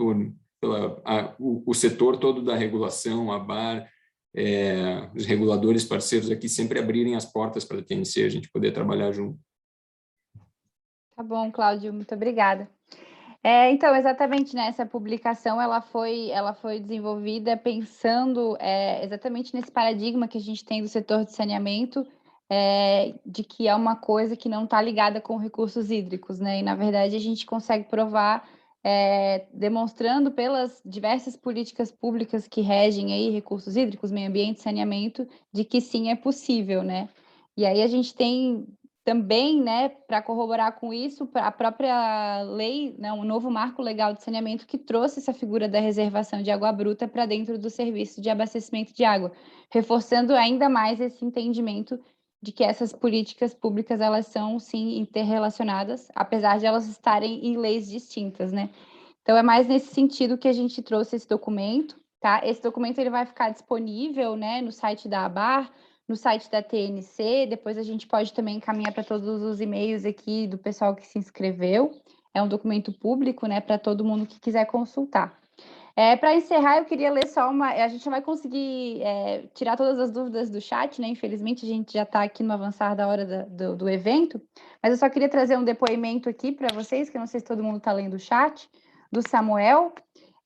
o setor todo da regulação, a ABAR, os reguladores parceiros aqui sempre abrirem as portas para a TNC, a gente poder trabalhar junto. Tá bom, Cláudio, muito obrigada. Então, exatamente, né, essa publicação ela foi desenvolvida pensando exatamente nesse paradigma que a gente tem do setor de saneamento, de que é uma coisa que não está ligada com recursos hídricos, né? E, na verdade, a gente consegue provar demonstrando pelas diversas políticas públicas que regem aí recursos hídricos, meio ambiente, saneamento, de que sim, é possível, né? E aí a gente tem também, né, para corroborar com isso, a própria lei, né, um novo marco legal de saneamento que trouxe essa figura da reservação de água bruta para dentro do serviço de abastecimento de água, reforçando ainda mais esse entendimento de que essas políticas públicas, elas são, sim, interrelacionadas, apesar de elas estarem em leis distintas, né? Então, é mais nesse sentido que a gente trouxe esse documento, tá? Esse documento ele vai ficar disponível, né, no site da ABAR, no site da TNC, depois a gente pode também encaminhar para todos os e-mails aqui do pessoal que se inscreveu. É um documento público, né, para todo mundo que quiser consultar. Para encerrar, eu queria ler só uma... A gente não vai conseguir tirar todas as dúvidas do chat, né? Infelizmente, a gente já está aqui no avançar da hora do evento, mas eu só queria trazer um depoimento aqui para vocês, que eu não sei se todo mundo está lendo o chat, do Samuel.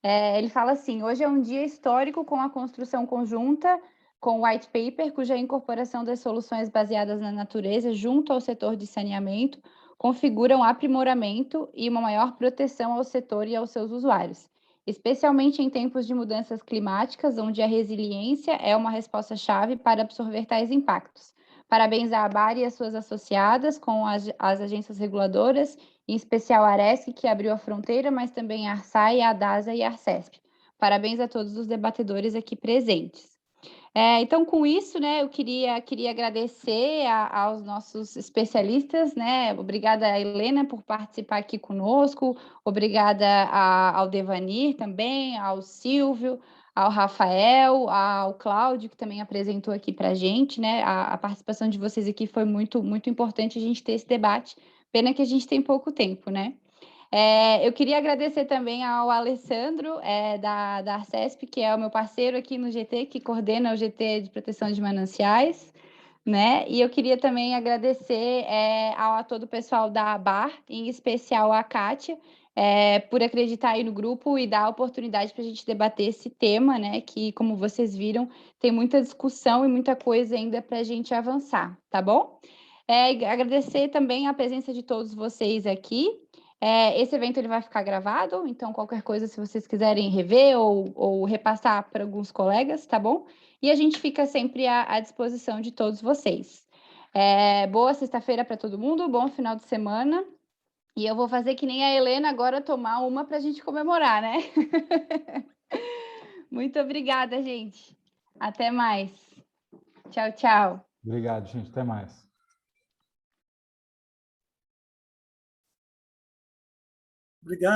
Ele fala assim: hoje é um dia histórico com a construção conjunta com o White Paper, cuja incorporação das soluções baseadas na natureza junto ao setor de saneamento configuram um aprimoramento e uma maior proteção ao setor e aos seus usuários, especialmente em tempos de mudanças climáticas, onde a resiliência é uma resposta-chave para absorver tais impactos. Parabéns à ABAR e às suas associadas, com as agências reguladoras, em especial a Aresc, que abriu a fronteira, mas também a Arsai, a DASA e a Arcesp. Parabéns a todos os debatedores aqui presentes. Então, com isso, né, eu queria agradecer aos nossos especialistas, né? Obrigada a Helena por participar aqui conosco, obrigada ao Devanir também, ao Silvio, ao Rafael, ao Cláudio, que também apresentou aqui para a gente, né? A participação de vocês aqui foi muito, muito importante a gente ter esse debate. Pena que a gente tem pouco tempo, né? Eu queria agradecer também ao Alessandro, da Arcesp, que é o meu parceiro aqui no GT, que coordena o GT de Proteção de Mananciais, né? E eu queria também agradecer a todo o pessoal da ABAR, em especial a Kátia, por acreditar aí no grupo e dar a oportunidade para a gente debater esse tema, né? Que, como vocês viram, tem muita discussão e muita coisa ainda para a gente avançar, tá bom? Agradecer também a presença de todos vocês aqui. Esse evento ele vai ficar gravado, então qualquer coisa, se vocês quiserem rever ou repassar para alguns colegas, tá bom? E a gente fica sempre à disposição de todos vocês. Boa sexta-feira para todo mundo, bom final de semana. E eu vou fazer que nem a Helena agora, tomar uma para a gente comemorar, né? Muito obrigada, gente. Até mais. Tchau, tchau. Obrigado, gente. Até mais. Obrigado.